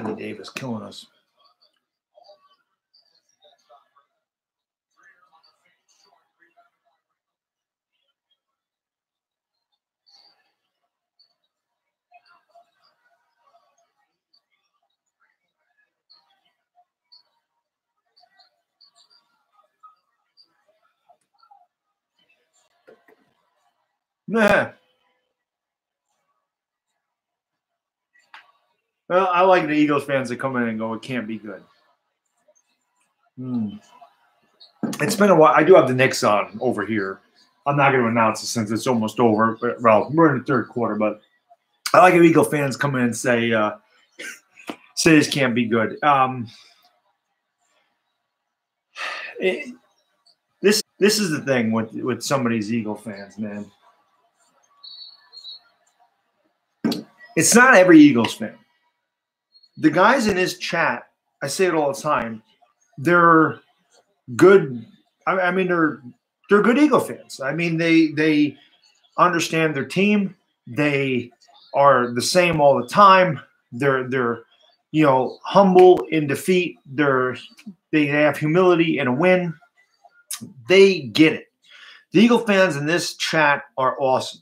Anthony Davis killing us. Nah. Well, I like the Eagles fans that come in and go, it can't be good. It's been a while. I do have the Knicks on over here. I'm not going to announce it since it's almost over. Well, we're in the third quarter, but I like if Eagle fans come in and say this can't be good. This is the thing with some of these Eagle fans, man. It's not every Eagles fan. The guys in this chat, I say it all the time, they're good. I mean, they're good Eagle fans. I mean, they understand their team. They are the same all the time. They're humble in defeat. They have humility in a win. They get it. The Eagle fans in this chat are awesome,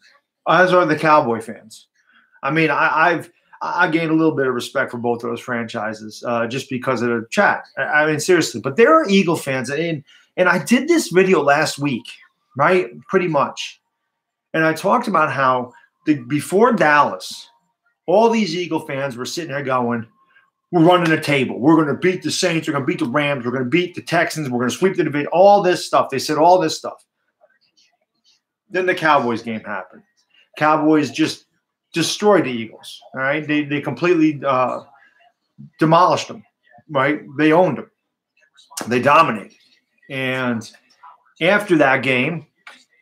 as are the Cowboy fans. I mean, I gained a little bit of respect for both of those franchises just because of the chat. I mean, seriously. But there are Eagle fans, and I did this video last week, right? Pretty much. And I talked about how before Dallas, all these Eagle fans were sitting there going, we're running a table. We're going to beat the Saints. We're going to beat the Rams. We're going to beat the Texans. We're going to sweep the division. All this stuff. They said all this stuff. Then the Cowboys game happened. Cowboys just destroyed the Eagles. All right, they completely demolished them. Right, they owned them. They dominated. And after that game,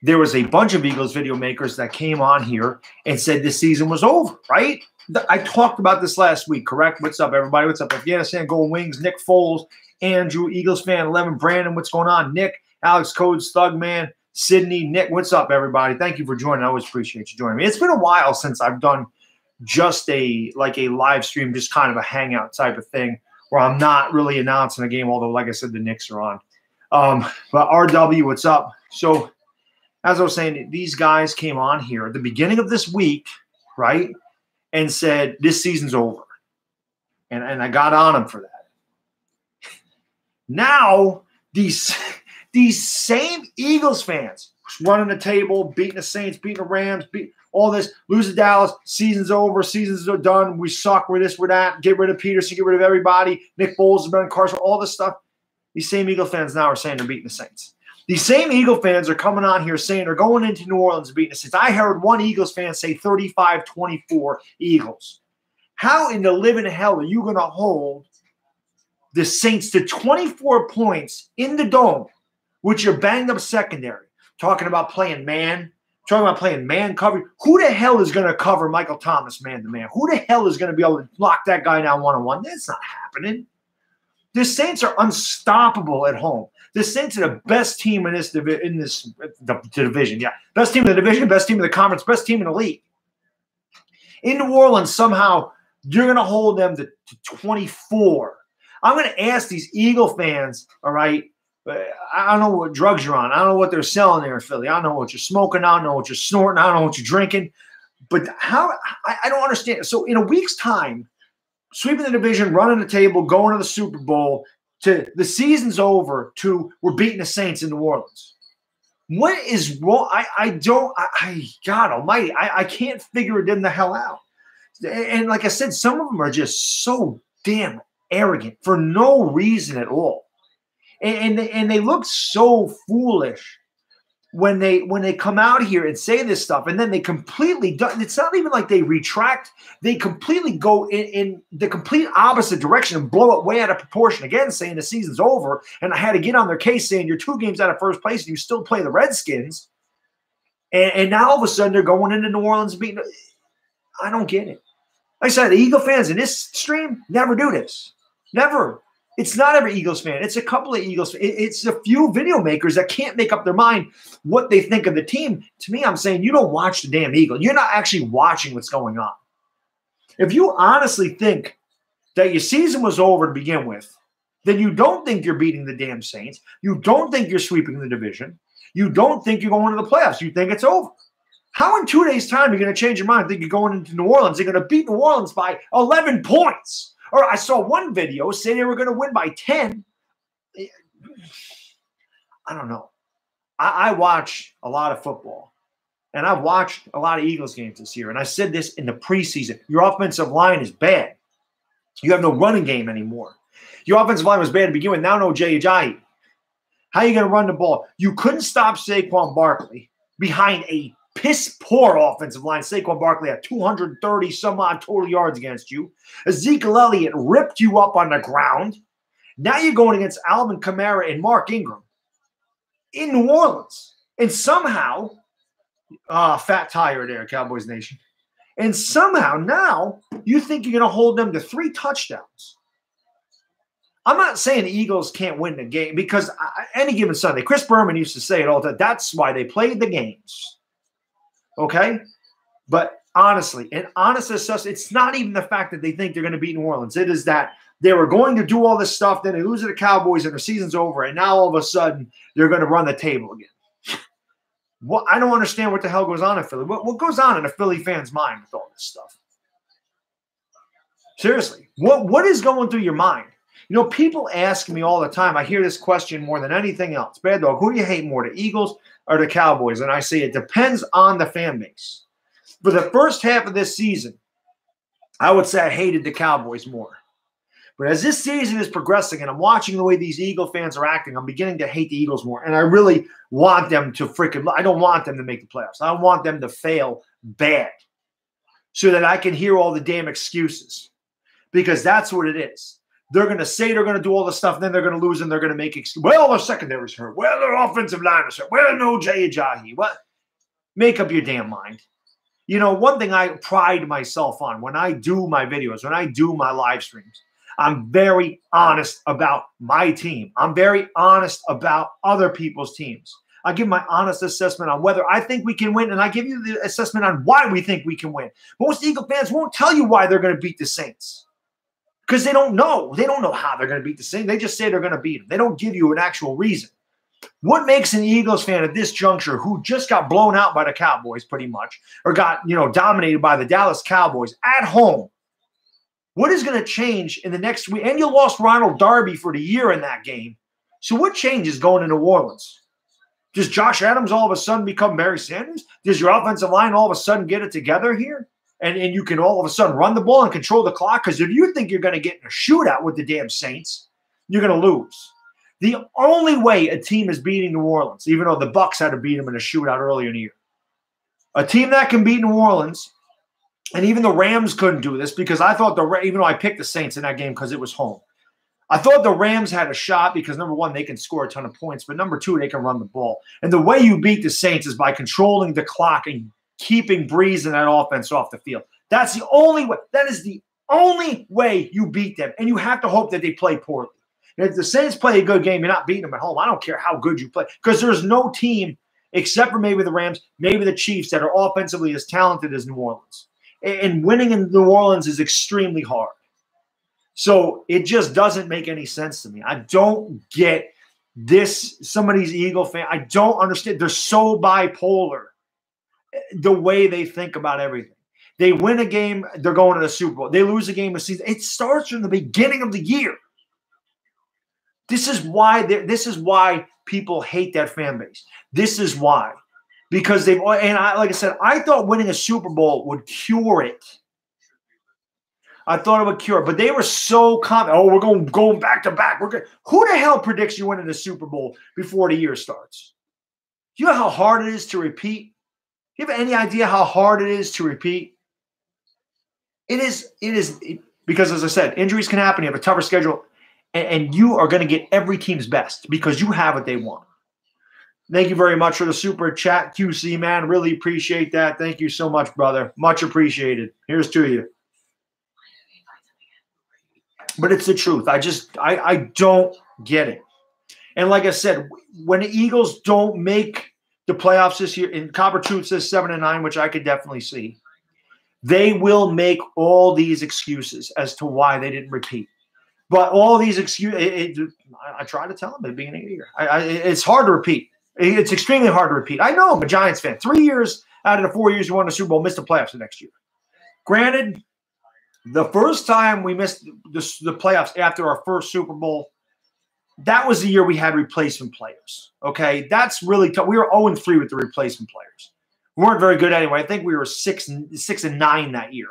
there was a bunch of Eagles video makers that came on here and said this season was over. Right. I talked about this last week. Correct. What's up, everybody? What's up, Afghanistan? Golden Wings. Nick Foles, Andrew, Eagles fan 11, Brandon. What's going on? Nick, Alex, Code, Thugman. Sydney, Nick, what's up, everybody? Thank you for joining. I always appreciate you joining me. It's been a while since I've done just a live stream, just kind of a hangout type of thing where I'm not really announcing a game, although, like I said, the Knicks are on. But RW, what's up? So, as I was saying, these guys came on here at the beginning of this week, right, and said this season's over. And I got on them for that. Now, these same Eagles fans running the table, beating the Saints, beating the Rams, all this, lose to Dallas, season's over, seasons are done, we suck, we're this, we're that, get rid of Peterson, get rid of everybody, Nick Foles has been in Carson, all this stuff. These same Eagle fans now are saying they're beating the Saints. These same Eagle fans are coming on here saying they're going into New Orleans and beating the Saints. I heard one Eagles fan say 35-24 Eagles. How in the living hell are you going to hold the Saints to 24 points in the Dome with your banged-up secondary? Talking about playing man coverage. Who the hell is going to cover Michael Thomas man-to-man? Who the hell is going to be able to lock that guy down one-on-one? That's not happening. The Saints are unstoppable at home. The Saints are the best team in this division. Yeah, best team in the division, best team in the conference, best team in the league. In New Orleans, somehow you're going to hold them to 24. I'm going to ask these Eagle fans, all right, I don't know what drugs you're on. I don't know what they're selling there in Philly. I don't know what you're smoking. I don't know what you're snorting. I don't know what you're drinking. But how – I don't understand. So in a week's time, sweeping the division, running the table, going to the Super Bowl, to the season's over, to we're beating the Saints in New Orleans. What is wrong? God almighty, I can't figure it in the hell out. And like I said, some of them are just so damn arrogant for no reason at all. And they look so foolish when they come out here and say this stuff, and then they completely – it's not even like they retract. They completely go in the complete opposite direction and blow it way out of proportion again, saying the season's over. And I had to get on their case saying you're 2 games out of first place and you still play the Redskins. And now all of a sudden they're going into New Orleans beating – I don't get it. Like I said, the Eagle fans in this stream never do this. Never. It's not every Eagles fan. It's a couple of Eagles. It's a few video makers that can't make up their mind what they think of the team. To me, I'm saying you don't watch the damn Eagle. You're not actually watching what's going on. If you honestly think that your season was over to begin with, then you don't think you're beating the damn Saints. You don't think you're sweeping the division. You don't think you're going to the playoffs. You think it's over. How in 2 days' time are you going to change your mind and think you're going into New Orleans? They're going to beat New Orleans by 11 points. Or I saw one video say they were going to win by 10. I don't know. I watch a lot of football, and I've watched a lot of Eagles games this year, and I said this in the preseason. Your offensive line is bad. You have no running game anymore. Your offensive line was bad to begin with. Now no Jay Ajayi. How are you going to run the ball? You couldn't stop Saquon Barkley behind a piss-poor offensive line. Saquon Barkley had 230-some-odd total yards against you. Ezekiel Elliott ripped you up on the ground. Now you're going against Alvin Kamara and Mark Ingram in New Orleans. And somehow, fat tire there, Cowboys Nation. And somehow now you think you're going to hold them to 3 touchdowns. I'm not saying the Eagles can't win the game because any given Sunday, Chris Berman used to say it all the time. That's why they played the games. Okay? But honestly, an honest assessment, it's not even the fact that they think they're going to beat New Orleans. It is that they were going to do all this stuff, then they lose to the Cowboys and their season's over, and now all of a sudden they're going to run the table again. Well, I don't understand what the hell goes on in Philly. What goes on in a Philly fan's mind with all this stuff? Seriously, what is going through your mind? You know, people ask me all the time. I hear this question more than anything else. Bad Dog, who do you hate more, the Eagles or the Cowboys? And I say it depends on the fan base. For the first half of this season, I would say I hated the Cowboys more. But as this season is progressing and I'm watching the way these Eagle fans are acting, I'm beginning to hate the Eagles more. And I really want them to I don't want them to make the playoffs. I want them to fail bad so that I can hear all the damn excuses. Because that's what it is. They're going to say they're going to do all the stuff, and then they're going to lose, and they're going to make excuses. Well, their secondary's hurt. Well, their offensive line is hurt. Well, no Jay Ajayi. What? Make up your damn mind. You know, one thing I pride myself on when I do my videos, when I do my live streams, I'm very honest about my team. I'm very honest about other people's teams. I give my honest assessment on whether I think we can win, and I give you the assessment on why we think we can win. Most Eagle fans won't tell you why they're going to beat the Saints because they don't know. They don't know how they're going to beat the Saints. They just say they're going to beat them. They don't give you an actual reason. What makes an Eagles fan at this juncture who just got blown out by the Cowboys pretty much or got, dominated by the Dallas Cowboys at home? What is going to change in the next week? And you lost Ronald Darby for the year in that game. So what changes going to New Orleans? Does Josh Adams all of a sudden become Barry Sanders? Does your offensive line all of a sudden get it together here? And you can all of a sudden run the ball and control the clock? Because if you think you're going to get in a shootout with the damn Saints, you're going to lose. The only way a team is beating New Orleans, even though the Bucs had to beat them in a shootout earlier in the year, a team that can beat New Orleans, and even the Rams couldn't do this because I thought even though I picked the Saints in that game because it was home, I thought the Rams had a shot because, number one, they can score a ton of points, but number two, they can run the ball. And the way you beat the Saints is by controlling the clock and keeping Breeze and that offense off the field. That's the only way. That is the only way you beat them, and you have to hope that they play poorly. And if the Saints play a good game, you're not beating them at home. I don't care how good you play because there's no team except for maybe the Rams, maybe the Chiefs that are offensively as talented as New Orleans. And winning in New Orleans is extremely hard. So it just doesn't make any sense to me. I don't get this. Some of these Eagle fans, I don't understand. They're so bipolar the way they think about everything. They win a game, they're going to the Super Bowl. They lose a game of season. It starts from the beginning of the year. This is why people hate that fan base. This is why. Because like I said, I thought winning a Super Bowl would cure it. I thought it would cure it, but they were so confident. Oh, we're going back to back. We're good. Who the hell predicts you winning the Super Bowl before the year starts? Do you know how hard it is to repeat? Do you have any idea how hard it is to repeat? It is because, as I said, injuries can happen. You have a tougher schedule, and you are going to get every team's best because you have what they want. Thank you very much for the super chat, QC, man. Really appreciate that. Thank you so much, brother. Much appreciated. Here's to you. But it's the truth. I don't get it. And like I said, when the Eagles don't make the playoffs this year, and Copper Truth says 7-9, which I could definitely see. They will make all these excuses as to why they didn't repeat. But all these excuses, I try to tell them at the beginning of the year. It's hard to repeat. It's extremely hard to repeat. I know I'm a Giants fan. 3 years out of the 4 years we won the Super Bowl, missed the playoffs the next year. Granted, the first time we missed the playoffs after our first Super Bowl, that was the year we had replacement players. Okay, that's really tough. We were 0-3 with the replacement players. We weren't very good anyway. I think we were 6-9 that year.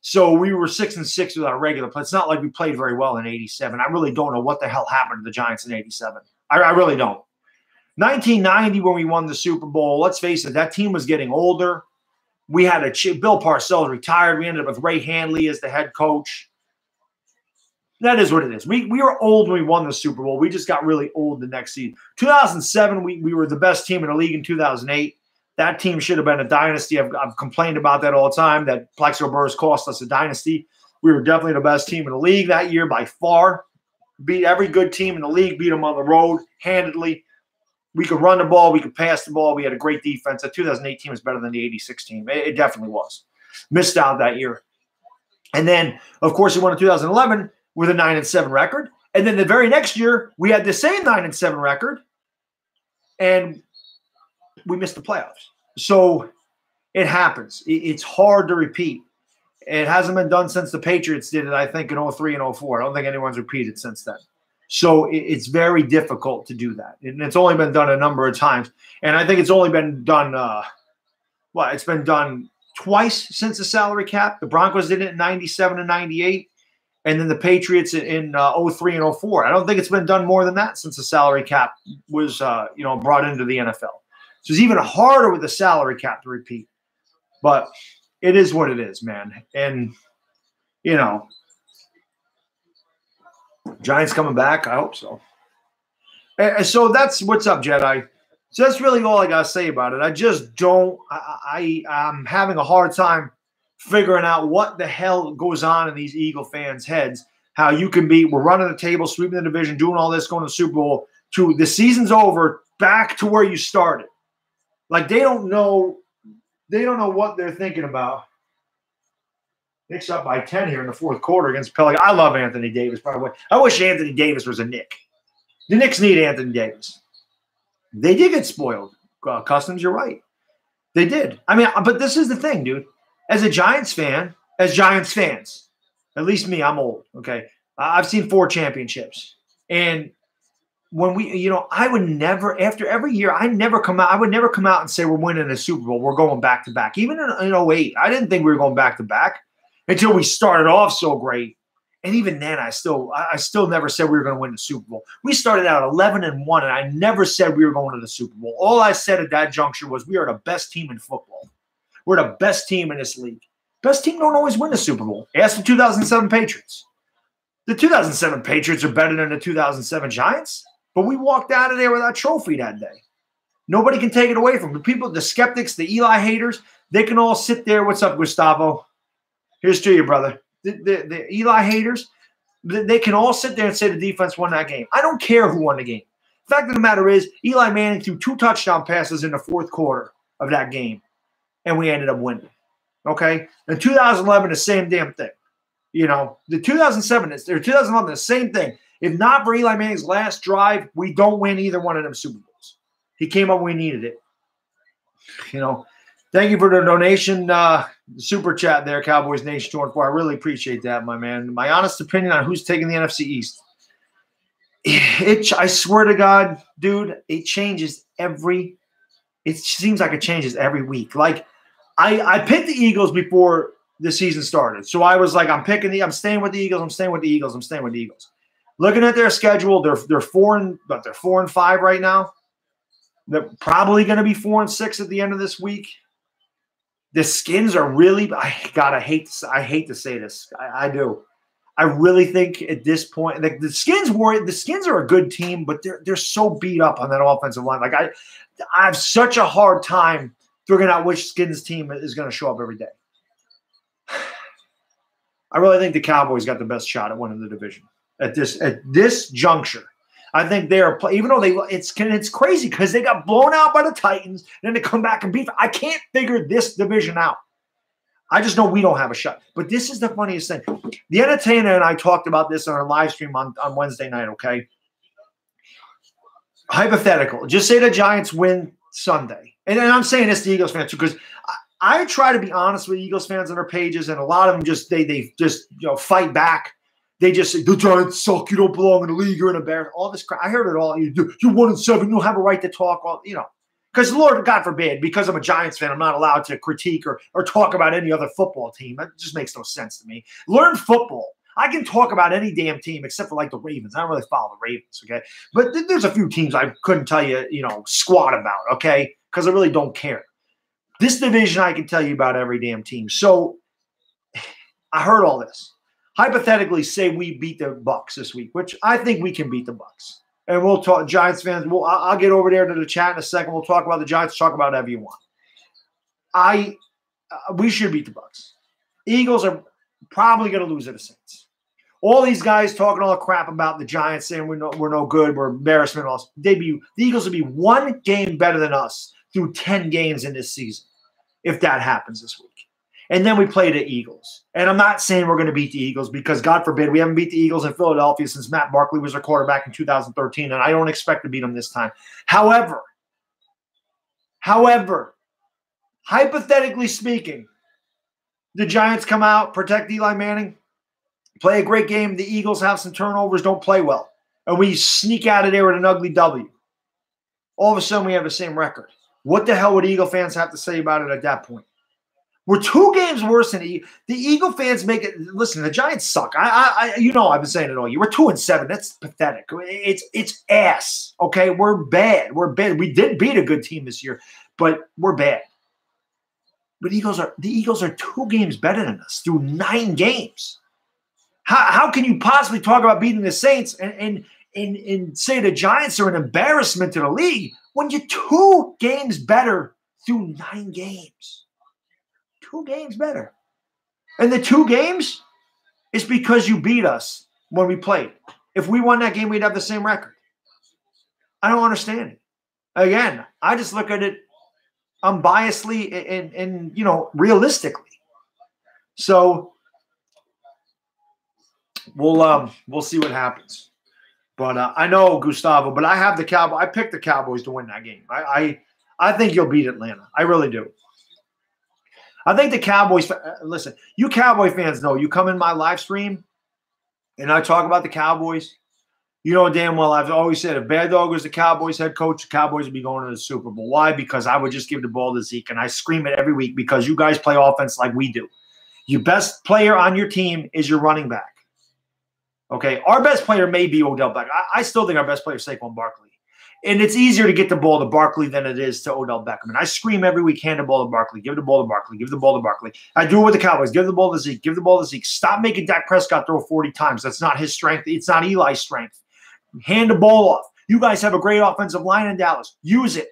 So we were 6-6 with our regular play. It's not like we played very well in '87. I really don't know what the hell happened to the Giants in '87. I really don't. 1990, when we won the Super Bowl, let's face it, that team was getting older. We had Bill Parcells retired. We ended up with Ray Handley as the head coach. That is what it is. We were old when we won the Super Bowl. We just got really old the next season. 2007, we were the best team in the league in 2008. That team should have been a dynasty. I've complained about that all the time, that Plaxico Burress cost us a dynasty. We were definitely the best team in the league that year by far. Beat every good team in the league, beat them on the road handedly. We could run the ball. We could pass the ball. We had a great defense. The 2008 team was better than the '86 team. It definitely was. Missed out that year. And then, of course, we won in 2011 with a 9-7 record. And then the very next year, we had the same 9-7 record, and we missed the playoffs. So it happens. It's hard to repeat. It hasn't been done since the Patriots did it, I think, in 03 and 04. I don't think anyone's repeated since then. So it's very difficult to do that. And it's only been done a number of times. And I think it's only been done, it's been done twice since the salary cap. The Broncos did it in 97 and 98. And then the Patriots in 03 and 04. I don't think it's been done more than that since the salary cap was, brought into the NFL. So it's even harder with the salary cap to repeat. But it is what it is, man. And, Giants coming back? I hope so. And so that's what's up, Jedi. So that's really all I got to say about it. I just don't – I'm having a hard time figuring out what the hell goes on in these Eagle fans' heads, how you can be – we're running the table, sweeping the division, doing all this, going to the Super Bowl, to the season's over, back to where you started. Like they don't know what they're thinking about. Knicks up by 10 here in the fourth quarter against Pelican. I love Anthony Davis, by the way. I wish Anthony Davis was a Knick. The Knicks need Anthony Davis. They did get spoiled. Customs, you're right. They did. I mean, but this is the thing, dude. As a Giants fan, as Giants fans, at least me, I'm old, okay? I've seen 4 championships. And when I would never, after every year, I would never come out and say we're winning a Super Bowl. We're going back to back. Even in 08, I didn't think we were going back to back until we started off so great. And even then, I still never said we were going to win the Super Bowl. We started out 11-1, and I never said we were going to the Super Bowl. All I said at that juncture was we are the best team in football. We're the best team in this league. Best team don't always win the Super Bowl. Ask the 2007 Patriots. The 2007 Patriots are better than the 2007 Giants, but we walked out of there with our trophy that day. Nobody can take it away from them. The skeptics, the Eli haters, they can all sit there. What's up, Gustavo? Here's to you, brother. The Eli haters, they can all sit there and say the defense won that game. I don't care who won the game. The fact of the matter is, Eli Manning threw 2 touchdown passes in the fourth quarter of that game, and we ended up winning. Okay? In 2011, the same damn thing. The 2011, the same thing. If not for Eli Manning's last drive, we don't win either one of them Super Bowls. He came up when we needed it. Thank you for the donation, super chat there, Cowboys Nation 214. I really appreciate that, my man. My honest opinion on who's taking the NFC East. I swear to God, dude, it changes it seems like it changes every week. Like, I picked the Eagles before the season started. So I was like, I'm staying with the Eagles, I'm staying with the Eagles, I'm staying with the Eagles. Looking at their schedule, they're 4-5 right now. They're probably going to be 4-6 at the end of this week. The Skins are really – I hate to say this. I do. I really think at this point – the Skins are a good team, but they're so beat up on that offensive line. Like I have such a hard time figuring out which Skins team is going to show up every day. I really think the Cowboys got the best shot at winning the division at this juncture. I think they are, even though it's crazy because they got blown out by the Titans, then they come back and beat. I can't figure this division out. I just know we don't have a shot. But this is the funniest thing. The Entertainer and I talked about this on our live stream on Wednesday night, okay? Hypothetical. Just say the Giants win Sunday. And I'm saying this to Eagles fans too, because I try to be honest with Eagles fans on their pages, and a lot of them just they just fight back. They just say the Giants suck. You don't belong in the league. You're an embarrassment. All this crap. I heard it all. You're 1-7. You don't have a right to talk. Because Lord, God forbid, because I'm a Giants fan, I'm not allowed to critique or talk about any other football team. That just makes no sense to me. Learn football. I can talk about any damn team except for like the Ravens. I don't really follow the Ravens, okay? But there's a few teams I couldn't tell you, squat about, okay? Because I really don't care. This division I can tell you about every damn team. So I heard all this. Hypothetically, say we beat the Bucs this week, which I think we can beat the Bucs. And we'll talk, Giants fans. I'll get over there to the chat in a second. We'll talk about the Giants. Talk about whatever you want. We should beat the Bucs. Eagles are probably going to lose to the Saints. All these guys talking all the crap about the Giants, saying we're no good, we're embarrassment. The Eagles will be one game better than us through 10 games in this season, if that happens this week. And then we play the Eagles. And I'm not saying we're going to beat the Eagles because, God forbid, we haven't beat the Eagles in Philadelphia since Matt Barkley was their quarterback in 2013, and I don't expect to beat them this time. However, hypothetically speaking, the Giants come out, protect Eli Manning, play a great game. The Eagles have some turnovers, don't play well, and we sneak out of there with an ugly W. All of a sudden, we have the same record. What the hell would Eagle fans have to say about it at that point? We're 2 games worse than the Eagle fans make it. Listen, the Giants suck. I've been saying it all year. We're 2-7. That's pathetic. It's ass. Okay, we're bad. We're bad. We did beat a good team this year, but we're bad. But the Eagles are 2 games better than us through 9 games. How can you possibly talk about beating the Saints and say the Giants are an embarrassment to the league when you're 2 games better through 9 games? 2 games better. And the 2 games is because you beat us when we played. If we won that game, we'd have the same record. I don't understand it. Again, I just look at it unbiasedly and realistically. So we'll see what happens. But I know Gustavo, but I have the Cowboys. I picked the Cowboys to win that game. I think you'll beat Atlanta. I really do. I think the Cowboys – listen, you Cowboy fans know you come in my live stream and I talk about the Cowboys. You know damn well I've always said if Bad Dog was the Cowboys head coach, the Cowboys would be going to the Super Bowl. Why? Because I would just give the ball to Zeke, and I scream it every week because you guys play offense like we do. Your best player on your team is your running back. Okay? Our best player may be Odell Beckham. I still think our best player is Saquon Barkley. And it's easier to get the ball to Barkley than it is to Odell Beckham. And I scream every week, hand the ball to Barkley, give the ball to Barkley, give the ball to Barkley. I do it with the Cowboys. Give the ball to Zeke, give the ball to Zeke. Stop making Dak Prescott throw 40 times. That's not his strength. It's not Eli's strength. Hand the ball off. You guys have a great offensive line in Dallas. Use it.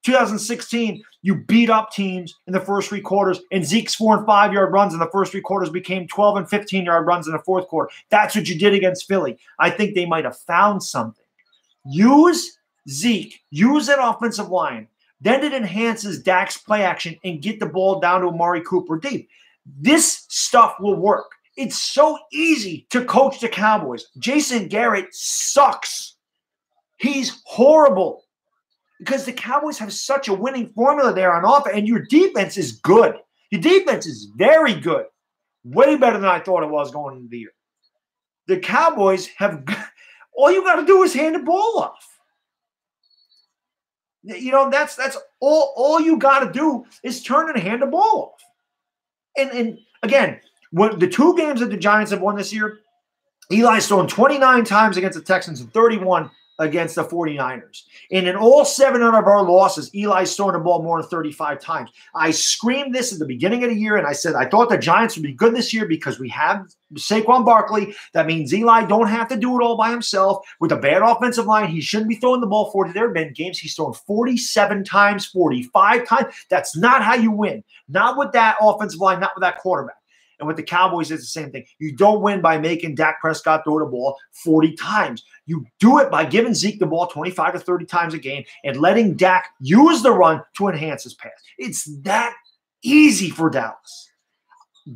2016, you beat up teams in the first 3 quarters, and Zeke's 4- and 5-yard runs in the first 3 quarters became 12- and 15-yard runs in the fourth quarter. That's what you did against Philly. I think they might have found something. Use Zeke, use that offensive line. Then it enhances Dak's play action and get the ball down to Amari Cooper deep. This stuff will work. It's so easy to coach the Cowboys. Jason Garrett sucks. He's horrible because the Cowboys have such a winning formula there on offense, and your defense is good. Your defense is very good. Way better than I thought it was going into the year. The Cowboys have – all you got to do is hand the ball off. That's all you got to do is turn and hand the ball off. And again, what the 2 games that the Giants have won this year, Eli's thrown 29 times against the Texans and 31 against the 49ers. And in all 7 of our losses, Eli's thrown the ball more than 35 times. I screamed this at the beginning of the year, and I said I thought the Giants would be good this year because we have Saquon Barkley. That means Eli don't have to do it all by himself. With a bad offensive line, he shouldn't be throwing the ball 40. There have been games he's thrown 47 times, 45 times. That's not how you win. Not with that offensive line, not with that quarterback. And with the Cowboys, it's the same thing. You don't win by making Dak Prescott throw the ball 40 times. You do it by giving Zeke the ball 25 to 30 times a game and letting Dak use the run to enhance his pass. It's that easy for Dallas.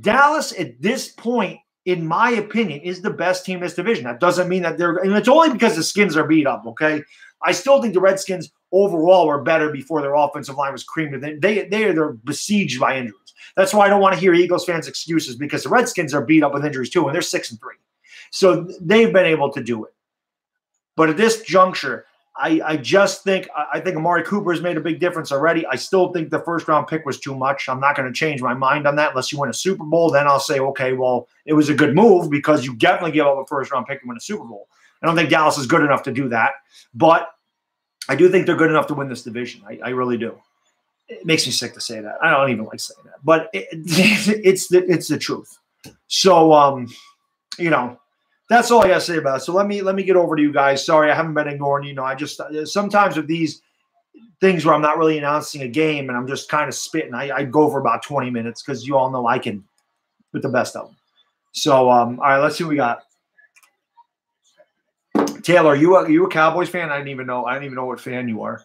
Dallas at this point, in my opinion, is the best team in this division. That doesn't mean that and it's only because the Skins are beat up, okay? I still think the Redskins overall were better before their offensive line was creamed. They're besieged by injuries. That's why I don't want to hear Eagles fans' excuses, because the Redskins are beat up with injuries too, and they're 6-3. So they've been able to do it. But at this juncture, I just think Amari Cooper has made a big difference already. I still think the first-round pick was too much. I'm not going to change my mind on that unless you win a Super Bowl. Then I'll say, okay, well, it was a good move because you definitely give up a first-round pick and win a Super Bowl. I don't think Dallas is good enough to do that, but I do think they're good enough to win this division. I really do. It makes me sick to say that. I don't even like saying that, but it's the truth. So, that's all I got to say about it. So let me get over to you guys. Sorry, I haven't been ignoring you. I just sometimes with these things where I'm not really announcing a game and I'm just kind of spitting, I go for about 20 minutes because you all know I can with the best of them. So all right, let's see what we got. Taylor, are you a Cowboys fan? I didn't even know what fan you are.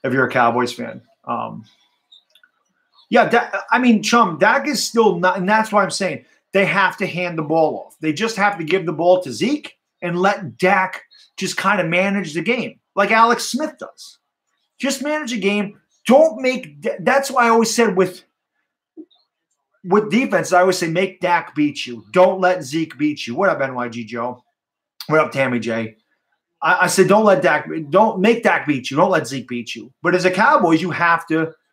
If you're a Cowboys fan, Chum, Dak is still not, and that's why I'm saying. They have to hand the ball off. They just have to give the ball to Zeke and let Dak just kind of manage the game like Alex Smith does. Just manage a game. Don't make – that's why I always said with defense, I always say make Dak beat you. Don't let Zeke beat you. What up, NYG Joe? What up, Tammy J? I said don't make Dak beat you. Don't let Zeke beat you. But as a Cowboys, you have to –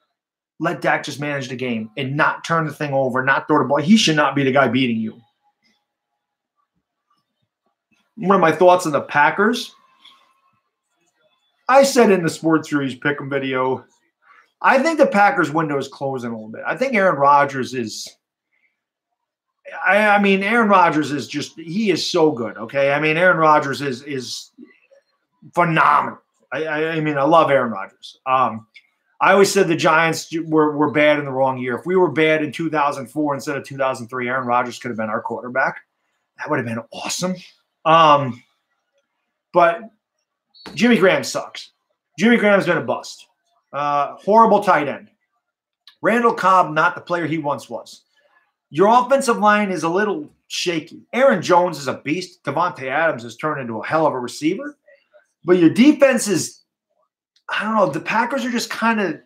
let Dak just manage the game and not turn the thing over, not throw the ball. He should not be the guy beating you. One of my thoughts on the Packers. I said in the Sports Series Pick'em video, I think the Packers window is closing a little bit. I think Aaron Rodgers is – Aaron Rodgers is just – he is so good, okay? Aaron Rodgers is phenomenal. I love Aaron Rodgers. I always said the Giants were bad in the wrong year. If we were bad in 2004 instead of 2003, Aaron Rodgers could have been our quarterback. That would have been awesome. But Jimmy Graham sucks. Jimmy Graham's been a bust. Horrible tight end. Randall Cobb, not the player he once was. Your offensive line is a little shaky. Aaron Jones is a beast. Devontae Adams has turned into a hell of a receiver. But your defense is – I don't know. The Packers are just kind of,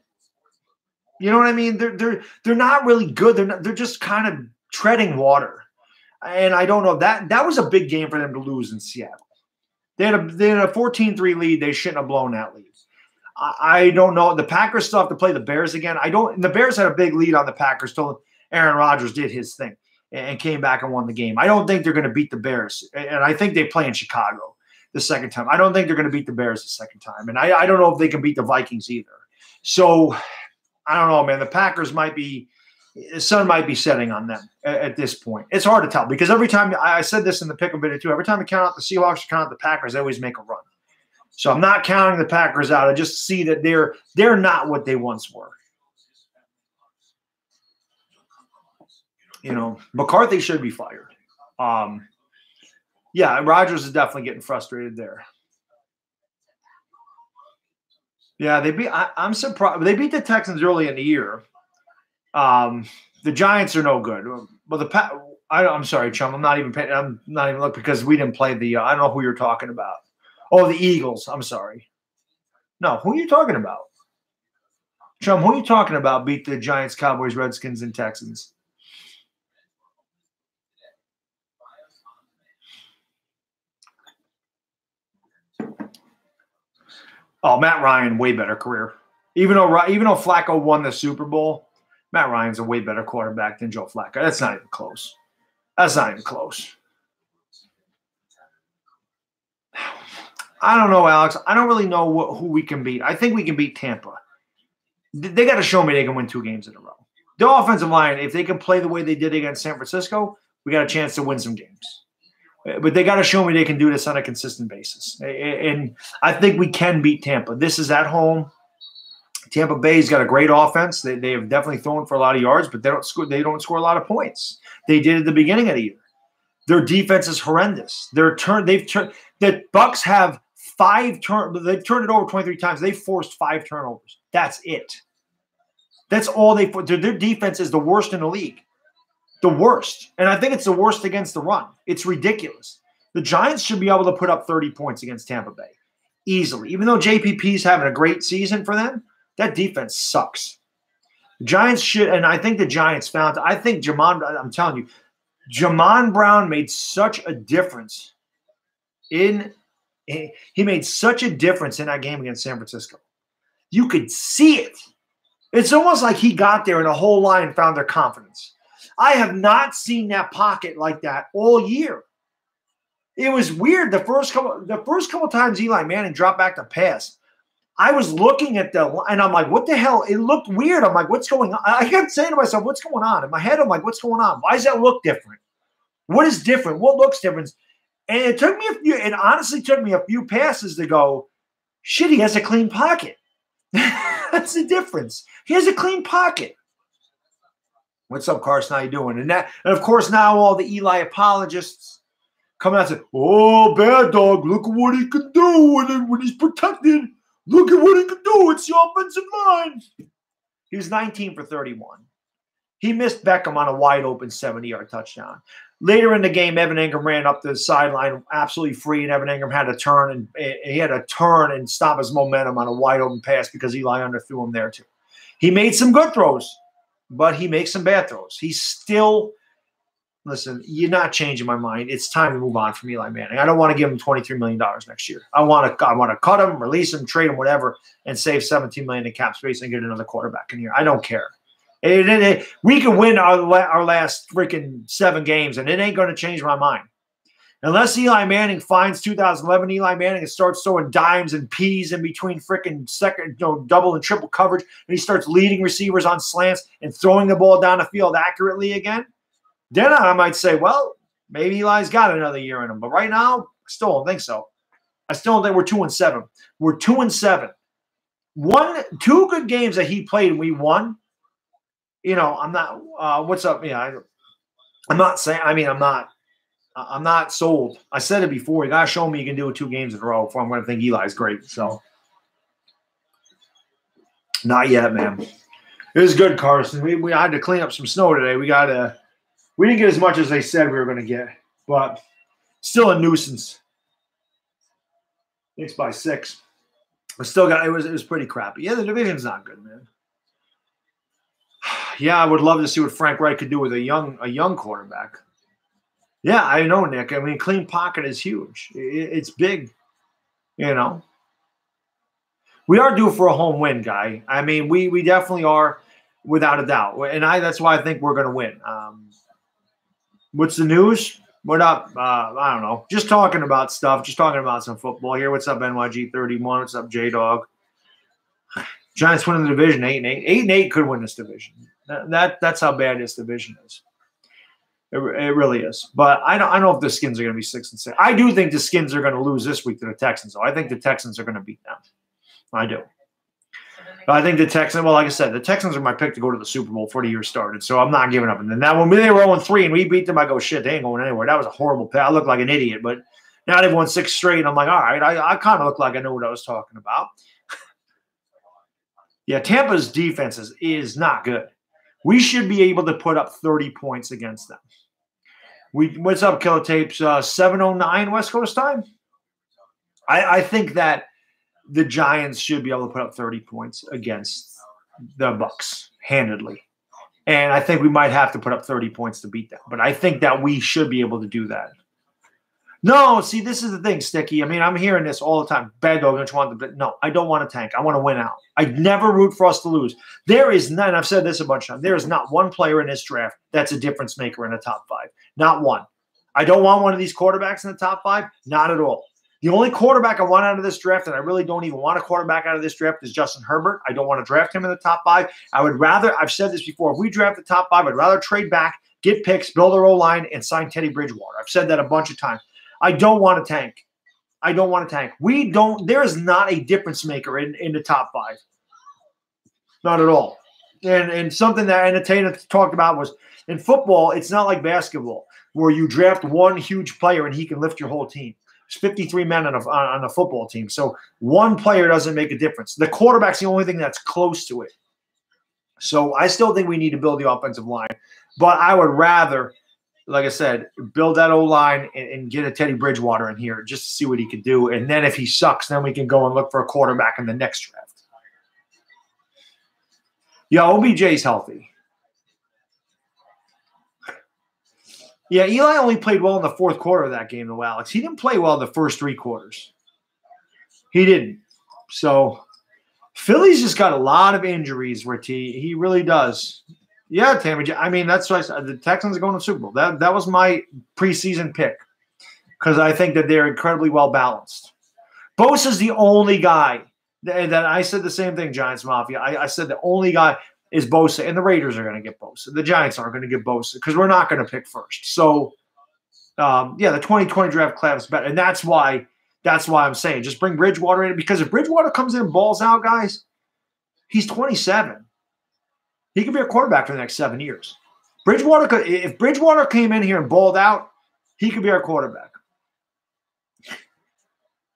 you know what I mean? They're not really good. They're just kind of treading water, and I don't know that was a big game for them to lose in Seattle. They had a 14-3 lead. They shouldn't have blown that lead. I don't know. The Packers still have to play the Bears again. The Bears had a big lead on the Packers till Aaron Rodgers did his thing and came back and won the game. I don't think they're going to beat the Bears, and I think they play in Chicago the second time. I don't think they're going to beat the Bears the second time. And I don't know if they can beat the Vikings either. So I don't know, man. The Packers the sun might be setting on them at this point. It's hard to tell because every time I said this in the pick-em video too, every time I count out the Seahawks, count out the Packers, they always make a run. So I'm not counting the Packers out. I just see that they're not what they once were. McCarthy should be fired. Yeah, Rodgers is definitely getting frustrated there. Yeah, I'm surprised. They beat the Texans early in the year. The Giants are no good. But I'm sorry, Chum. I'm not even looking because we didn't play I don't know who you're talking about. Oh, the Eagles. I'm sorry. No, who are you talking about? Chum, who are you talking about beat the Giants, Cowboys, Redskins, and Texans? Oh, Matt Ryan, way better career. Even though Flacco won the Super Bowl, Matt Ryan's a way better quarterback than Joe Flacco. That's not even close. I don't know, Alex. I don't really know who we can beat. I think we can beat Tampa. They got to show me they can win 2 games in a row. The offensive line, if they can play the way they did against San Francisco, we got a chance to win some games. But they got to show me they can do this on a consistent basis. And I think we can beat Tampa. This is at home. Tampa Bay's got a great offense. They have definitely thrown for a lot of yards, but they don't score a lot of points. They did at the beginning of the year. Their defense is horrendous. The Bucs have 5 turnovers. They've turned it over 23 times. They forced 5 turnovers. That's it. That's all they – their defense is the worst in the league. The worst. And I think it's the worst against the run. It's ridiculous. The Giants should be able to put up 30 points against Tampa Bay easily. Even though JPP's having a great season for them, that defense sucks. The Giants should, and I think the Giants found, I think I'm telling you, Jamon Brown made such a difference he made such a difference in that game against San Francisco. You could see it. It's almost like he got there and the whole line found their confidence. I have not seen that pocket like that all year. It was weird the first couple times Eli Manning dropped back to pass. I was looking at and I'm like, what the hell? It looked weird. I'm like, what's going on? I kept saying to myself, what's going on? In my head, I'm like, what's going on? Why does that look different? What is different? What looks different? And it honestly took me a few passes to go, shit, he has a clean pocket. That's the difference. He has a clean pocket. What's up, Carson? How you doing? And of course, now all the Eli apologists come out and say, oh, bad dog, look at what he can do when he's protected. Look at what he can do. It's the offensive line. He was 19 for 31. He missed Beckham on a wide-open 70-yard touchdown. Later in the game, Evan Ingram ran up the sideline absolutely free, and Evan Ingram had to turn and stop his momentum on a wide-open pass because Eli underthrew him there too. He made some good throws, but he makes some bad throws. He's still – listen, you're not changing my mind. It's time to move on from Eli Manning. I don't want to give him $23 million next year. I want to cut him, release him, trade him, whatever, and save $17 million in cap space and get another quarterback in here. I don't care. We can win our last freaking 7 games, and it ain't going to change my mind. Unless Eli Manning finds 2011 Eli Manning and starts throwing dimes and peas in between freaking double and triple coverage, and he starts leading receivers on slants and throwing the ball down the field accurately again, then I might say, well, maybe Eli's got another year in him. But right now, I still don't think so. I still don't think we're 2-7. We're 2-7. 2 good games that he played and we won. You know, I'm not. What's up? Yeah, I'm not saying. I mean, I'm not sold. I said it before. You gotta show me you can do it 2 games in a row before I'm going to think Eli's great. So, not yet, man. It was good, Carson. We had to clean up some snow today. We didn't get as much as they said we were going to get, but still a nuisance. It's by 6. But still it was pretty crappy. Yeah, the division's not good, man. Yeah, I would love to see what Frank Reich could do with a young quarterback. Yeah, I know, Nick. I mean, clean pocket is huge. It's big, you know. We are due for a home win, guy. I mean, we definitely are, without a doubt. And that's why I think we're going to win. What's the news? What up? I don't know. Just talking about stuff. Just talking about some football here. What's up, NYG31? What's up, J-Dog? Giants winning the division, 8-8. 8-8 could win this division. That's how bad this division is. It really is. But I don't know if the Skins are going to be 6-6. I do think the Skins are going to lose this week to the Texans, though. I think the Texans are going to beat them. I do. But I think the Texans, well, like I said, the Texans are my pick to go to the Super Bowl before the year started, so I'm not giving up. And then that when they were 0-3 and we beat them, I go, shit, they ain't going anywhere. That was a horrible pick. I look like an idiot, but now they've won 6 straight, and I'm like, all right, I kind of look like I know what I was talking about. Yeah, Tampa's defense is not good. We should be able to put up 30 points against them. What's up, Killer Tapes? 7:09 West Coast time? I think that the Giants should be able to put up 30 points against the Bucs handedly. And I think we might have to put up 30 points to beat them. But I think that we should be able to do that. No, see, this is the thing, Sticky. I mean, I'm hearing this all the time. Bad dog, don't you want to – no, I don't want to tank. I want to win out. I never root for us to lose. There is not – and I've said this a bunch of times. There is not one player in this draft that's a difference maker in the top 5. Not one. I don't want one of these quarterbacks in the top 5. Not at all. The only quarterback I want out of this draft, and I really don't even want a quarterback out of this draft, is Justin Herbert. I don't want to draft him in the top 5. I would rather – I've said this before. If we draft the top 5, I'd rather trade back, get picks, build our O-line, and sign Teddy Bridgewater. I've said that a bunch of times. I don't want to tank. I don't want to tank. There is not a difference maker in the top 5. Not at all. And something that Annotator talked about was in football, it's not like basketball where you draft one huge player and he can lift your whole team. There's 53 men on a football team. So one player doesn't make a difference. The quarterback's the only thing that's close to it. So I still think we need to build the offensive line. But I would rather, like I said, build that O-line and get a Teddy Bridgewater in here just to see what he can do. And then if he sucks, then we can go and look for a quarterback in the next draft. Yeah, OBJ's healthy. Yeah, Eli only played well in the fourth quarter of that game, though, Alex. He didn't play well in the first three quarters. He didn't. So Philly's just got a lot of injuries, Rick T. He really does. Yeah, Tammy. I mean, that's why the Texans are going to the Super Bowl. That was my preseason pick because I think that they're incredibly well balanced. Bosa's the only guy that I said the same thing, Giants Mafia. I said the only guy is Bosa, and the Raiders are going to get Bosa. The Giants aren't going to get Bosa because we're not going to pick first. So, the 2020 draft class is better, and that's why I'm saying just bring Bridgewater in because if Bridgewater comes in and balls out, guys, he's 27. He could be a quarterback for the next 7 years. If Bridgewater came in here and balled out, he could be our quarterback.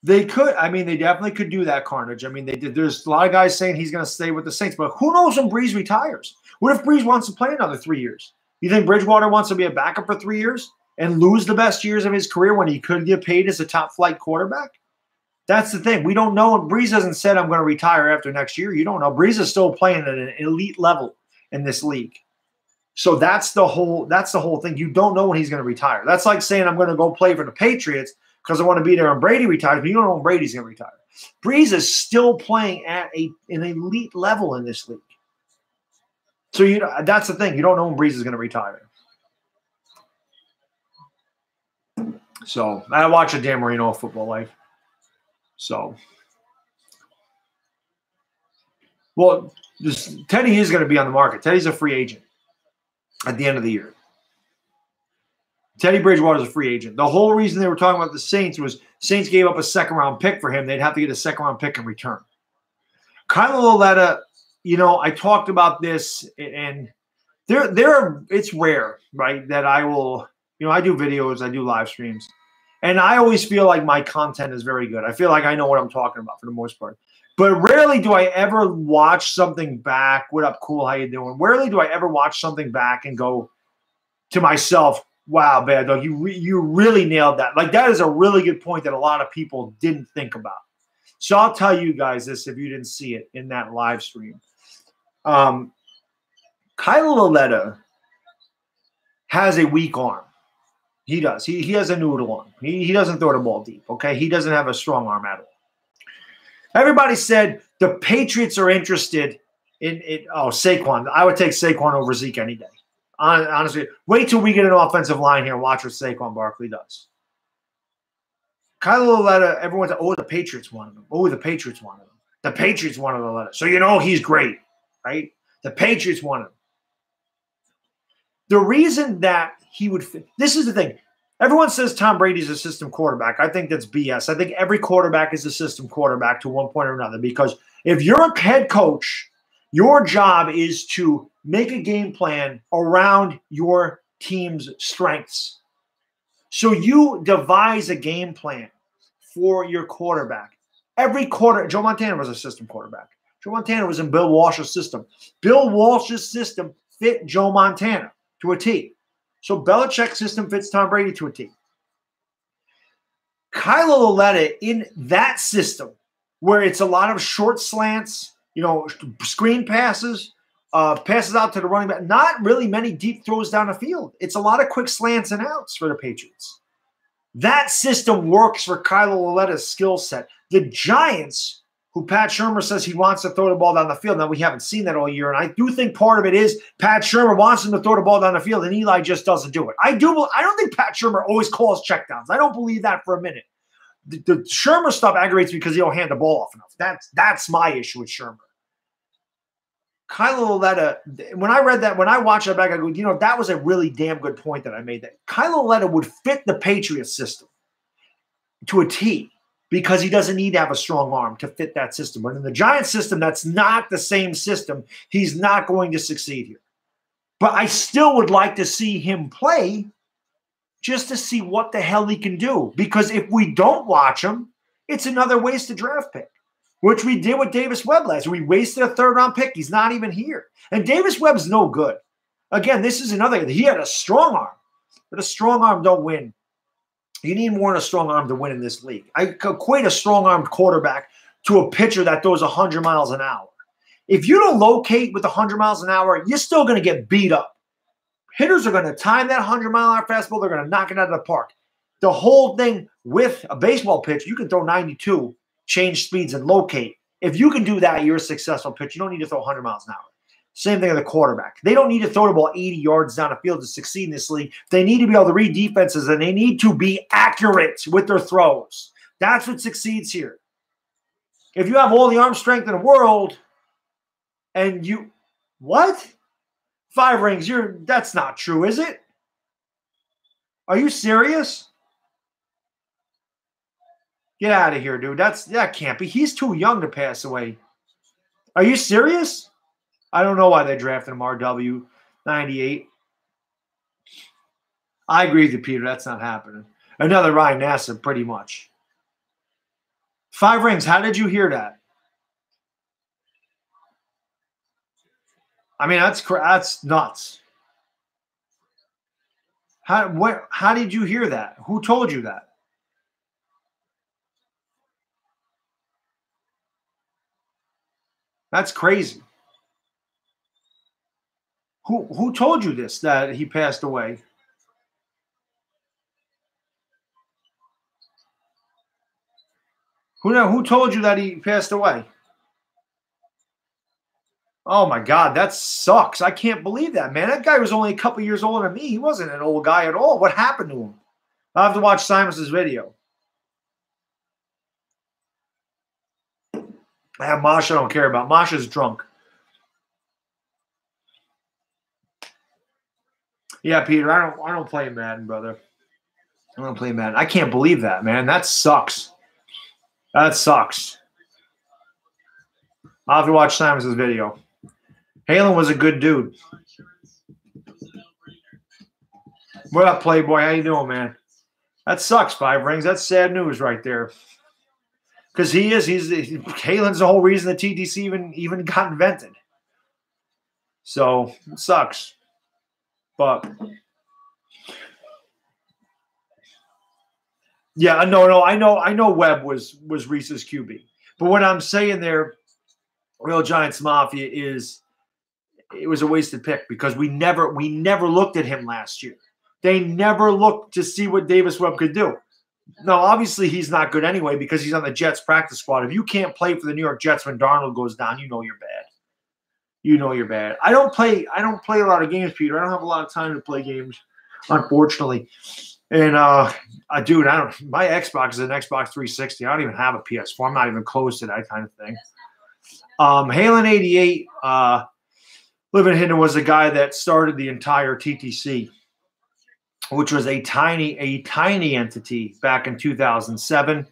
They could. I mean, they definitely could do that, Carnage. I mean, they did. There's a lot of guys saying he's going to stay with the Saints, but who knows when Breeze retires? What if Breeze wants to play another 3 years? You think Bridgewater wants to be a backup for 3 years and lose the best years of his career when he could get paid as a top-flight quarterback? That's the thing. We don't know. Breeze hasn't said, I'm going to retire after next year. You don't know. Breeze is still playing at an elite level in this league. So that's the whole thing. You don't know when he's going to retire. That's like saying I'm going to go play for the Patriots because I want to be there when Brady retires, but you don't know when Brady's going to retire. Breeze is still playing at an elite level in this league. So that's the thing. You don't know when Breeze is going to retire. So I watch a Dan Marino Football Life. So, well, Teddy is going to be on the market. Teddy's a free agent at the end of the year. Teddy Bridgewater is a free agent. The whole reason they were talking about the Saints was Saints gave up a second-round pick for him. They'd have to get a second-round pick in return. Kyler Lauletta, I talked about this, and it's rare, right, that I will, I do videos, I do live streams, and I always feel like my content is very good. I feel like I know what I'm talking about for the most part. But rarely do I ever watch something back. What up, cool? How you doing? Rarely do I ever watch something back and go to myself, wow, Bad Dog, you really nailed that. Like, that is a really good point that a lot of people didn't think about. So I'll tell you guys this if you didn't see it in that live stream. Kyler Lauletta has a weak arm. He does. He has a noodle arm. He doesn't throw the ball deep, okay? He doesn't have a strong arm at all. Everybody said the Patriots are interested in Saquon. I would take Saquon over Zeke any day. Honestly, wait till we get an offensive line here and watch what Saquon Barkley does. Kyler Lauletta, everyone's like, the Patriots wanted him. The Patriots wanted him. The Patriots wanted Lauletta. So he's great, right? The Patriots wanted him. The reason that he would fit, this is the thing. Everyone says Tom Brady's a system quarterback. I think that's BS. I think every quarterback is a system quarterback to one point or another because if you're a head coach, your job is to make a game plan around your team's strengths. So you devise a game plan for your quarterback. Joe Montana was a system quarterback. Joe Montana was in Bill Walsh's system. Bill Walsh's system fit Joe Montana to a T. So Belichick's system fits Tom Brady to a T. Kyler Lauletta in that system where it's a lot of short slants, screen passes, passes out to the running back, not really many deep throws down the field. It's a lot of quick slants and outs for the Patriots. That system works for Kyler Lauletta's skill set. The Giants, who Pat Shurmur says he wants to throw the ball down the field. Now, we haven't seen that all year, and I do think part of it is Pat Shurmur wants him to throw the ball down the field, and Eli just doesn't do it. I don't think Pat Shurmur always calls checkdowns. I don't believe that for a minute. The Shurmur stuff aggravates me because he don't hand the ball off enough. That's my issue with Shurmur. Kyler Lauletta, when I read that, when I watched that back, I go, that was a really damn good point that I made. That Kyler Lauletta would fit the Patriots system to a T because he doesn't need to have a strong arm to fit that system. But in the Giants system, that's not the same system. He's not going to succeed here. But I still would like to see him play just to see what the hell he can do. Because if we don't watch him, it's another wasted draft pick. which we did with Davis Webb last year. We wasted a third-round pick. He's not even here. And Davis Webb's no good. Again, this is another – he had a strong arm, but a strong arm don't win. You need more than a strong arm to win in this league. I equate a strong-armed quarterback to a pitcher that throws 100 miles an hour. If you don't locate with 100 miles an hour, you're still going to get beat up. Hitters are going to time that 100-mile-an-hour fastball. They're going to knock it out of the park. The whole thing with a baseball pitch, you can throw 92, change speeds, and locate. If you can do that, you're a successful pitcher. You don't need to throw 100 miles an hour. Same thing with the quarterback. They don't need to throw the ball 80 yards down the field to succeed in this league. They need to be able to read defenses, and they need to be accurate with their throws. That's what succeeds here. If you have all the arm strength in the world and you – what? 5 rings. That's not true, is it? Are you serious? Get out of here, dude. That can't be. He's too young to pass away. Are you serious? I don't know why they drafted him RW 98. I agree with you, Peter. That's not happening. Another Ryan Nassib, pretty much. 5 rings. How did you hear that? I mean, that's nuts. How did you hear that? Who told you that? That's crazy. Who told you this, that he passed away? Who told you that he passed away? Oh, my God, that sucks. I can't believe that, man. That guy was only a couple years older than me. He wasn't an old guy at all. What happened to him? I'll have to watch Simon's video. Masha I don't care about. Masha's drunk. Yeah, Peter, I don't play Madden, brother. I don't play Madden. I can't believe that, man. That sucks. That sucks. I'll have to watch Simon's video. Halen was a good dude. What up, Playboy? How you doing, man? That sucks, 5 rings. That's sad news right there. Because Halen's the whole reason the TTC even got invented. So it sucks. But yeah, no, I know Webb was Reese's QB. But what I'm saying there, Real Giants Mafia, is it was a wasted pick because we never looked at him last year. They never looked to see what Davis Webb could do. Now, obviously, he's not good anyway because he's on the Jets practice squad. If you can't play for the New York Jets when Darnold goes down, you know you're bad. You know you're bad. I don't play a lot of games, Peter. I don't have a lot of time to play games, unfortunately. And dude, my Xbox is an Xbox 360. I don't even have a PS4. I'm not even close to that kind of thing. Halen 88, Living Hinton was the guy that started the entire TTC, which was a tiny entity back in 2007,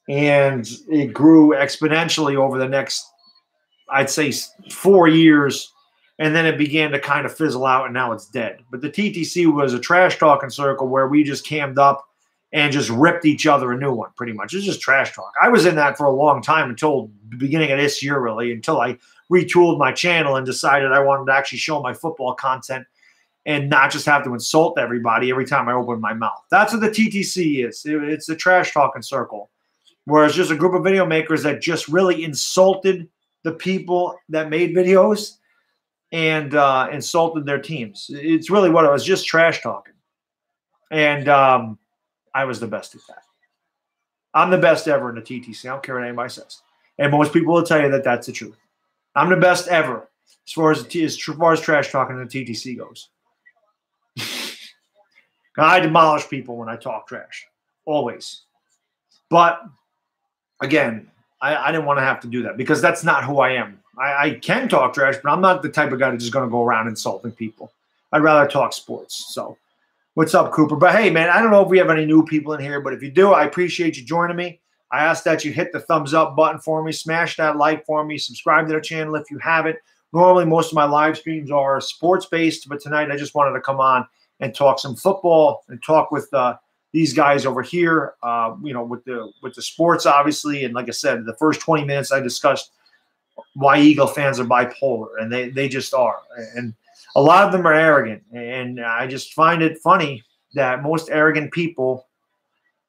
and it grew exponentially over the next, I'd say, 4 years, and then it began to kind of fizzle out, and now it's dead. But the TTC was a trash-talking circle where we just cammed up and just ripped each other a new one, pretty much. It's just trash talk. I was in that for a long time until the beginning of this year, really, until I retooled my channel and decided I wanted to actually show my football content and not just have to insult everybody every time I open my mouth. That's what the TTC is. It's a trash-talking circle, where it's just a group of video makers that just really insulted the people that made videos and insulted their teams. It's really what it was, just trash talking. And I was the best at that. I'm the best ever in the TTC. I don't care what anybody says. And most people will tell you that that's the truth. I'm the best ever as far as trash talking in the TTC goes. I demolish people when I talk trash, always. But again, I didn't want to have to do that because that's not who I am. I can talk trash, but I'm not the type of guy that's just going to go around insulting people. I'd rather talk sports. So what's up, Cooper? But hey, man, I don't know if we have any new people in here, but if you do, I appreciate you joining me. I ask that you hit the thumbs up button for me, smash that like for me, subscribe to the channel if you haven't. Normally, most of my live streams are sports-based, but tonight I just wanted to come on and talk some football and talk with these guys over here, with the sports, obviously. And like I said, the first 20 minutes I discussed why Eagle fans are bipolar, and they just are. And a lot of them are arrogant. And I just find it funny that most arrogant people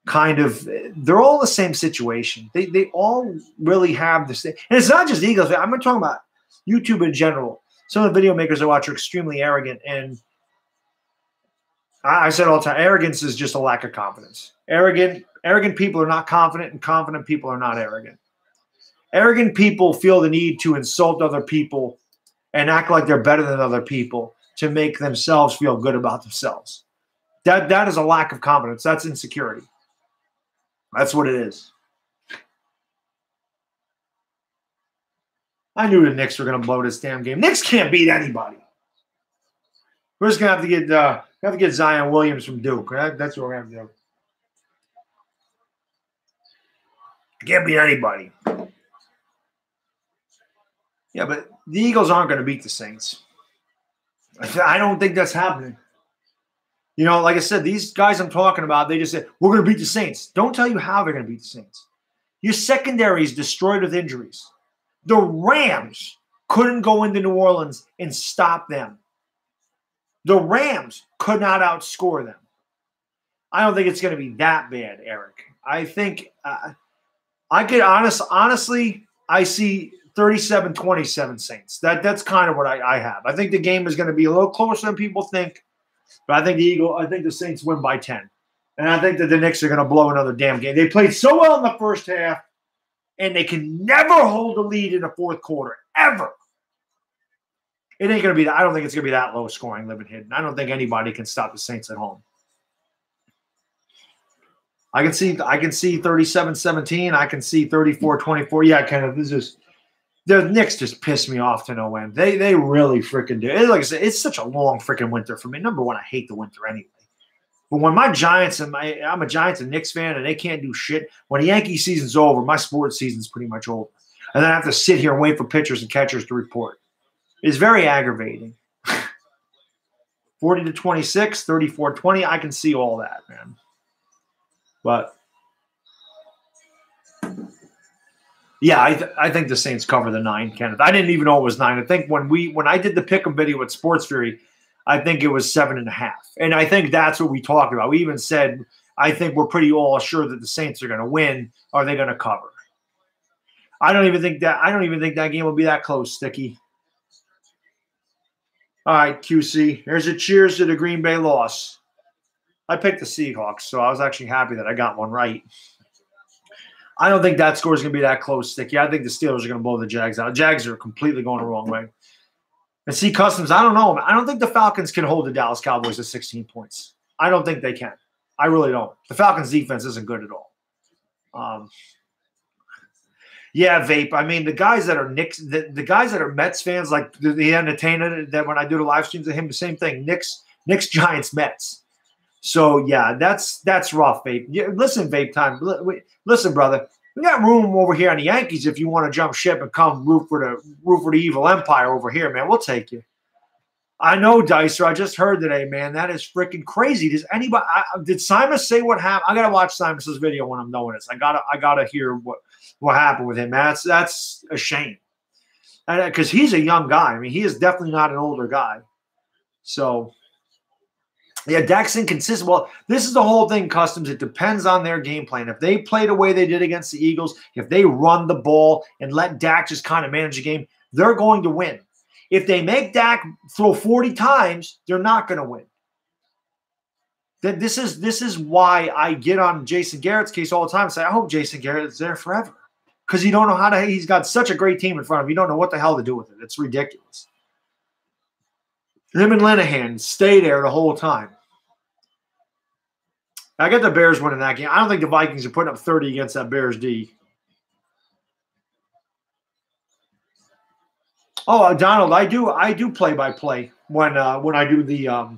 they're all in the same situation. They all really have the same. And it's not just Eagles. I'm not talking about YouTube in general. Some of the video makers I watch are extremely arrogant. And I said all the time, arrogance is just a lack of confidence. Arrogant people are not confident, and confident people are not arrogant. Arrogant people feel the need to insult other people and act like they're better than other people to make themselves feel good about themselves. That is a lack of confidence. That's insecurity. That's what it is. I knew the Knicks were going to blow this damn game. Knicks can't beat anybody. We're just going to have to get Zion Williams from Duke. That's what we're going to have to do. Can't beat anybody. Yeah, but the Eagles aren't going to beat the Saints. I don't think that's happening. Like I said, these guys I'm talking about, they just said, we're going to beat the Saints. Don't tell you how they're going to beat the Saints. Your secondary is destroyed with injuries. The Rams couldn't go into New Orleans and stop them. The Rams could not outscore them. I don't think it's going to be that bad, Eric. I think honestly, I see 37-27 Saints. That's kind of what I have. I think the game is going to be a little closer than people think, but I think the Saints win by 10. And I think that the Knicks are going to blow another damn game. They played so well in the first half, and they can never hold a lead in the fourth quarter, ever. It ain't going to be I don't think it's going to be that low scoring, living hidden. I don't think anybody can stop the Saints at home. I can see 37-17. I can see 34-24. Yeah, kind of. The Knicks just piss me off to no end. They really freaking do. Like I said, it's such a long freaking winter for me. Number one, I hate the winter anyway. But when my Giants I'm a Giants and Knicks fan, and they can't do shit. When the Yankee season's over, my sports season's pretty much over. And then I have to sit here and wait for pitchers and catchers to report. It's very aggravating. 40-26, 34-20, I can see all that, man. But yeah, I think the Saints cover the 9, Kenneth. I didn't even know it was 9. I think when I did the pick'em video with Sports Fury, I think it was 7.5. And I think that's what we talked about. We even said, I think we're pretty all sure that the Saints are going to win. Are they going to cover? I don't even think that game will be that close, Sticky. All right, QC. Here's a cheers to the Green Bay loss. I picked the Seahawks, so I was actually happy that I got one right. I don't think that score is going to be that close, Sticky. I think the Steelers are going to blow the Jags out. Jags are completely going the wrong way. And see, Customs, I don't know. I don't think the Falcons can hold the Dallas Cowboys to 16 points. I don't think they can. I really don't. The Falcons' defense isn't good at all. Yeah, Vape. I mean, the guys that are Knicks, the guys that are Mets fans, like the entertainer that when I do the live streams of him, the same thing. Knicks, Giants, Mets. So yeah, that's rough, Vape. Yeah, listen, Vape time. Listen, brother. We got room over here on the Yankees if you want to jump ship and come root for the evil empire over here, man. We'll take you. I know, Dicer. I just heard today, man. That is freaking crazy. Does anybody? Did Simon say what happened? I gotta watch Simon's video when I'm done with this. I gotta hear what happened with him, man. That's a shame, because he's a young guy. I mean, he is definitely not an older guy. So. Yeah, Dak's inconsistent. Well, this is the whole thing, Customs. It depends on their game plan. If they play the way they did against the Eagles, if they run the ball and let Dak just kind of manage the game, they're going to win. If they make Dak throw 40 times, they're not going to win. This is why I get on Jason Garrett's case all the time and say, I hope Jason Garrett is there forever. Because you don't know how to – he's got such a great team in front of him. You don't know what the hell to do with it. It's ridiculous. Him and Linehan stay there the whole time. I got the Bears winning that game. I don't think the Vikings are putting up 30 against that Bears D. Oh, Donald, I do play-by-play when I do the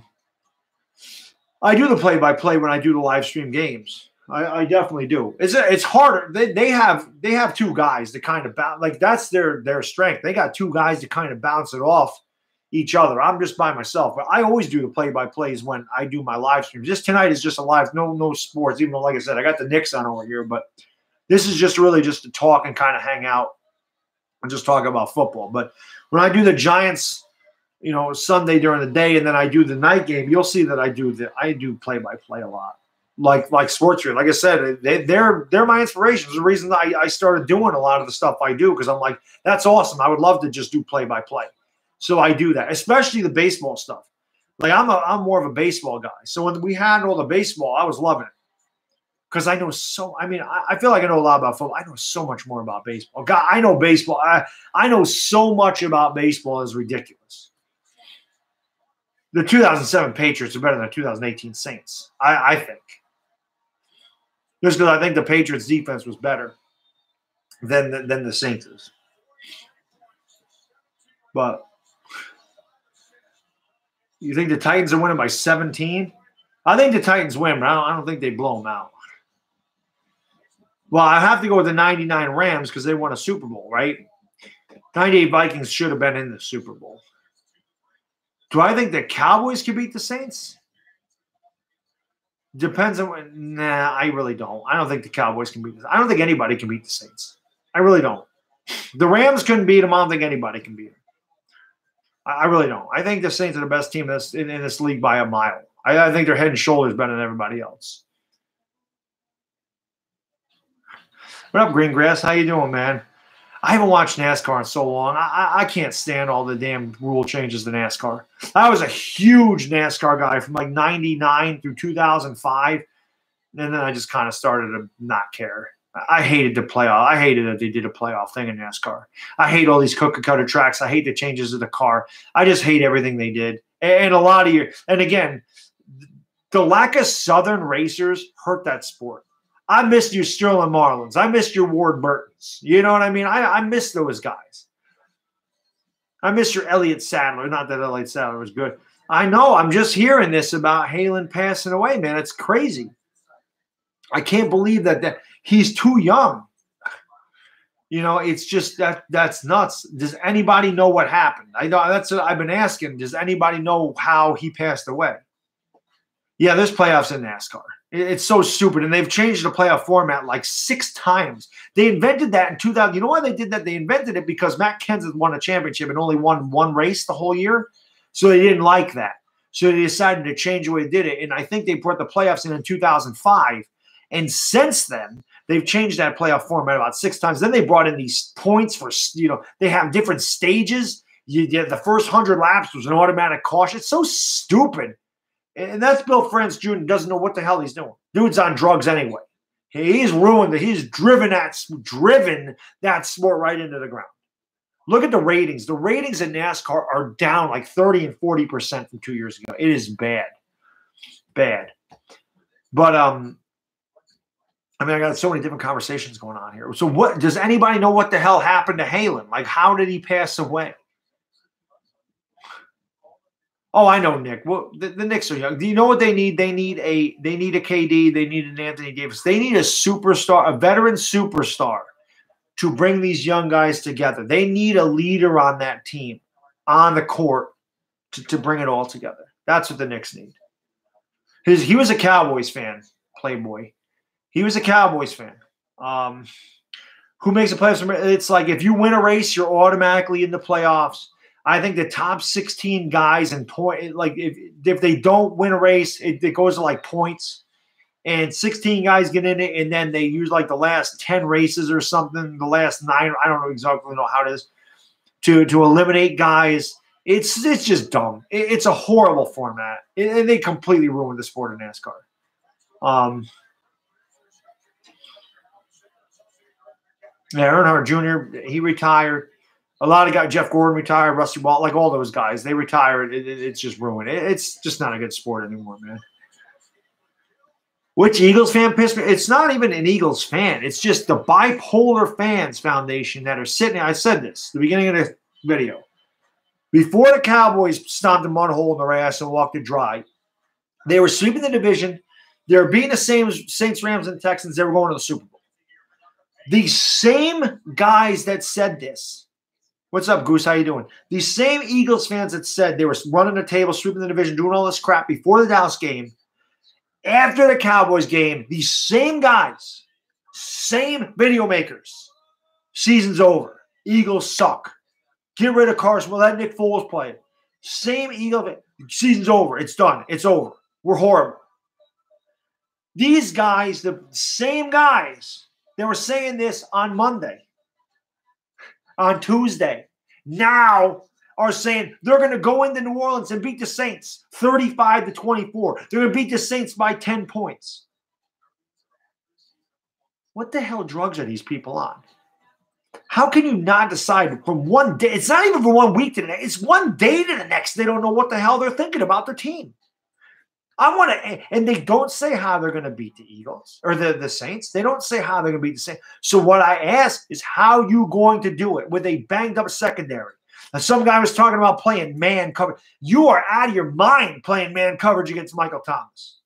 play-by-play when I do the live stream games. I definitely do. It's harder. They have two guys to kind of like that's their strength. They got two guys to kind of bounce it off each other. I'm just by myself. But I always do the play-by-plays when I do my live streams. Just tonight is just a live, no sports, even though, like I said, I got the Knicks on over here. But this is just really just to talk and kind of hang out and just talk about football. But when I do the Giants, Sunday during the day, and then I do the night game, you'll see that I do play-by-play a lot. Like sports here. Like I said, they're my inspirations. The reason I started doing a lot of the stuff I do, because I'm like, that's awesome. I would love to just do play-by-play. So I do that, especially the baseball stuff. Like I'm more of a baseball guy. So when we had all the baseball, I was loving it. Because I know I feel like I know a lot about football. I know so much more about baseball. God, I know baseball. I know so much about baseball, it's ridiculous. The 2007 Patriots are better than the 2018 Saints, I think. Just because I think the Patriots' defense was better than the Saints is. But you think the Titans are winning by 17? I think the Titans win, but I don't think they blow them out. Well, I have to go with the 99 Rams because they won a Super Bowl, right? 98 Vikings should have been in the Super Bowl. Do I think the Cowboys can beat the Saints? Depends on – nah, I really don't. I don't think the Cowboys can beat – I don't think anybody can beat the Saints. I really don't. The Rams couldn't beat them. I don't think anybody can beat them. I really don't. I think the Saints are the best team in this league by a mile. I think they're head and shoulders better than everybody else. What up, Greengrass? How you doing, man? I haven't watched NASCAR in so long. I can't stand all the damn rule changes to NASCAR. I was a huge NASCAR guy from like 99 through 2005. And then I just kind of started to not care. I hated the playoff. I hated that they did a playoff thing in NASCAR. I hate all these cookie-cutter tracks. I hate the changes of the car. I just hate everything they did. And a lot of and again, the lack of Southern racers hurt that sport. I missed your Sterling Marlins. I missed your Ward Burtons. You know what I mean? I miss those guys. I miss your Elliott Sadler. Not that Elliott Sadler was good. I know. I'm just hearing this about Halen passing away, man. It's crazy. I can't believe that he's too young. It's just that's nuts. Does anybody know what happened? I know that's what I've been asking. Does anybody know how he passed away? Yeah, there's playoffs in NASCAR. It's so stupid, and they've changed the playoff format like 6 times. They invented that in 2000. You know why they did that? They invented it because Matt Kenseth won a championship and only won 1 race the whole year, so they didn't like that. So they decided to change the way they did it, and I think they brought the playoffs in 2005. And since then, they've changed that playoff format about 6 times. Then they brought in these points for, they have different stages. The first 100 laps was an automatic caution. It's so stupid. And that's Bill France Jr. doesn't know what the hell he's doing. Dude's on drugs anyway. He's ruined it. He's driven that sport right into the ground. Look at the ratings. The ratings in NASCAR are down like 30 and 40% from 2 years ago. It is bad. Bad. But I got so many different conversations going on here. So what does anybody know what the hell happened to Halen? Like, how did he pass away? Oh, I know, Nick. Well, the Knicks are young. Do you know what they need? They need a KD. They need an Anthony Davis. They need a superstar, a veteran superstar to bring these young guys together. They need a leader on that team, on the court, to bring it all together. That's what the Knicks need. He was a Cowboys fan, Playboy. He was a Cowboys fan. Who makes the playoffs? It's like if you win a race, you're automatically in the playoffs. I think the top 16 guys in point, like if they don't win a race, it goes to like points. And 16 guys get in it, and then they use like the last 10 races or something, the last 9, I don't know exactly how it is, to eliminate guys. It's just dumb. It's a horrible format. And they completely ruined the sport of NASCAR. Earnhardt Jr., he retired. A lot of guys, Jeff Gordon retired, Rusty Wall, like all those guys, they retired. It's just ruined. It's just not a good sport anymore, man. Which Eagles fan pissed me? It's not even an Eagles fan. It's just the Bipolar Fans Foundation that are sitting. I said this at the beginning of the video. Before the Cowboys stomped a mud hole in their ass and walked it dry, they were sweeping the division. They were beating the same Saints, Rams, and Texans. They were going to the Super Bowl. These same guys that said this What's up, Goose? How you doing? These same Eagles fans that said they were running the table, sweeping the division, doing all this crap before the Dallas game, after the Cowboys game, these same guys, same video makers, season's over. Eagles suck. Get rid of Carson. We'll let Nick Foles play it. Same Eagle. Season's over. It's done. It's over. We're horrible. These guys, the same guys, they were saying this on Monday, on Tuesday, now are saying they're going to go into New Orleans and beat the Saints 35-24. They're going to beat the Saints by 10 points. What the hell drugs are these people on? How can you not decide from one day? It's not even from 1 week to the next. It's one day to the next. They don't know what the hell they're thinking about their team. And they don't say how they're going to beat the Eagles or the Saints. They don't say how they're going to beat the Saints. So what I ask is, how you going to do it with a banged up secondary? Now, some guy was talking about playing man coverage. You are out of your mind playing man coverage against Michael Thomas.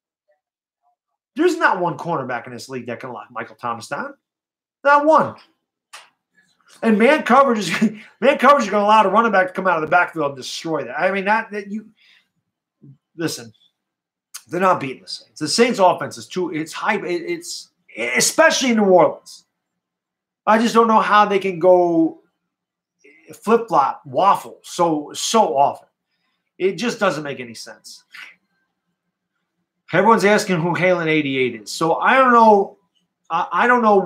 There's not one cornerback in this league that can lock Michael Thomas down. Not one. And man coverage is going to allow the running back to come out of the backfield and destroy that. I mean, listen. They're not beating the Saints. The Saints' offense is it's high. It's especially in New Orleans. I just don't know how they can go flip-flop, waffle so often. It just doesn't make any sense. Everyone's asking who Halen 88 is. So I don't know. I don't know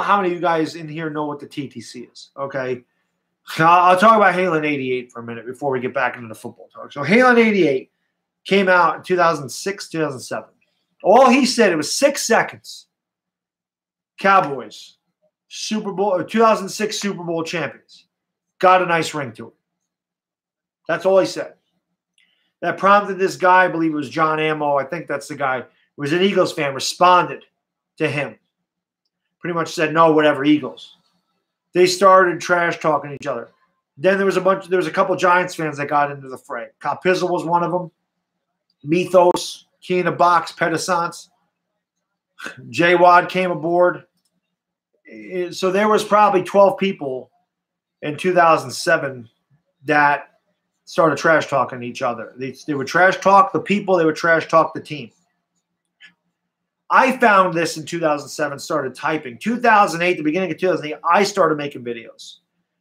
how many of you guys in here know what the TTC is. Okay. I'll talk about Halen 88 for a minute before we get back into the football talk. So Halen 88 came out in 2006, 2007. All he said, it was 6 seconds. Cowboys, Super Bowl, or 2006 Super Bowl champions. Got a nice ring to it. That's all he said. That prompted this guy, I believe it was John Ammo, I think that's the guy, who was an Eagles fan, responded to him. Pretty much said, no, whatever, Eagles. They started trash talking each other. Then there was a couple Giants fans that got into the fray. Kyle Pizzle was one of them. Mythos, Key in a Box, Pedesance, J-Wad came aboard. So there was probably 12 people in 2007 that started trash talking each other. They would trash talk the people, they would trash talk the team. I found this in 2007, started typing. 2008, the beginning of 2008, I started making videos.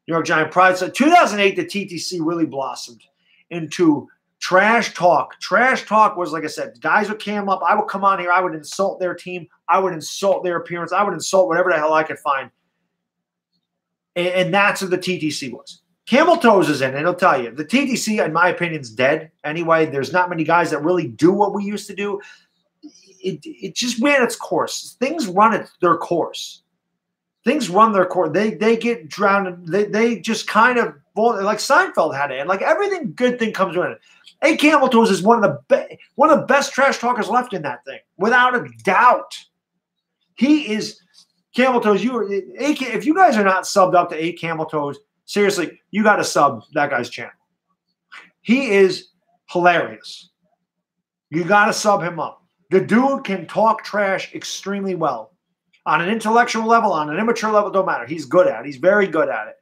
New York Giant Pride. So 2008, the TTC really blossomed into trash talk. Trash talk was, like I said, guys would cam up. I would come on here. I would insult their team. I would insult their appearance. I would insult whatever the hell I could find. And that's what the TTC was. Camel Toes is in it. It'll tell you. The TTC, in my opinion, is dead. Anyway, there's not many guys that really do what we used to do. It just ran its course. Things run their course. Things run their course. They get drowned. They just kind of, like Seinfeld had it. And like everything good thing comes to an end. A Camel Toes is one of the best trash talkers left in that thing, without a doubt. He is Camel Toes. If you guys are not subbed up to A Camel Toes, seriously, you got to sub that guy's channel. He is hilarious. You got to sub him up. The dude can talk trash extremely well, on an intellectual level, on an immature level. Don't matter. He's good at it. He's very good at it.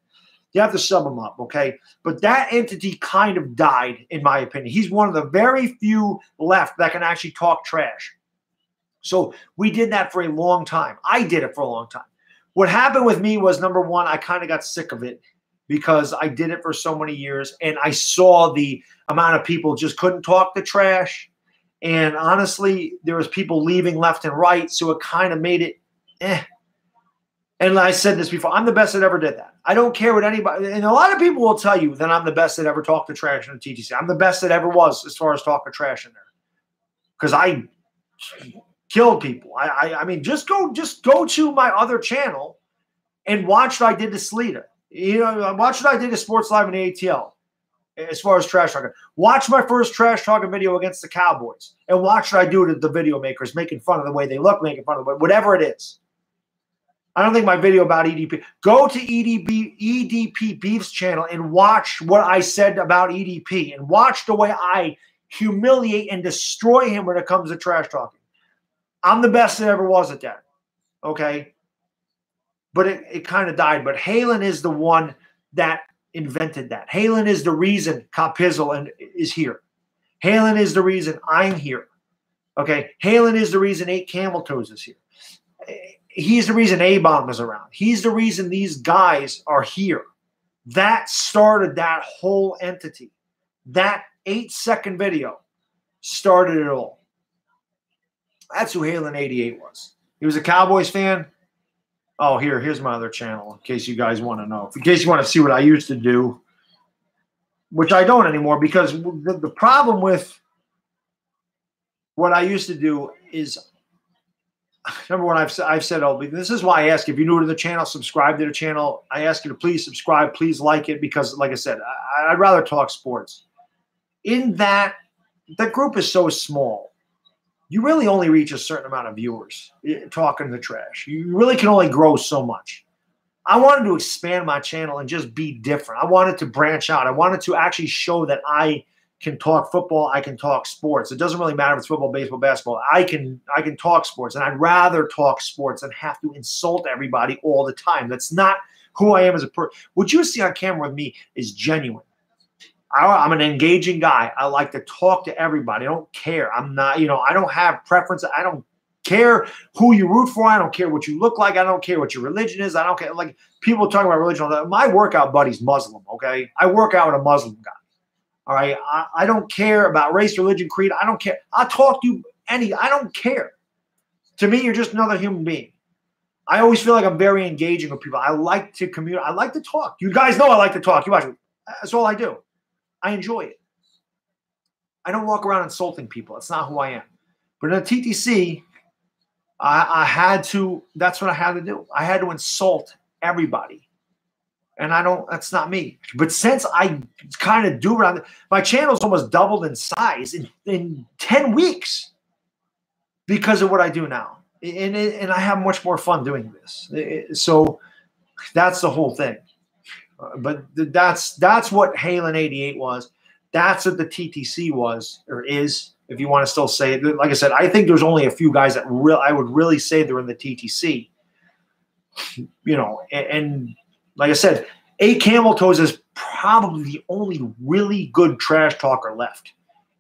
You have to sub him up, okay? But that entity kind of died, in my opinion. He's one of the very few left that can actually talk trash. So we did that for a long time. I did it for a long time. What happened with me was, number one, I kind of got sick of it because I did it for so many years, and I saw the amount of people just couldn't talk the trash. And honestly, there was people leaving left and right, so it kind of made it And I said this before, I'm the best that ever did that. I don't care what anybody, and a lot of people will tell you that I'm the best that ever talked to trash in the TTC. I'm the best that ever was as far as talking trash in there, because I killed people. I mean, just go to my other channel and watch what I did to Sleeta. You know, watch what I did to Sports Live and ATL as far as trash talking. Watch my first trash talking video against the Cowboys, and watch what I do to the video makers, making fun of the way they look, making fun of whatever it is. I don't think my video about EDP. Go to EDP Beef's channel and watch what I said about EDP, and watch the way I humiliate and destroy him when it comes to trash talking. I'm the best that ever was at that. Okay? But it kind of died. But Halen is the one that invented that. Halen is the reason Copizzle is here. Halen is the reason I'm here. Okay? Halen is the reason 8 Camel Toes is here. He's the reason A-Bomb is around. He's the reason these guys are here. That started that whole entity. That 8-second video started it all. That's who Halen 88 was. He was a Cowboys fan. Oh, here's my other channel in case you guys want to know. In case you want to see what I used to do, which I don't anymore, because the problem with what I used to do is, number one, I've said, this is why I ask, if you're new to the channel, subscribe to the channel. I ask you to please subscribe, please like it, because like I said, I'd rather talk sports. In that group is so small. You really only reach a certain amount of viewers talking the trash. You really can only grow so much. I wanted to expand my channel and just be different. I wanted to branch out. I wanted to actually show that I can talk football. I can talk sports. It doesn't really matter if it's football, baseball, basketball. I can talk sports, and I'd rather talk sports than have to insult everybody all the time. That's not who I am as a person. What you see on camera with me is genuine. I'm an engaging guy. I like to talk to everybody. I don't care. I'm not, I don't have preference. I don't care who you root for. I don't care what you look like. I don't care what your religion is. I don't care. Like, people talking about religion. My workout buddy's Muslim, okay? I work out with a Muslim guy. All right? I don't care about race, religion, creed. I don't care. I'll talk to you I don't care. To me, you're just another human being. I always feel like I'm very engaging with people. I like to communicate. I like to talk. You guys know I like to talk. You watch me. That's all I do. I enjoy it. I don't walk around insulting people. That's not who I am. But in a TTC, I had to, that's what I had to do. I had to insult everybody. And that's not me. But since I kind of do it, my channel's almost doubled in size in 10 weeks because of what I do now. And I have much more fun doing this. So that's the whole thing. But that's what Halen 88 was. That's what the TTC was, or is, if you want to still say it. Like I said, I think there's only a few guys that I would really say they're in the TTC. And like I said, 8 Camel Toes is probably the only really good trash talker left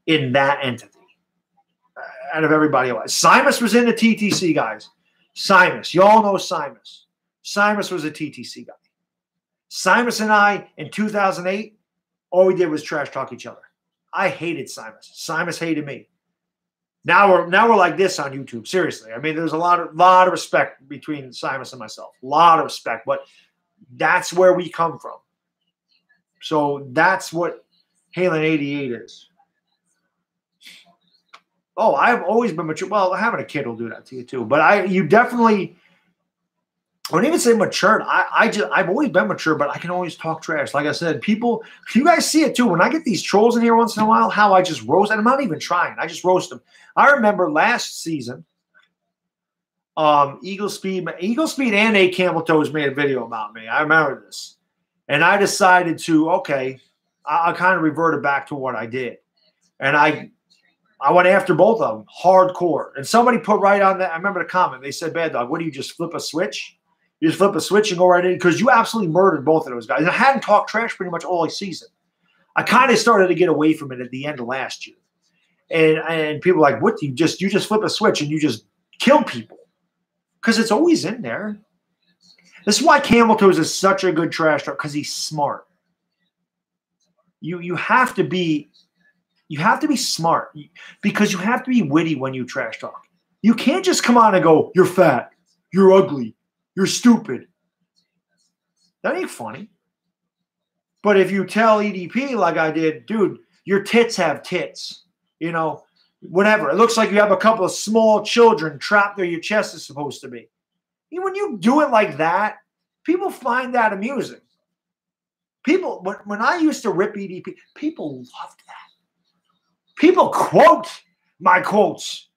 in that entity out of everybody else. Simus was in the TTC, guys. Simus. You all know Simus. Simus was a TTC guy. Simus and I, in 2008, all we did was trash talk each other. I hated Simus. Simus hated me. Now we're like this on YouTube. Seriously. I mean, there's a lot of respect between Simus and myself. A lot of respect. But that's where we come from. So that's what Halen 88 is. Oh, I've always been mature. Well, having a kid will do that to you too. But you definitely, I wouldn't even say matured. I've always been mature, but I can always talk trash. Like I said, people, you guys see it too. When I get these trolls in here once in a while, how I just roast, and I'm not even trying. I just roast them. I remember last season, Eagle Speed and 8 Camel Toes made a video about me. I remember this. And I decided to, okay, I'll kind of revert it back to what I did. And I went after both of them, hardcore. And somebody put right on that, I remember the comment, they said, Bad Dog, what do you just flip a switch? You just flip a switch and go right in, because you absolutely murdered both of those guys. And I hadn't talked trash pretty much all season. I kind of started to get away from it at the end of last year. And people were like, what do you just flip a switch and you just kill people? Because it's always in there. This is why Camel Toes is such a good trash talk, because he's smart. You have to be smart, because you have to be witty when you trash talk. You can't just come on and go, you're fat, you're ugly, you're stupid. That ain't funny. But if you tell EDP like I did, dude, your tits have tits, whatever. It looks like you have a couple of small children trapped where your chest is supposed to be. When you do it like that, people find that amusing. People, when I used to rip EDP, people loved that. People quote my quotes.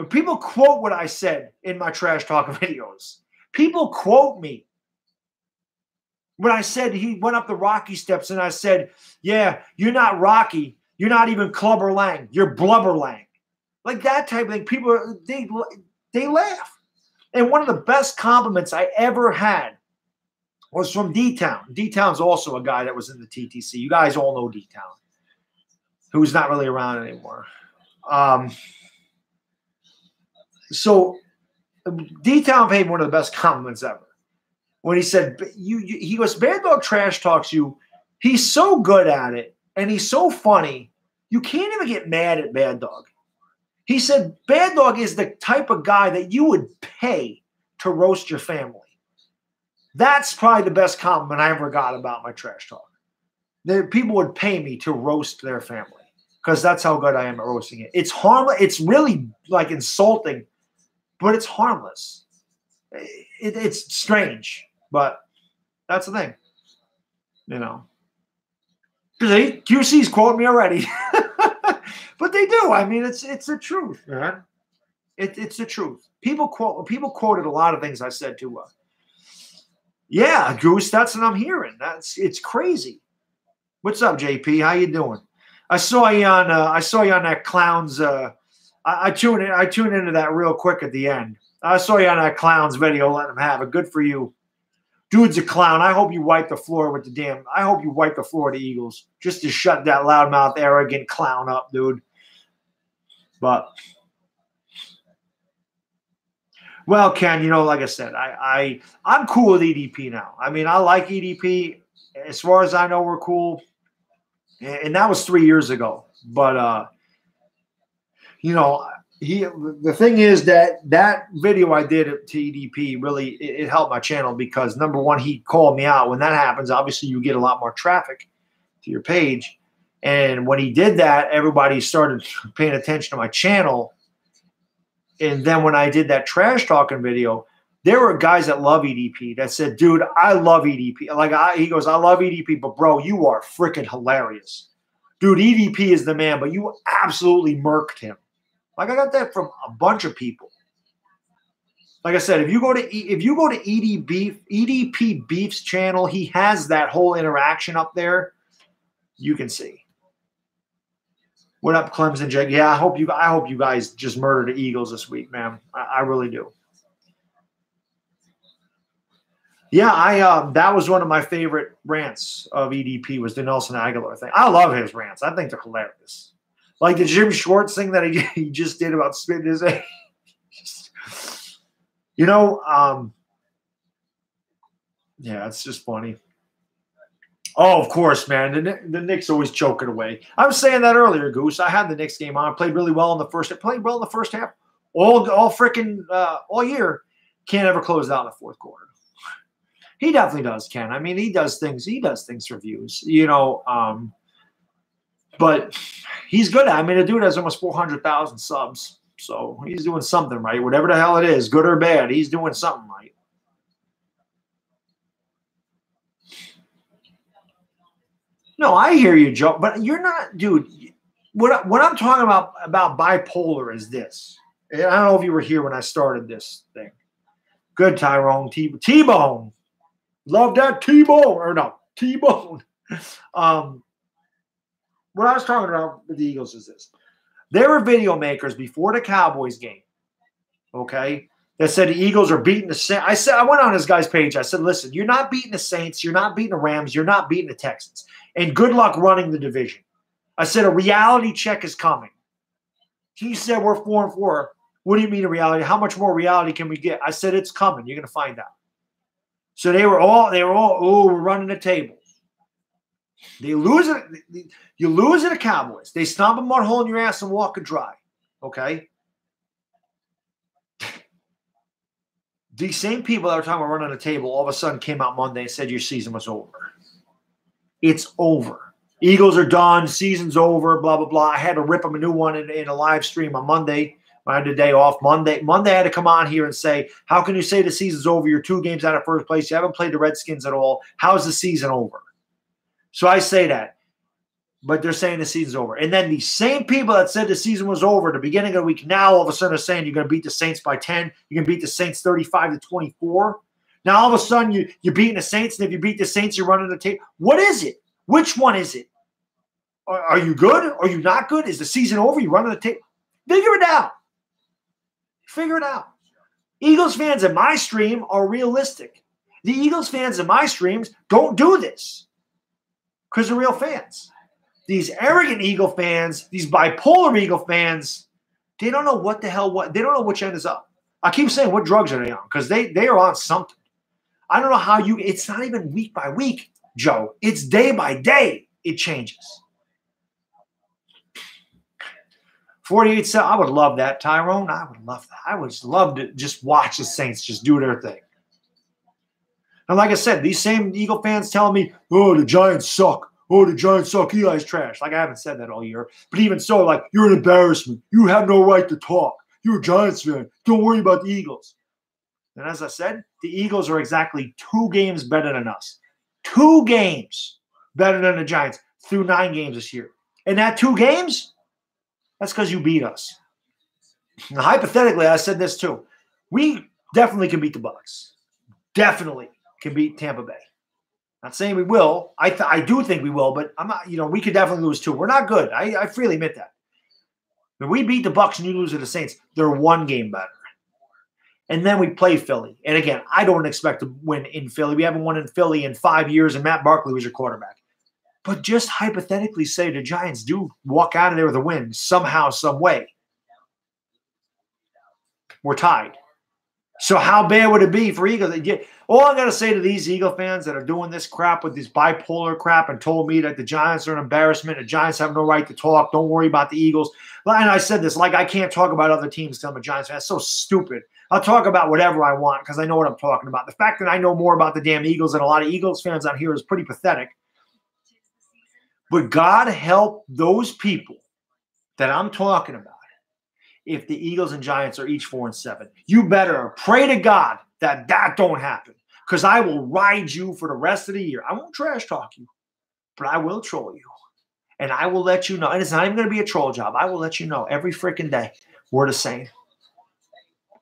People quote what I said in my trash talk videos. People quote me. When I said he went up the Rocky steps and I said, yeah, you're not Rocky. You're not even Clubber Lang. You're Blubber Lang. Like that type of thing. People, they laugh. And one of the best compliments I ever had was from D-Town. D-Town's also a guy that was in the TTC. You guys all know D-Town, who's not really around anymore. So D-Town paid one of the best compliments ever when he said, he goes, Bad Dog trash talks you. He's so good at it, and he's so funny. You can't even get mad at Bad Dog. He said, Bad Dog is the type of guy that you would pay to roast your family. That's probably the best compliment I ever got about my trash talk. People would pay me to roast their family because that's how good I am at roasting it. It's harmless. It's really like insulting, but it's harmless. It's strange, but that's the thing. You know. See, QC's quoting me already. But they do. I mean, it's the truth, man. It's the truth. People quoted a lot of things I said to yeah, Goose, that's what I'm hearing. It's crazy. What's up, JP? How you doing? I saw you on that Clowns. I tuned into that real quick at the end. I saw you on that Clowns video, letting him have it. Good for you. Dude's a clown. I hope you wipe the floor with I hope you wipe the floor of the Eagles just to shut that loudmouth, arrogant clown up, dude. But well, Ken, you know, like I said, I'm cool with EDP now. I mean, I like EDP. As far as I know, we're cool. And that was 3 years ago. But, you know, the thing is that video I did to EDP really it helped my channel because, number one, he called me out. When that happens, obviously you get a lot more traffic to your page. And when he did that, everybody started paying attention to my channel. And then when I did that trash talking video, there were guys that love EDP that said, dude, I love EDP. He goes, I love EDP, but bro, you are freaking hilarious. Dude, EDP is the man, but you absolutely murked him. Like I got that from a bunch of people. Like I said, if you go to EDP Beef's channel, he has that whole interaction up there. You can see. What up, Clemson Jake? Yeah, I hope you guys just murder the Eagles this week, man. I really do. Yeah, that was one of my favorite rants of EDP was the Nelson Aguilar thing. I love his rants. I think they're hilarious. Like the Jim Schwartz thing that he just did about spitting his egg. You know, yeah, it's just funny. Oh, of course, man. The Knicks always choke it away. I was saying that earlier, Goose. I had the Knicks game on. Played really well in the first half. Played well in the first half. All year. Can't ever close out in the fourth quarter. He definitely does, Ken. I mean, he does things for views, you know. But he's good. I mean, the dude has almost 400,000 subs. So he's doing something right. Whatever the hell it is, good or bad, he's doing something right. No, I hear you, Joe, but you're not, dude. What I'm talking about bipolar is this. I don't know if you were here when I started this thing. Good, Tyrone. T-Bone. Love that T-Bone. Or no, T-Bone. What I was talking about with the Eagles is this. There were video makers before the Cowboys game, okay, that said the Eagles are beating the Saints. I went on this guy's page. I said, listen, you're not beating the Saints. You're not beating the Rams. You're not beating the Texans. And good luck running the division. I said a reality check is coming. He said we're 4-4. What do you mean a reality? How much more reality can we get? I said it's coming. You're going to find out. So they were all, oh, we're running the table. They lose it. You lose to the Cowboys. They stomp a mud hole in your ass and walk it dry. Okay? These same people that were talking about running the table all of a sudden came out Monday and said your season was over. It's over. Eagles are done. Season's over. Blah, blah, blah. I had to rip them a new one in a live stream on Monday. I had the day off. Monday I had to come on here and say, how can you say the season's over? You're 2 games out of first place. You haven't played the Redskins at all. How's the season over? So I say that. But they're saying the season's over. And then the same people that said the season was over at the beginning of the week now all of a sudden are saying you're going to beat the Saints by 10. You're going to beat the Saints 35-24. Now all of a sudden you're beating the Saints, and if you beat the Saints, you're running the tape. What is it? Which one is it? Are you good? Are you not good? Is the season over? You running the tape? Figure it out. Figure it out. Eagles fans in my stream are realistic. The Eagles fans in my streams don't do this because they're real fans. These arrogant Eagle fans, these bipolar Eagle fans, they don't know what the hell, they don't know which end is up. I keep saying, what drugs are they on? Because they are on something. I don't know how it's not even week by week, Joe. It's day by day. It changes. 48-7, I would love that, Tyrone. I would love that. I would love to just watch the Saints just do their thing. And like I said, these same Eagle fans telling me, oh, the Giants suck. Oh, the Giants suck. Eli's trash. Like, I haven't said that all year. But even so, like, you're an embarrassment. You have no right to talk. You're a Giants fan. Don't worry about the Eagles. And as I said, the Eagles are exactly 2 games better than us. 2 games better than the Giants through 9 games this year. And that 2 games, that's because you beat us. Now, hypothetically, I said this too. We definitely can beat the Bucs. Definitely can beat Tampa Bay. Not saying we will. I do think we will, but I'm not. We could definitely lose 2. We're not good. I freely admit that. When we beat the Bucs and you lose to the Saints, they're 1 game better. And then we play Philly. And again, I don't expect to win in Philly. We haven't won in Philly in 5 years, and Matt Barkley was your quarterback. But just hypothetically say the Giants do walk out of there with a win somehow, some way. We're tied. So how bad would it be for Eagles? All I got to say to these Eagle fans that are doing this crap with this bipolar crap and told me that the Giants are an embarrassment, the Giants have no right to talk, don't worry about the Eagles. And I said this, like I can't talk about other teams till I'm a Giants fan. That's so stupid. I'll talk about whatever I want because I know what I'm talking about. The fact that I know more about the damn Eagles than a lot of Eagles fans out here is pretty pathetic. But God help those people that I'm talking about if the Eagles and Giants are each 4-7. You better pray to God that don't happen because I will ride you for the rest of the year. I won't trash talk you, but I will troll you. And I will let you know. And it's not even going to be a troll job. I will let you know every freaking day we're the same.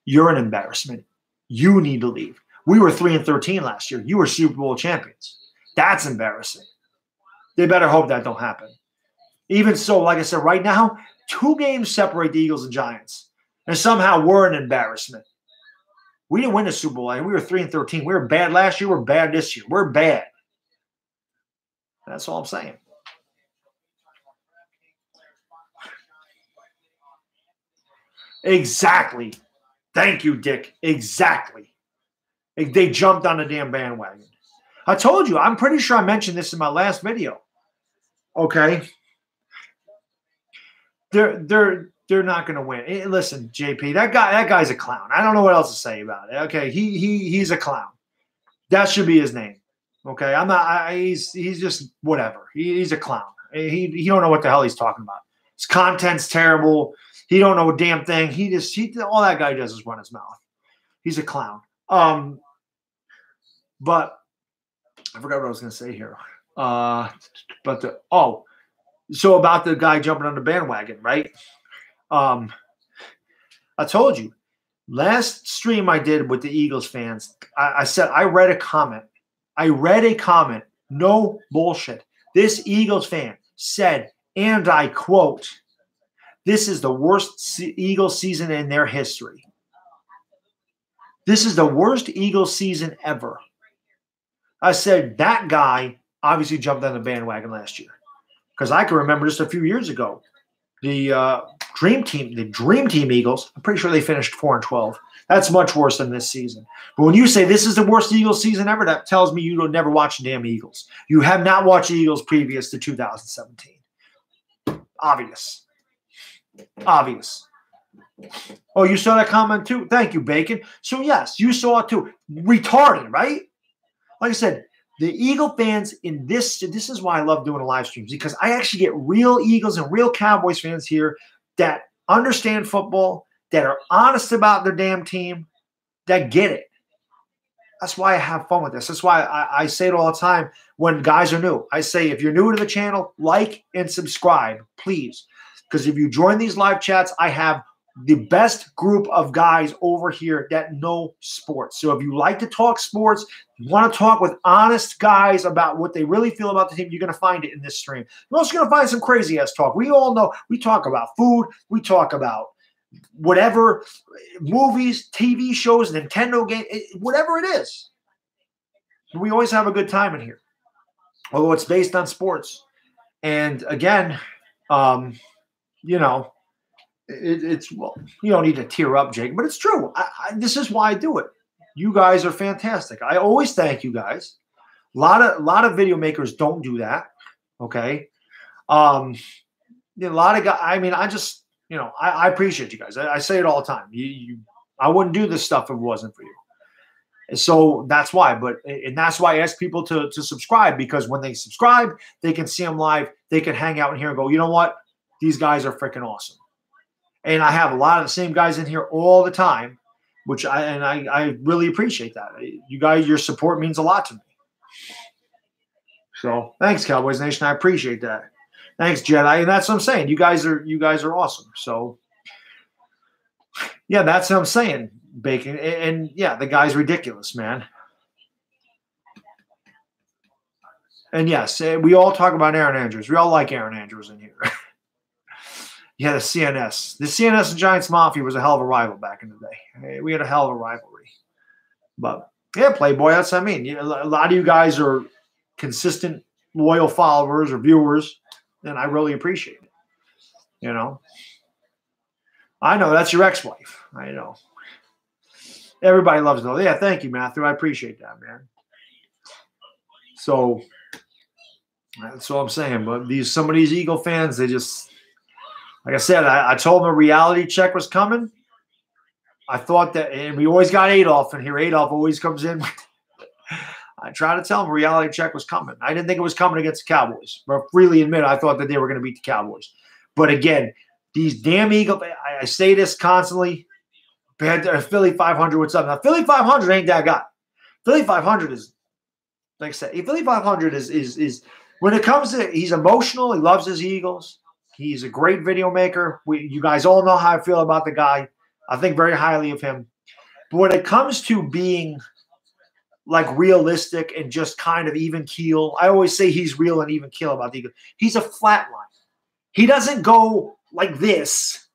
You're an embarrassment. You need to leave. We were 3-13 last year. You were Super Bowl champions. That's embarrassing. They better hope that don't happen. Even so, like I said, right now, 2 games separate the Eagles and Giants. And somehow we're an embarrassment. We didn't win the Super Bowl. We were 3-13. We were bad last year. We're bad this year. We're bad. That's all I'm saying. Exactly. Thank you, Dick. Exactly. They jumped on the damn bandwagon. I told you. I'm pretty sure I mentioned this in my last video. Okay. They're not going to win. Hey, listen, JP, that guy's a clown. I don't know what else to say about it. Okay, he's a clown. That should be his name. Okay, I'm not. He's just whatever. He's a clown. He don't know what the hell he's talking about. His content's terrible. He don't know a damn thing. All that guy does is run his mouth. He's a clown. But I forgot what I was going to say here. So about the guy jumping on the bandwagon, right? I told you last stream I did with the Eagles fans. I said I read a comment. No bullshit. This Eagles fan said, and I quote, "This is the worst Eagles season in their history. This is the worst Eagles season ever." I said that guy obviously jumped on the bandwagon last year because I can remember just a few years ago, the Dream Team Eagles. I'm pretty sure they finished 4-12. That's much worse than this season. But when you say this is the worst Eagles season ever, that tells me you don't never watch the damn Eagles. You have not watched the Eagles previous to 2017. Obvious. Oh, you saw that comment too? Thank you, Bacon. So, yes, you saw it too. Retarded, right? Like I said, the Eagle fans in this is why I love doing the live streams, because I actually get real Eagles and real Cowboys fans here that understand football, that are honest about their damn team, that get it. That's why I have fun with this. That's why I say it all the time when guys are new. I say, if you're new to the channel, like and subscribe, please. Because if you join these live chats, I have the best group of guys over here that know sports. So if you like to talk sports, you want to talk with honest guys about what they really feel about the team, you're going to find it in this stream. You're also going to find some crazy-ass talk. We all know we talk about food. We talk about whatever, movies, TV shows, Nintendo games, whatever it is. We always have a good time in here, although it's based on sports. And again, you know, it's well, you don't need to tear up, Jake, but it's true. This is why I do it. You guys are fantastic. I always thank you guys. A lot of video makers don't do that. Okay. A lot of guys. I mean, I just, you know, I appreciate you guys. I say it all the time. I wouldn't do this stuff if it wasn't for you. And so that's why. And that's why I ask people to subscribe, because when they subscribe, they can see them live. They can hang out in here and go, you know what? These guys are freaking awesome. And I have a lot of the same guys in here all the time, which I really appreciate that. You guys, your support means a lot to me. So thanks, Cowboys Nation. I appreciate that. Thanks, Jedi. And that's what I'm saying. You guys are awesome. So yeah, that's what I'm saying, Bacon. And yeah, the guy's ridiculous, man. And yes, we all talk about Aaron Andrews. We all like Aaron Andrews in here. Yeah, the CNS. The CNS and Giants Mafia was a hell of a rival back in the day. We had a hell of a rivalry. But yeah, Playboy, that's what I mean. A lot of you guys are consistent, loyal followers or viewers, and I really appreciate it. You know? I know that's your ex-wife. I know. Everybody loves it. Yeah, thank you, Matthew. I appreciate that, man. So that's all I'm saying. But some of these Eagle fans, they just, like I said, I told them a reality check was coming. I thought that, and we always got Adolf in here. Adolf always comes in. I tried to tell them a reality check was coming. I didn't think it was coming against the Cowboys, but freely admit I thought that they were going to beat the Cowboys. But again, these damn Eagles, I say this constantly. Philly 500, what's up? Now, Philly 500 ain't that guy. Philly 500 is, like I said, Philly 500 is when it comes to, he's emotional. He loves his Eagles. He's a great video maker. You guys all know how I feel about the guy. I think very highly of him. But when it comes to being like realistic and just kind of even keel, I always say he's real and even keel about the Eagles. He's a flat line. He doesn't go like this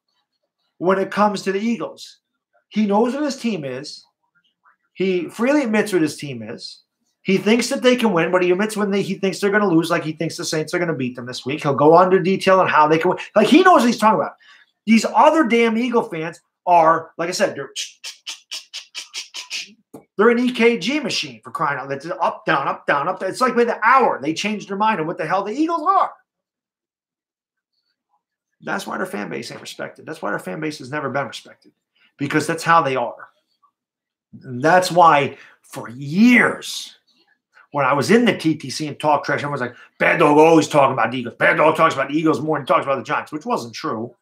when it comes to the Eagles. He knows what his team is. He freely admits what his team is. He thinks that they can win, but he admits when he thinks they're going to lose, like he thinks the Saints are going to beat them this week. He'll go into detail on how they can win. Like, he knows what he's talking about. These other damn Eagle fans are, like I said, they're an EKG machine, for crying out loud. It's up, down, up, down, up. It's like by the hour they change their mind on what the hell the Eagles are. That's why their fan base ain't respected. That's why their fan base has never been respected, because that's how they are. And that's why for years, when I was in the TTC and talk trash, I was like, Bad Dog always talking about the Eagles. Bad Dog talks about the Eagles more than he talks about the Giants, which wasn't true.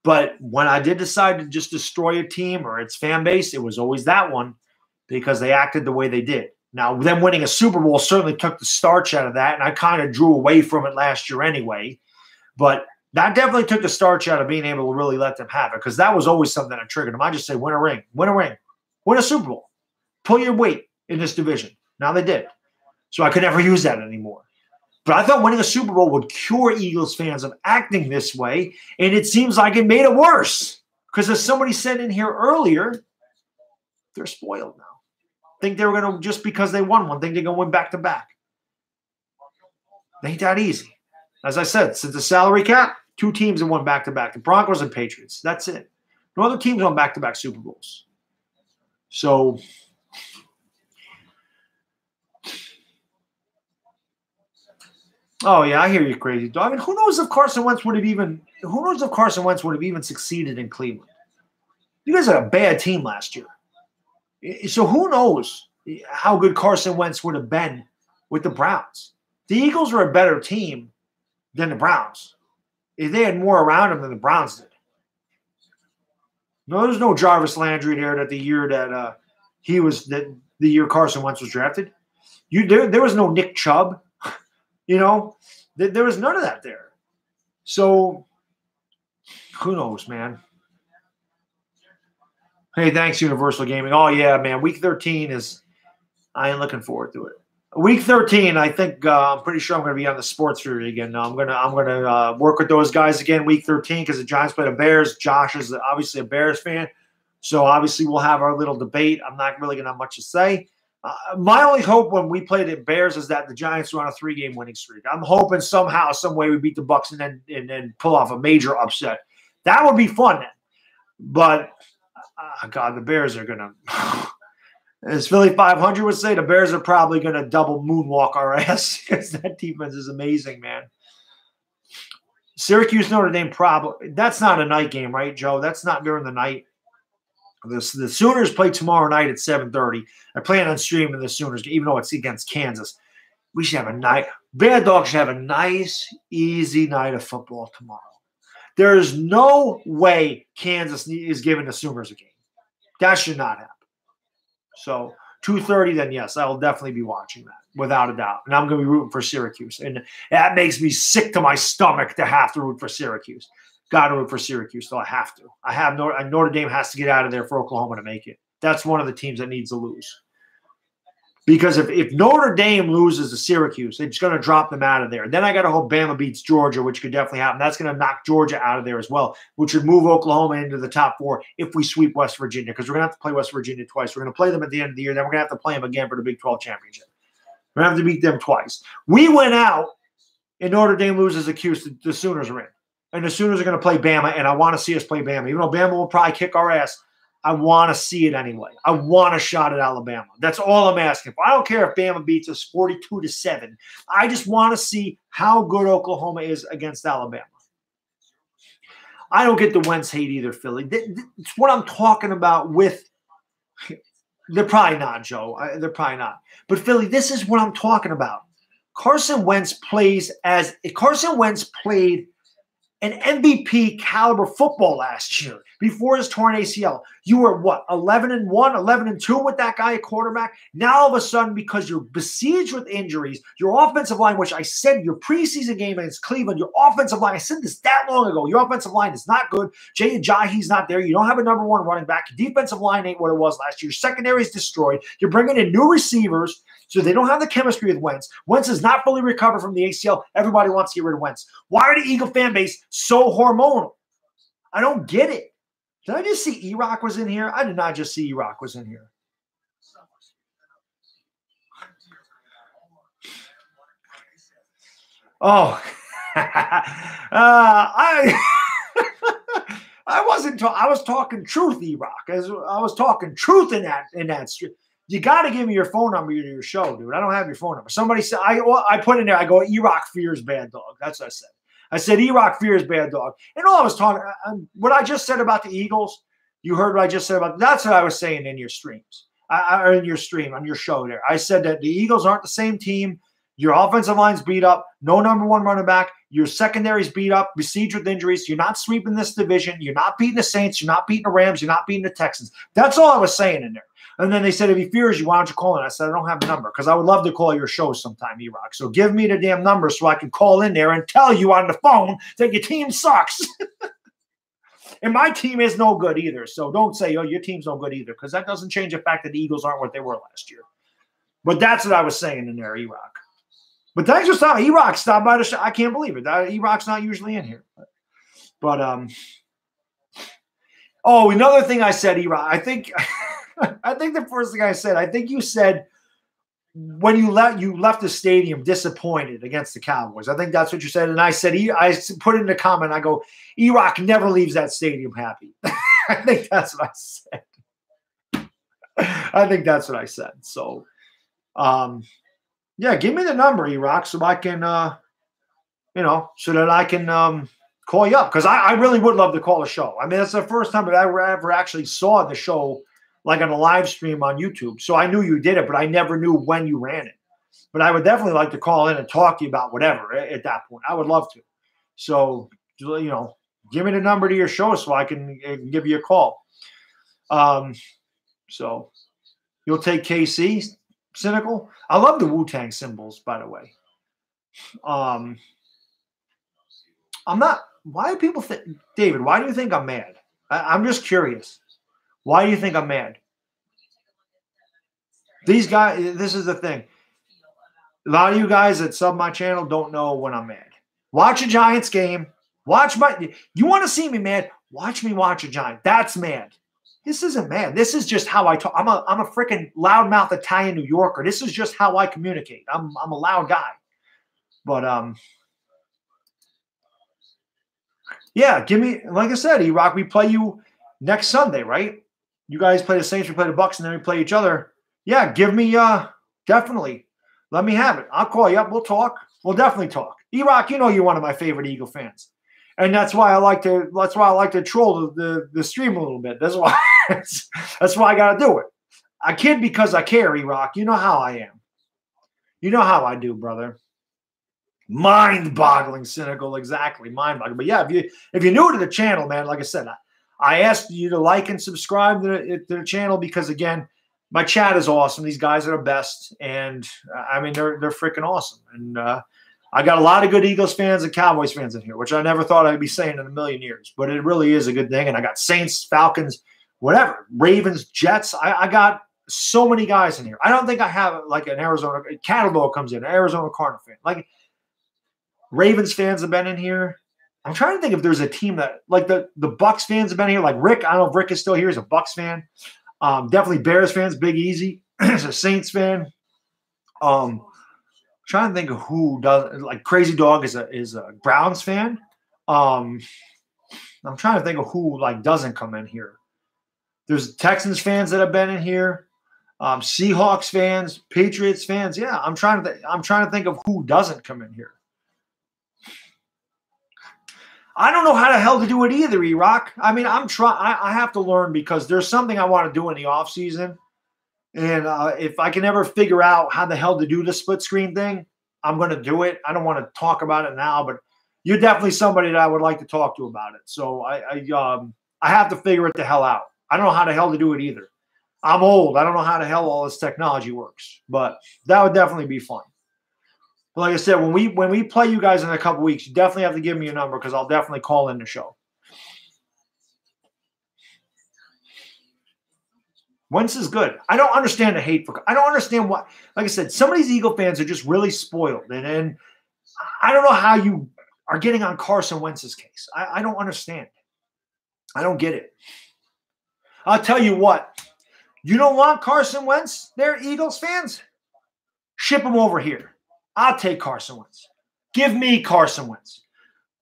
But when I did decide to just destroy a team or its fan base, it was always that one, because they acted the way they did. Now, them winning a Super Bowl certainly took the starch out of that, and I kind of drew away from it last year anyway. But that definitely took the starch out of being able to really let them have it, because that was always something that triggered them. I just say, win a ring, win a Super Bowl, pull your weight in this division. Now they did. So I could never use that anymore. But I thought winning a Super Bowl would cure Eagles fans of acting this way, and it seems like it made it worse. Because as somebody said in here earlier, they're spoiled now. Think they were going to, just because they won one, think they're going to win back-to-back. It ain't that easy. As I said, since the salary cap, 2 teams have won back-to-back. The Broncos and Patriots. That's it. No other teams won back-to-back Super Bowls. So, oh yeah, I hear you, crazy dog. I mean, who knows if Carson Wentz would have even succeeded in Cleveland? You guys had a bad team last year. So who knows how good Carson Wentz would have been with the Browns? The Eagles were a better team than the Browns. If they had more around them than the Browns did. No, there's no Jarvis Landry there that the year that the year Carson Wentz was drafted. There was no Nick Chubb. You know, there was none of that there. So who knows, man? Hey, thanks, Universal Gaming. Oh yeah, man. Week 13 I ain't looking forward to it. Week 13, I think I'm pretty sure I'm going to be on the sports fury again. I'm gonna work with those guys again week 13 because the Giants play the Bears. Josh is obviously a Bears fan, so obviously we'll have our little debate. I'm not really going to have much to say, My only hope when we play the Bears is that the Giants are on a 3-game winning streak. I'm hoping somehow, some way we beat the Bucs and then pull off a major upset. That would be fun then. But, God, the Bears are going to – as Philly 500 would say, the Bears are probably going to double moonwalk our ass because that defense is amazing, man. Syracuse, Notre Dame, probably – that's not a night game, right, Joe? That's not during the night. The Sooners play tomorrow night at 7:30. I plan on streaming the Sooners, even though it's against Kansas. We should have a night. Bad Dogs should have a nice, easy night of football tomorrow. There's no way Kansas is giving the Sooners a game. That should not happen. So 2:30, then yes, I will definitely be watching that without a doubt. And I'm going to be rooting for Syracuse. And that makes me sick to my stomach to have to root for Syracuse. Got to root for Syracuse, so I have to. Notre Dame has to get out of there for Oklahoma to make it. That's one of the teams that needs to lose. Because if Notre Dame loses to Syracuse, it's going to drop them out of there. Then I got to hope Bama beats Georgia, which could definitely happen. That's going to knock Georgia out of there as well, which would move Oklahoma into the top 4 if we sweep West Virginia, because we're going to have to play West Virginia twice. We're going to play them at the end of the year. Then we're going to have to play them again for the Big 12 championship. We're going to have to beat them twice. We went out and Notre Dame loses the Sooners are in. And the Sooners are going to play Bama, and I want to see us play Bama. Even though Bama will probably kick our ass, I want to see it anyway. I want a shot at Alabama. That's all I'm asking for. I don't care if Bama beats us 42-7. I just want to see how good Oklahoma is against Alabama. I don't get the Wentz hate either, Philly. It's what I'm talking about with – they're probably not, Joe. They're probably not. But, Philly, this is what I'm talking about. Carson Wentz played – an MVP caliber football last year before his torn ACL. You were what, 11-1, 11-2 with that guy at quarterback? Now all of a sudden, because you're besieged with injuries, your offensive line, which I said your preseason game against Cleveland, your offensive line, I said this that long ago, your offensive line is not good. Jay Ajayi's not there. You don't have a number 1 running back. Your defensive line ain't what it was last year. Your secondary is destroyed. You're bringing in new receivers. So they don't have the chemistry with Wentz. Wentz is not fully recovered from the ACL. Everybody wants to get rid of Wentz. Why are the Eagle fan base so hormonal? I don't get it. Did I just see E-Rock was in here? I did not just see E-Rock was in here. Oh. I was talking truth, E-Rock. I was talking truth in that street. You got to give me your phone number to your show, dude. I don't have your phone number. Somebody said, I put in there, I go, E-Rock fears Bad Dog. That's what I said. I said, E-Rock fears Bad Dog. And all I was talking, what I just said about the Eagles, you heard what I just said about, that's what I was saying in your streams, or in your stream, on your show there. I said that the Eagles aren't the same team. Your offensive line's beat up. No number 1 running back. Your secondary's beat up, besieged with injuries. You're not sweeping this division. You're not beating the Saints. You're not beating the Rams. You're not beating the Texans. That's all I was saying in there. And then they said, if he fears you, why don't you call in? I said, I don't have the number because I would love to call your show sometime, E-Rock. So give me the damn number so I can call in there and tell you on the phone that your team sucks. And my team is no good either. So don't say, oh, your team's no good either, because that doesn't change the fact that the Eagles aren't what they were last year. But that's what I was saying in there, E-Rock. But thanks for stopping. E-Rock stopped by the show. I can't believe it. E-Rock's not usually in here. But oh, another thing I said, E-Rock, I think the first thing I said, I think you said when you left the stadium disappointed against the Cowboys. I think that's what you said. And I said, I put it in the comment, I go, E-Rock never leaves that stadium happy. I think that's what I said. I think that's what I said. So, yeah, give me the number, E-Rock, so I can, so that I can call you up. Because I really would love to call a show. I mean, that's the first time that I ever actually saw the show, like on a live stream on YouTube. So I knew you did it, but I never knew when you ran it. But I would definitely like to call in and talk to you about whatever at that point. I would love to. So, give me the number to your show so I can give you a call. So you'll take KC, Cynical. I love the Wu-Tang symbols, by the way. I'm not. Why do people think, David? Why do you think I'm mad? I'm just curious. Why do you think I'm mad? These guys. This is the thing. A lot of you guys that sub my channel don't know when I'm mad. Watch a Giants game. You want to see me mad? Watch me watch a Giant. That's mad. This isn't mad. This is just how I talk. I'm a freaking loudmouth Italian New Yorker. This is just how I communicate. I'm a loud guy. But yeah, give me, like I said, E-Rock, we play you next Sunday, right? You guys play the Saints, we play the Bucs, and then we play each other. Yeah, give me definitely. Let me have it. I'll call you up. We'll talk. We'll definitely talk. E-Rock, you know you're one of my favorite Eagle fans. And that's why I like to troll the stream a little bit. That's why that's why I gotta do it. I kid because I care, E-Rock. You know how I am. You know how I do, brother. Mind-boggling, cynical, exactly. Mind-boggling. But yeah, if you're new to the channel, man, like I said, I asked you to like and subscribe to the channel because, again, my chat is awesome. These guys are the best, and I mean they're freaking awesome. And I got a lot of good Eagles fans and Cowboys fans in here, which I never thought I'd be saying in a million years. But it really is a good thing. And I got Saints, Falcons, whatever, Ravens, Jets. I got so many guys in here. I don't think I have like an Arizona Cattle comes in, an Arizona Cardinal fan. Like Ravens fans have been in here. I'm trying to think if there's a team that like the Bucs fans have been here. Like Rick, I don't know if Rick is still here. He's a Bucs fan. Definitely Bears fans. Big Easy is a Saints fan. Trying to think of who does like Crazy Dog is a Browns fan. I'm trying to think of who like doesn't come in here. There's Texans fans that have been in here. Seahawks fans, Patriots fans. Yeah, I'm trying to think of who doesn't come in here. I don't know how the hell to do it either, E-Rock. I mean, I have to learn because there's something I want to do in the off season. And if I can ever figure out how the hell to do the split screen thing, I'm going to do it. I don't want to talk about it now, but you're definitely somebody that I would like to talk to about it. So I have to figure it the hell out. I don't know how the hell to do it either. I'm old. I don't know how the hell all this technology works, but that would definitely be fun. But like I said, when we play you guys in a couple weeks, you definitely have to give me a number because I'll definitely call in the show. Wentz is good. I don't understand the hate for. I don't understand what. Like I said, some of these Eagle fans are just really spoiled, and I don't know how you are getting on Carson Wentz's case. I don't understand. I don't get it. I'll tell you what. You don't want Carson Wentz? They're Eagles fans. Ship him over here. I'll take Carson Wentz. Give me Carson Wentz.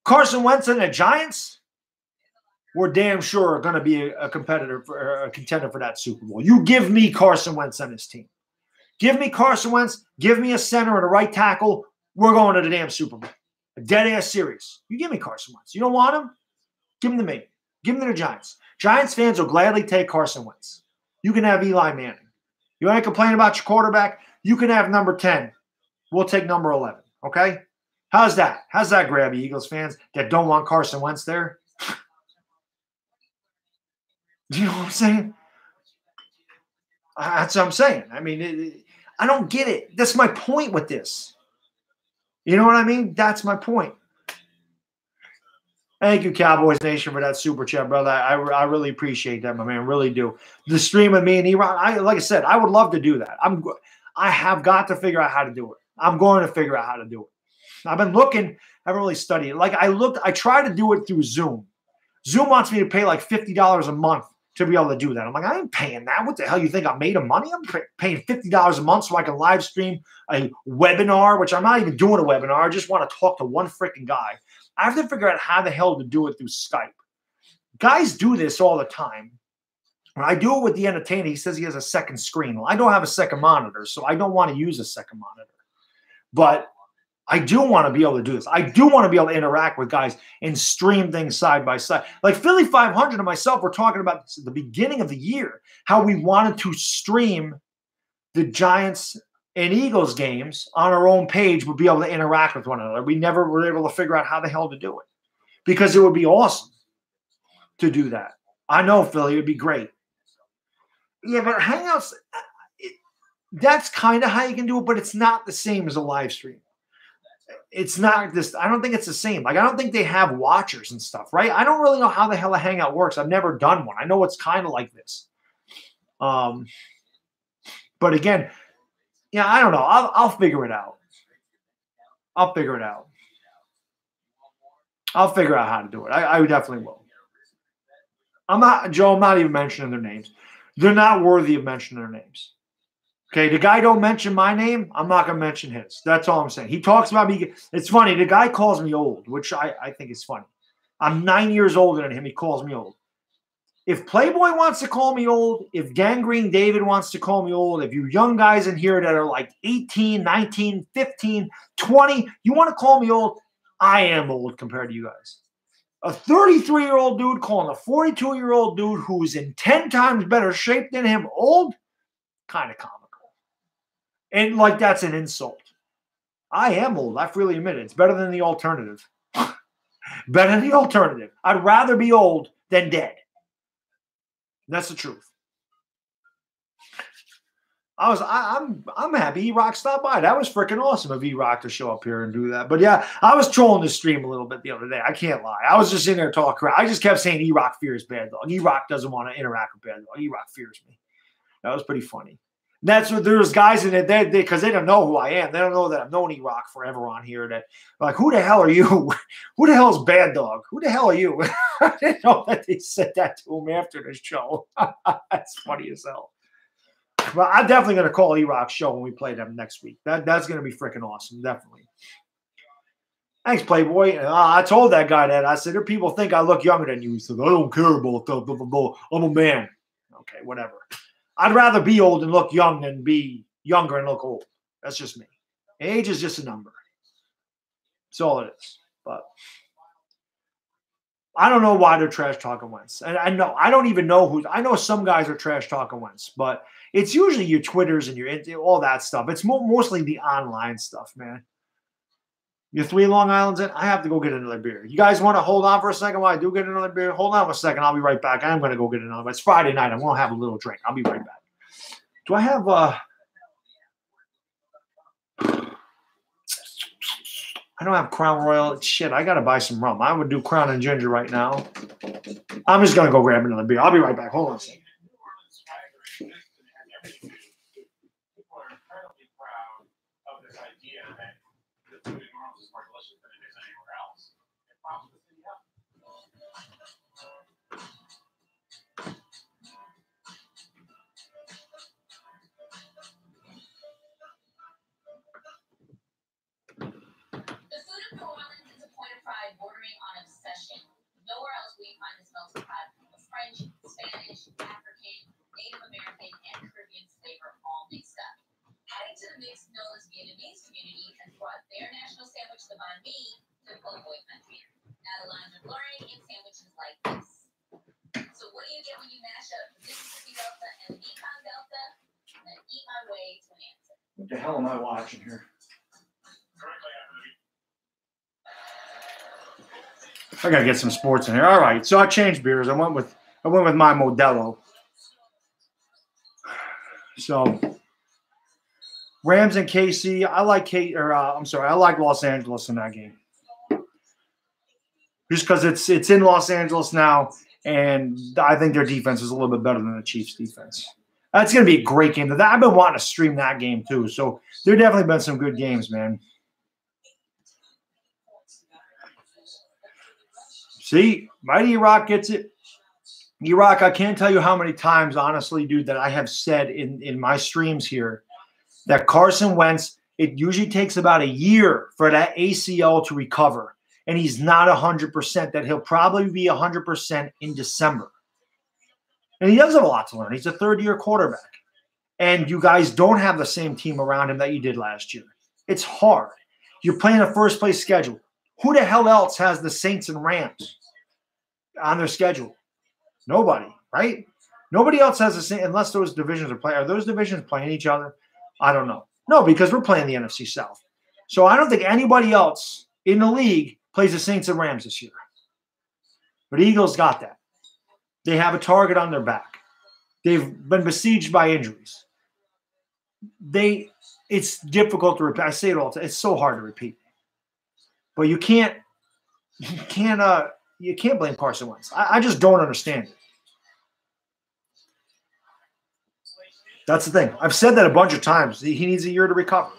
Carson Wentz and the Giants, we're damn sure going to be a contender for that Super Bowl. You give me Carson Wentz on this team. Give me Carson Wentz. Give me a center and a right tackle. We're going to the damn Super Bowl. A dead-ass series. You give me Carson Wentz. You don't want him? Give him to me. Give him to the Giants. Giants fans will gladly take Carson Wentz. You can have Eli Manning. You ain't complaining about your quarterback? You can have number 10. We'll take number 11, okay? How's that? How's that grab you, Eagles fans that don't want Carson Wentz there? Do you know what I'm saying? That's what I'm saying. I mean, I don't get it. That's my point with this. You know what I mean? That's my point. Thank you, Cowboys Nation, for that super chat, brother. I really appreciate that, my man. Really do. The stream with me and E-Rock, like I said, I would love to do that. I have got to figure out how to do it. I'm going to figure out how to do it. I've been looking. I haven't really studied it. Like I tried to do it through Zoom. Zoom wants me to pay like $50 a month to be able to do that. I'm like, I ain't paying that. What the hell? You think I'm made of money? I'm paying $50 a month so I can live stream a webinar, which I'm not even doing a webinar. I just want to talk to one freaking guy. I have to figure out how the hell to do it through Skype. Guys do this all the time. When I do it with the entertainer, he says he has a second screen. Well, I don't have a second monitor, so I don't want to use a second monitor. But I do want to be able to do this. I do want to be able to interact with guys and stream things side by side. Like Philly 500 and myself were talking about this at the beginning of the year, how we wanted to stream the Giants and Eagles games on our own page, but be able to interact with one another. We never were able to figure out how the hell to do it because it would be awesome to do that. I know, Philly, it would be great. Yeah, but Hangouts, that's kind of how you can do it, but it's not the same as a live stream. It's not this. I don't think it's the same. Like, I don't think they have watchers and stuff, right? I don't really know how the hell a Hangout works. I've never done one. I know it's kind of like this. But again, yeah, I don't know. I'll figure it out. I'll figure it out. I'll figure out how to do it. I definitely will. I'm not even mentioning their names. They're not worthy of mentioning their names. Okay, the guy don't mention my name, I'm not going to mention his. That's all I'm saying. He talks about me. It's funny. The guy calls me old, which I think is funny. I'm 9 years older than him. He calls me old. If Playboy wants to call me old, if Gangrene David wants to call me old, if you young guys in here that are like 18, 19, 15, 20, you want to call me old, I am old compared to you guys. A 33-year-old dude calling a 42-year-old dude who's in 10 times better shape than him old, kind of comical. And like that's an insult. I am old. I freely admit it. It's better than the alternative. Better than the alternative. I'd rather be old than dead. That's the truth. I'm happy E-Rock stopped by. That was freaking awesome of E-Rock to show up here and do that. But yeah, I was trolling the stream a little bit the other day. I can't lie. I was just in there talking crap. I just kept saying E-Rock fears Bad Dog. E-Rock doesn't want to interact with Bad Dog. E-Rock fears me. That was pretty funny. That's what there's guys in it because they don't know who I am. They don't know that I've known E-Rock forever on here. That like, who the hell are you? Who the hell is Bad Dog? Who the hell are you? I didn't know that they said that to him after the show. That's funny as hell. Well, I'm definitely going to call E-Rock's show when we play them next week. That's going to be freaking awesome, definitely. Thanks, Playboy. I told that guy that. I said, there people think I look younger than you. He said, I don't care about that. Blah, blah, blah. I'm a man. Okay, whatever. I'd rather be old and look young than be younger and look old. That's just me. Age is just a number. That's all it is. But I don't know why they're trash talking Wentz. And I don't even know who. I know some guys are trash talking Wentz, but it's usually your Twitters and your all that stuff. It's mostly the online stuff, man. You're 3 Long Islands in? I have to go get another beer. You guys want to hold on for a second while I do get another beer? Hold on a second. I'll be right back. I am going to go get another. It's Friday night. I'm going to have a little drink. I'll be right back. Do I have I don't have Crown Royal. Shit, I got to buy some rum. I would do Crown and Ginger right now. I'm just going to go grab another beer. I'll be right back. Hold on a second. Bordering on obsession. Nowhere else will you find this melting pot of French, Spanish, African, Native American, and Caribbean flavor all mixed up. Adding to the mix, Nola's Vietnamese community has brought their national sandwich, the banh mi, to Playboy country. Now the lines are blurring in sandwiches like this. So what do you get when you mash up the Mississippi Delta and the Mekong Delta? Then eat my way to an answer. What the hell am I watching here? I gotta get some sports in here. All right, so I changed beers. I went with my Modelo. So Rams and KC. I like I like Los Angeles in that game, just because it's in Los Angeles now, and I think their defense is a little bit better than the Chiefs' defense. That's gonna be a great game. I've been wanting to stream that game too. So there definitely been some good games, man. See, Mighty E-Rock gets it. E-Rock, I can't tell you how many times, honestly, dude, that I have said in my streams here that Carson Wentz, it usually takes about a year for that ACL to recover. And he's not 100%, that he'll probably be 100% in December. And he does have a lot to learn. He's a third-year quarterback. And you guys don't have the same team around him that you did last year. It's hard. You're playing a first-place schedule. Who the hell else has the Saints and Rams on their schedule? Nobody, right? Nobody else has the same, unless those divisions are playing. Are those divisions playing each other? I don't know. No, because we're playing the NFC South. So I don't think anybody else in the league plays the Saints and Rams this year. But Eagles got that. They have a target on their back. They've been besieged by injuries. It's difficult to repeat. I say it all the time. It's so hard to repeat. But you can't blame Carson Wentz. I just don't understand it. That's the thing. I've said that a bunch of times. He needs a year to recover.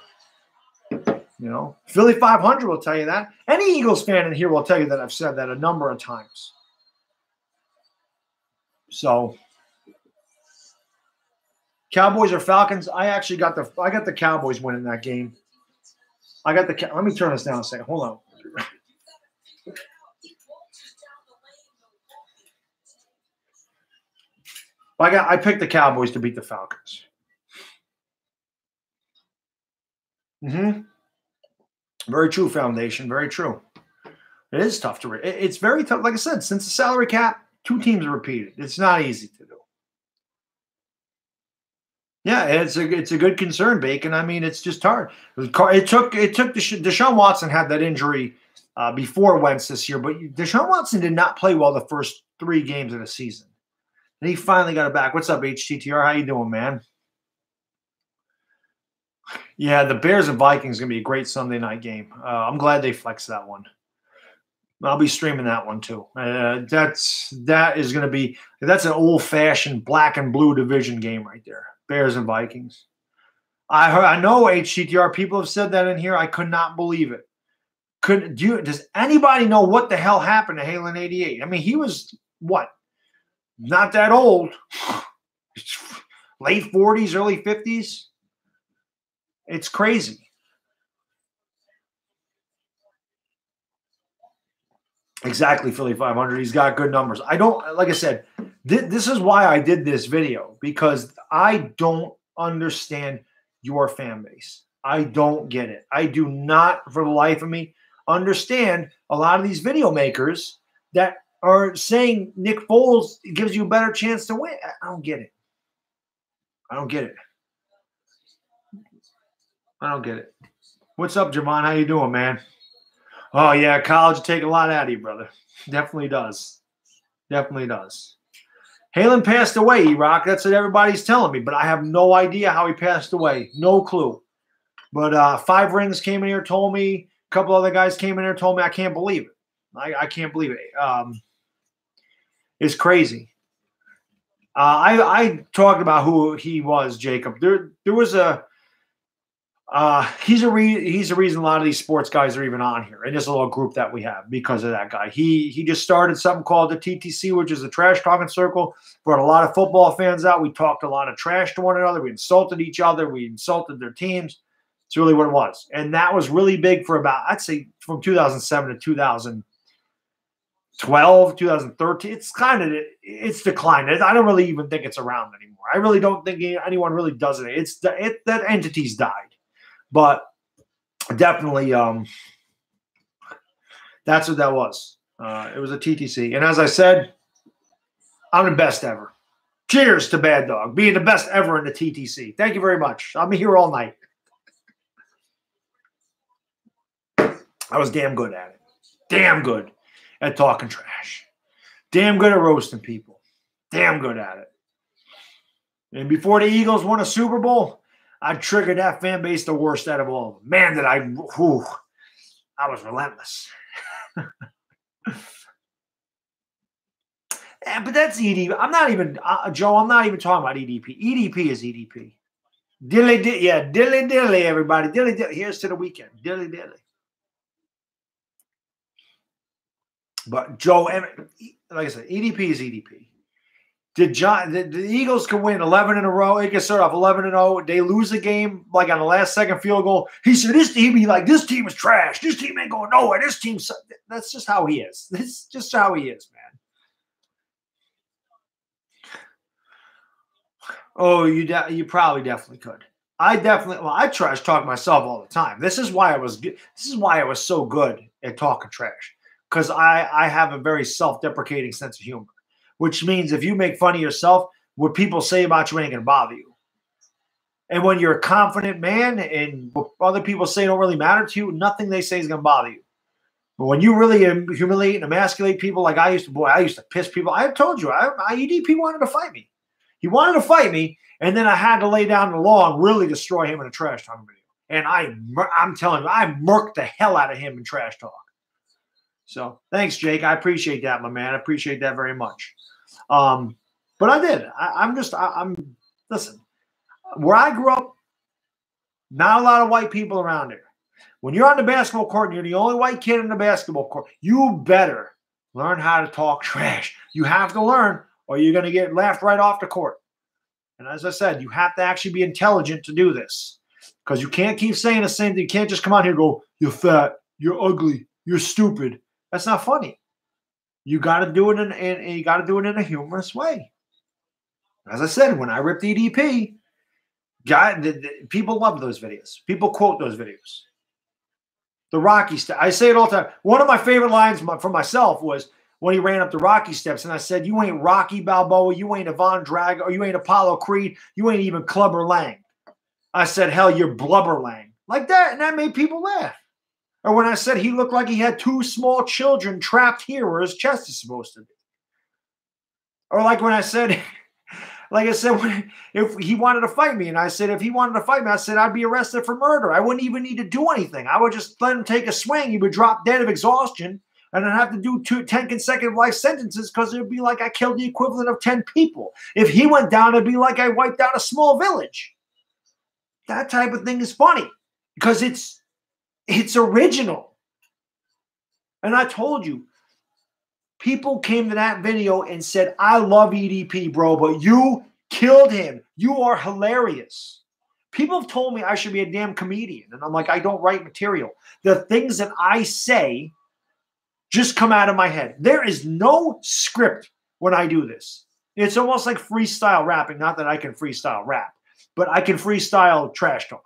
You know, Philly 500 will tell you that. Any Eagles fan in here will tell you that I've said that a number of times. So Cowboys or Falcons? I actually got the Cowboys winning that game. Let me turn this down a second. Hold on. I picked the Cowboys to beat the Falcons. Very true, Foundation. Very true. It is tough to. It's very tough. Like I said, since the salary cap, 2 teams are repeated. It's not easy to do. Yeah, it's a good concern, Bacon. I mean, it's just hard. It took Deshaun Watson had that injury before Wentz this year, but Deshaun Watson did not play well the first 3 games of the season. And he finally got it back. What's up, HTTR? How you doing, man? Yeah, the Bears and Vikings is going to be a great Sunday night game. I'm glad they flexed that one. I'll be streaming that one too. That's an old-fashioned black and blue division game right there. Bears and Vikings. I know HTTR people have said that in here. I could not believe it. Does anybody know what the hell happened to Halen 88? I mean, he was what? Not that old. Late 40s, early 50s. It's crazy. Exactly, Philly 500. He's got good numbers. Like I said, this is why I did this video, because I don't understand your fan base. I don't get it. I do not, for the life of me, understand a lot of these video makers that are saying Nick Foles gives you a better chance to win. I don't get it. I don't get it. What's up, Javon? How you doing, man? Oh, yeah, college will take a lot out of you, brother. Definitely does. Definitely does. Halen passed away, E-Rock. That's what everybody's telling me, but I have no idea how he passed away. No clue. But 5 Rings came in here, told me. A couple other guys came in here, told me. I can't believe it. I can't believe it. It's crazy. I talked about who he was, Jacob. There was a he's a reason a lot of these sports guys are even on here, and this little group that we have because of that guy. He just started something called the TTC, which is the Trash Talking Circle. Brought a lot of football fans out. We talked a lot of trash to one another. We insulted each other. We insulted their teams. It's really what it was, and that was really big for about, I'd say, from 2007 to 2012, 2013. It's declined. I don't really even think it's around anymore. I really don't think anyone really does it. That entity's died. But definitely, that's what that was. It was a TTC. And as I said, I'm the best ever. Cheers to Bad Dog, being the best ever in the TTC. Thank you very much. I'll be here all night. I was damn good at it. Damn good at talking trash. Damn good at roasting people. Damn good at it. And before the Eagles won a Super Bowl, I triggered that fan base the worst out of all of them. Man, I was relentless. Yeah, but that's EDP. I'm not even, Joe, I'm not even talking about EDP. EDP is EDP. Dilly, dilly, everybody. Dilly, dilly. Here's to the weekend. Dilly, dilly. But Joe, like I said, EDP is EDP. The Eagles can win 11 in a row. It can start off 11-0. They lose a game like on the last second field goal. He said, this team is trash. This team ain't going nowhere. This team, that's just how he is. That's just how he is, man. Oh, you probably definitely could. I trash talk myself all the time. This is why I was so good at talking trash, because I have a very self-deprecating sense of humor. Which means if you make fun of yourself, what people say about you ain't going to bother you. And when you're a confident man and what other people say don't really matter to you, nothing they say is going to bother you. But when you really humiliate and emasculate people like I used to piss people. I told you, EDP wanted to fight me. He wanted to fight me, and then I had to lay down the law and really destroy him in a trash talk video. And I'm telling you, I murked the hell out of him in trash talk. So thanks, Jake. I appreciate that, my man. I appreciate that very much. But I did. Listen, where I grew up, not a lot of white people around here. When you're on the basketball court and you're the only white kid in the basketball court, you better learn how to talk trash. You have to learn, or you're going to get laughed right off the court. And as I said, you have to actually be intelligent to do this because you can't keep saying the same thing. You can't just come out here and go, you're fat, you're ugly, you're stupid. That's not funny. You got to do it you got to do it in a humorous way. As I said, when I ripped EDP, people love those videos. People quote those videos. The Rocky step. I say it all the time. One of my favorite lines for myself was when he ran up the Rocky steps, and I said, "You ain't Rocky Balboa, you ain't Ivan Drago, or you ain't Apollo Creed, you ain't even Clubber Lang." I said, "Hell, you're Blubber Lang," like that, and that made people laugh. Or when I said he looked like he had two small children trapped here where his chest is supposed to be. Or like when I said, like I said, if he wanted to fight me, and I said, if he wanted to fight me, I said, I'd be arrested for murder. I wouldn't even need to do anything. I would just let him take a swing. He would drop dead of exhaustion, and I'd have to do 10 consecutive life sentences because it would be like I killed the equivalent of 10 people. If he went down, it'd be like I wiped out a small village. That type of thing is funny because it's original. And I told you, people came to that video and said, I love EDP, bro, but you killed him. You are hilarious. People have told me I should be a damn comedian. And I'm like, I don't write material. The things that I say just come out of my head. There is no script when I do this. It's almost like freestyle rapping. Not that I can freestyle rap, but I can freestyle trash talk.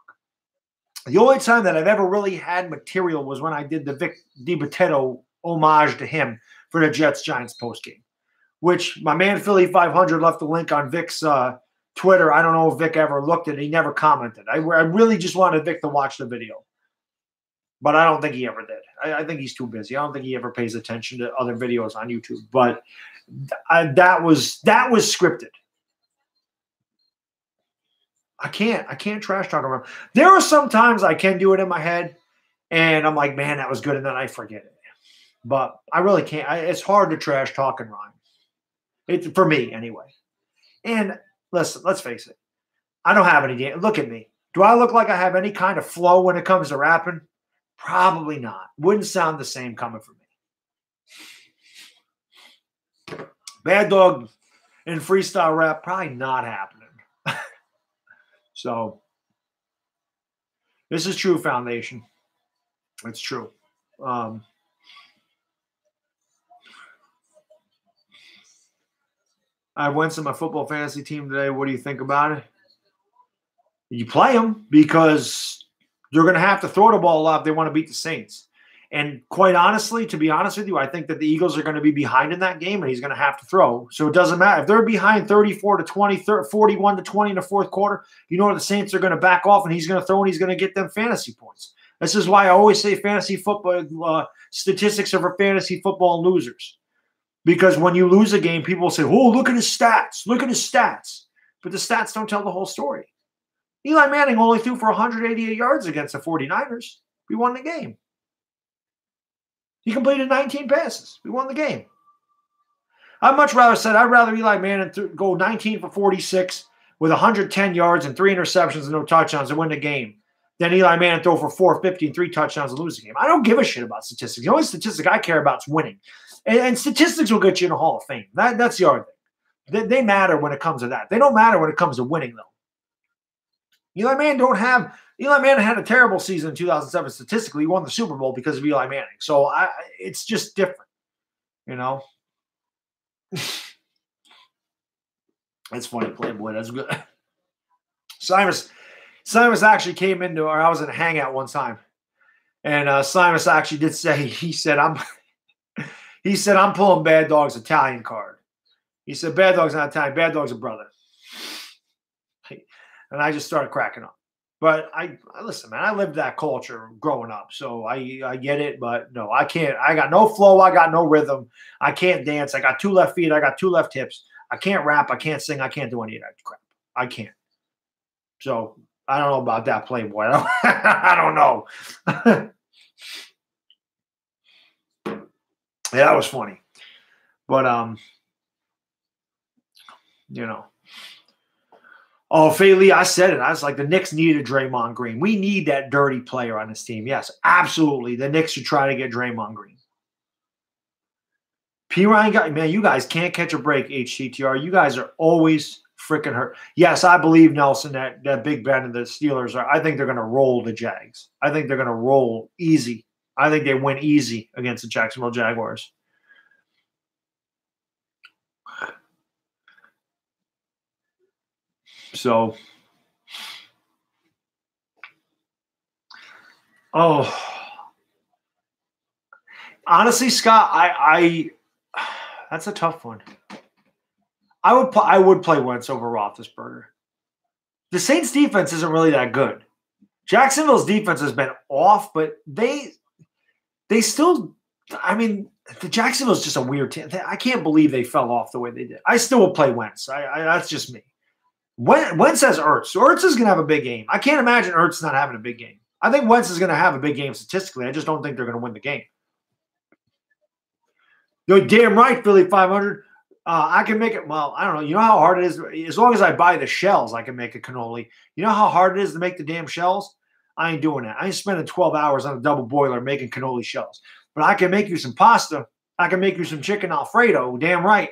The only time that I've ever really had material was when I did the Vic DiBattista homage to him for the Jets-Giants postgame, which my man Philly 500 left the link on Vic's Twitter. I don't know if Vic ever looked at it. He never commented. I really just wanted Vic to watch the video, but I don't think he ever did. I think he's too busy. I don't think he ever pays attention to other videos on YouTube, but that was scripted. I can't trash talk around. There are some times I can do it in my head, and I'm like, man, that was good, and then I forget it. But I really can't. It's hard to trash talk and rhyme. It's for me anyway. And listen, let's face it. I don't have any. Look at me. Do I look like I have any kind of flow when it comes to rapping? Probably not. Wouldn't sound the same coming from me. Bad Dog in freestyle rap, probably not happening. So this is true, Foundation. It's true. I went to my football fantasy team today. What do you think about it? You play them because they're going to have to throw the ball a lot if they want to beat the Saints. And quite honestly, to be honest with you, I think that the Eagles are going to be behind in that game, and he's going to have to throw. So it doesn't matter. If they're behind 34-20, 41-20 in the fourth quarter, you know the Saints are going to back off, and he's going to throw, and he's going to get them fantasy points. This is why I always say fantasy football statistics are for fantasy football losers. Because when you lose a game, people will say, oh, look at his stats. Look at his stats. But the stats don't tell the whole story. Eli Manning only threw for 188 yards against the 49ers. We won the game. He completed 19 passes. We won the game. I'd rather Eli Manning go 19 for 46 with 110 yards and 3 interceptions and no touchdowns and win the game than Eli Manning throw for 450 and 3 touchdowns and lose the game. I don't give a shit about statistics. The only statistic I care about is winning. And statistics will get you in the Hall of Fame. That's the other thing. They matter when it comes to that. They don't matter when it comes to winning, though. Eli Manning had a terrible season in 2007 statistically. He won the Super Bowl because of Eli Manning. So it's just different, you know. That's funny, Playboy. That's good. Simus actually came into, or I was in a hangout one time, and Simus actually did say, he said, I'm pulling Bad Dog's Italian card. He said, Bad Dog's not Italian. Bad Dog's a brother. And I just started cracking up. But listen, man, I lived that culture growing up. So I get it, but no, I can't. I got no flow. I got no rhythm. I can't dance. I got 2 left feet. I got 2 left hips. I can't rap. I can't sing. I can't do any of that crap. I can't. So I don't know about that, Playboy. I don't know. Yeah, that was funny. But, you know. Oh, Faye Lee, I said it. I was like, the Knicks needed a Draymond Green. We need that dirty player on this team. Yes, absolutely. The Knicks should try to get Draymond Green. P. Ryan got, man, you guys can't catch a break, HTTR. You guys are always freaking hurt. Yes, I believe, Nelson, that Big Ben and the Steelers I think they're going to roll the Jags. I think they're going to roll easy. I think they win easy against the Jacksonville Jaguars. So, honestly, Scott, I that's a tough one. I would play Wentz over Roethlisberger. The Saints defense isn't really that good. Jacksonville's defense has been off, but they still, I mean, the Jacksonville's just a weird team. I can't believe they fell off the way they did. I still would play Wentz. That's just me. Wentz has Ertz. So Ertz is going to have a big game. I can't imagine Ertz not having a big game. I think Wentz is going to have a big game statistically. I just don't think they're going to win the game. You're damn right, Philly 500. I can make it, well, I don't know. You know how hard it is? As long as I buy the shells, I can make a cannoli. You know how hard it is to make the damn shells? I ain't doing that. I ain't spending 12 hours on a double boiler making cannoli shells. But I can make you some pasta. I can make you some chicken Alfredo. Damn right.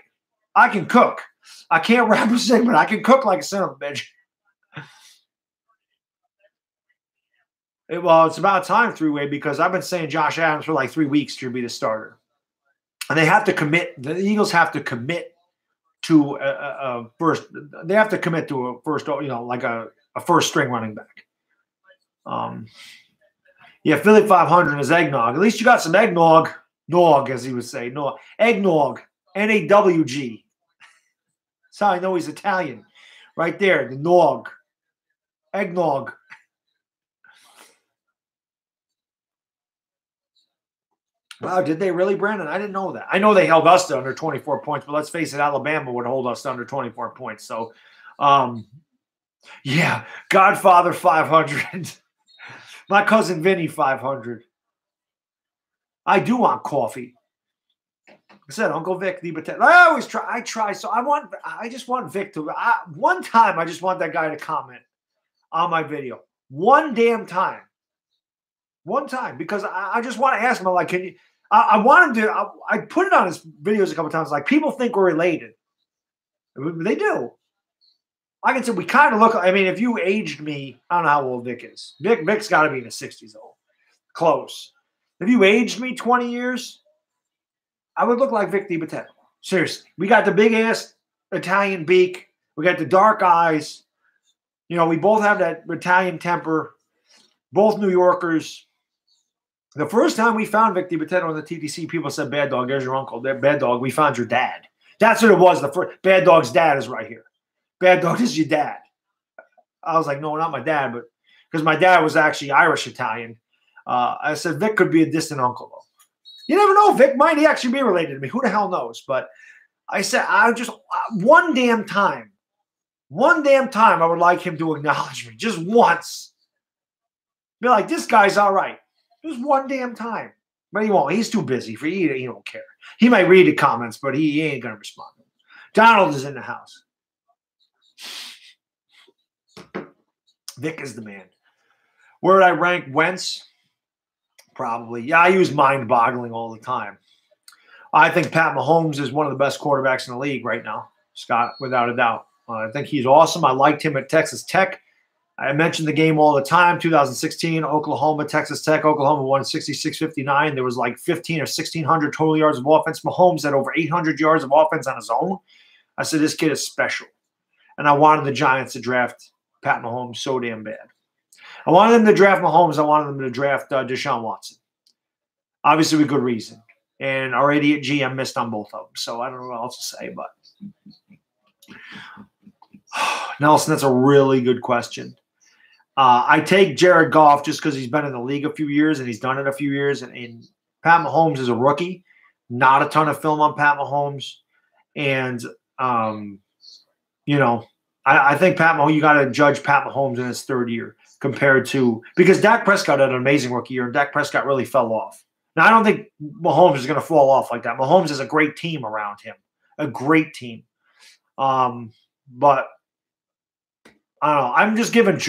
I can cook. I can't rap a segment. I can cook like a son of a bitch. Well, it's about time, three-way, because I've been saying Josh Adams for like 3 weeks to be the starter. And they have to commit. The Eagles have to commit to a first. They have to commit to a first, like a first-string running back. Yeah, Philly 500 is eggnog. At least you got some eggnog. Nog, as he would say. No, eggnog. N-A-W-G. That's how I know he's Italian. Right there, the nog. Eggnog. Wow, did they really, Brandon? I didn't know that. I know they held us to under 24 points, but let's face it, Alabama would hold us to under 24 points. So, yeah, Godfather 500. My cousin Vinny 500. I do want coffee. I said, Uncle Vic, I always try. I try. So I just want Vic to, one time, I just want that guy to comment on my video. One damn time. One time. Because I just want to ask him, I'm like, can you, I want him to, I put it on his videos a couple times, like, people think we're related. They do. I can say we kind of look, I mean, if you aged me, I don't know how old Vic is. Vic's got to be in his 60s old. Close. If you aged me 20 years, I would look like Vic DiBattista. Seriously. We got the big-ass Italian beak. We got the dark eyes. You know, we both have that Italian temper. Both New Yorkers. The first time we found Vic DiBattista on the TTC, people said, bad dog, there's your uncle. Bad dog, we found your dad. That's what it was. The first, bad dog's dad is right here. Bad dog is your dad. I was like, no, not my dad, but because my dad was actually Irish-Italian. I said, Vic could be a distant uncle, though. You never know. Vic might actually be related to me. Who the hell knows? But I said, one damn time, I would like him to acknowledge me. Just once. Be like, this guy's all right. Just one damn time. But he won't. He's too busy. He don't care. He might read the comments, but he ain't going to respond. Donald is in the house. Vic is the man. Where would I rank Wentz? Probably. Yeah, I use mind-boggling all the time. I think Pat Mahomes is one of the best quarterbacks in the league right now, Scott, without a doubt. I think he's awesome. I liked him at Texas Tech. I mentioned the game all the time. 2016, Oklahoma, Texas Tech. Oklahoma won 66-59. There was like 15 or 1,600 total yards of offense. Mahomes had over 800 yards of offense on his own. I said, this kid is special. And I wanted the Giants to draft Pat Mahomes so damn bad. I wanted them to draft Mahomes. I wanted them to draft Deshaun Watson. Obviously, with good reason. And our idiot GM missed on both of them. So I don't know what else to say. But Nelson, that's a really good question. I take Jared Goff just because he's been in the league a few years and he's done it a few years. And Pat Mahomes is a rookie. Not a ton of film on Pat Mahomes. And, you know, I think Pat Mahomes, you got to judge Pat Mahomes in his third year compared to – because Dak Prescott had an amazing rookie year and Dak Prescott really fell off. Now, I don't think Mahomes is going to fall off like that. Mahomes has a great team around him, a great team. But I don't know. I'm just giving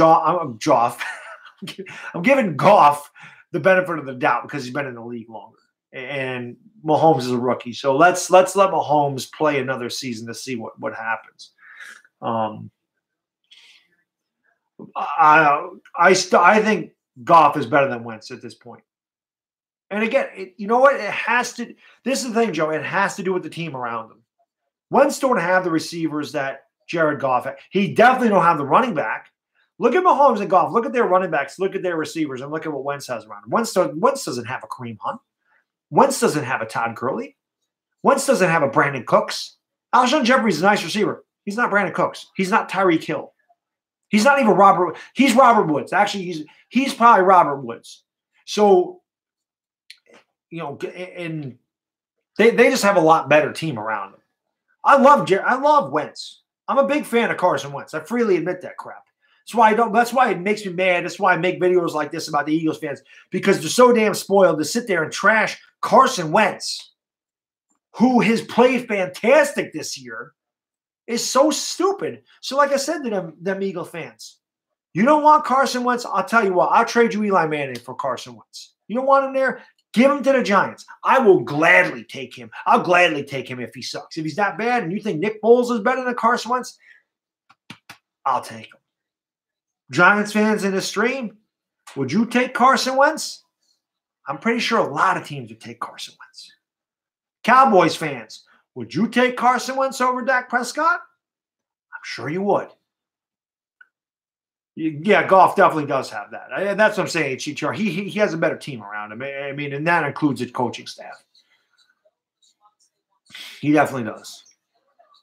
I'm giving Goff the benefit of the doubt because he's been in the league longer. and Mahomes is a rookie. So let's let Mahomes play another season to see what happens. I think Goff is better than Wentz at this point. And again, you know what? It has to. This is the thing, Joe. It has to do with the team around him. Wentz don't have the receivers that Jared Goff had. He definitely don't have the running back. Look at Mahomes and Goff. Look at their running backs. Look at their receivers, and look at what Wentz has around him. Wentz doesn't have a Kareem Hunt. Wentz doesn't have a Todd Gurley. Wentz doesn't have a Brandon Cooks. Alshon Jeffrey's a nice receiver. He's not Brandon Cooks. He's not Tyreek Hill. He's not even Robert. He's Robert Woods. Actually, he's probably Robert Woods. So, and they just have a lot better team around them. I love Wentz. I'm a big fan of Carson Wentz. I freely admit that crap. That's why it makes me mad. That's why I make videos like this about the Eagles fans, because they're so damn spoiled to sit there and trash Carson Wentz, who has played fantastic this year, is so stupid. So like I said to them Eagle fans, you don't want Carson Wentz? I'll tell you what, I'll trade you Eli Manning for Carson Wentz. You don't want him there? Give him to the Giants. I will gladly take him. I'll gladly take him if he sucks. If he's that bad and you think Nick Foles is better than Carson Wentz, I'll take him. Giants fans in the stream, would you take Carson Wentz? I'm pretty sure a lot of teams would take Carson Wentz. Cowboys fans, would you take Carson Wentz over Dak Prescott? I'm sure you would. Yeah, Goff definitely does have that. And that's what I'm saying, HTR. He has a better team around him. I mean, and that includes his coaching staff. He definitely does.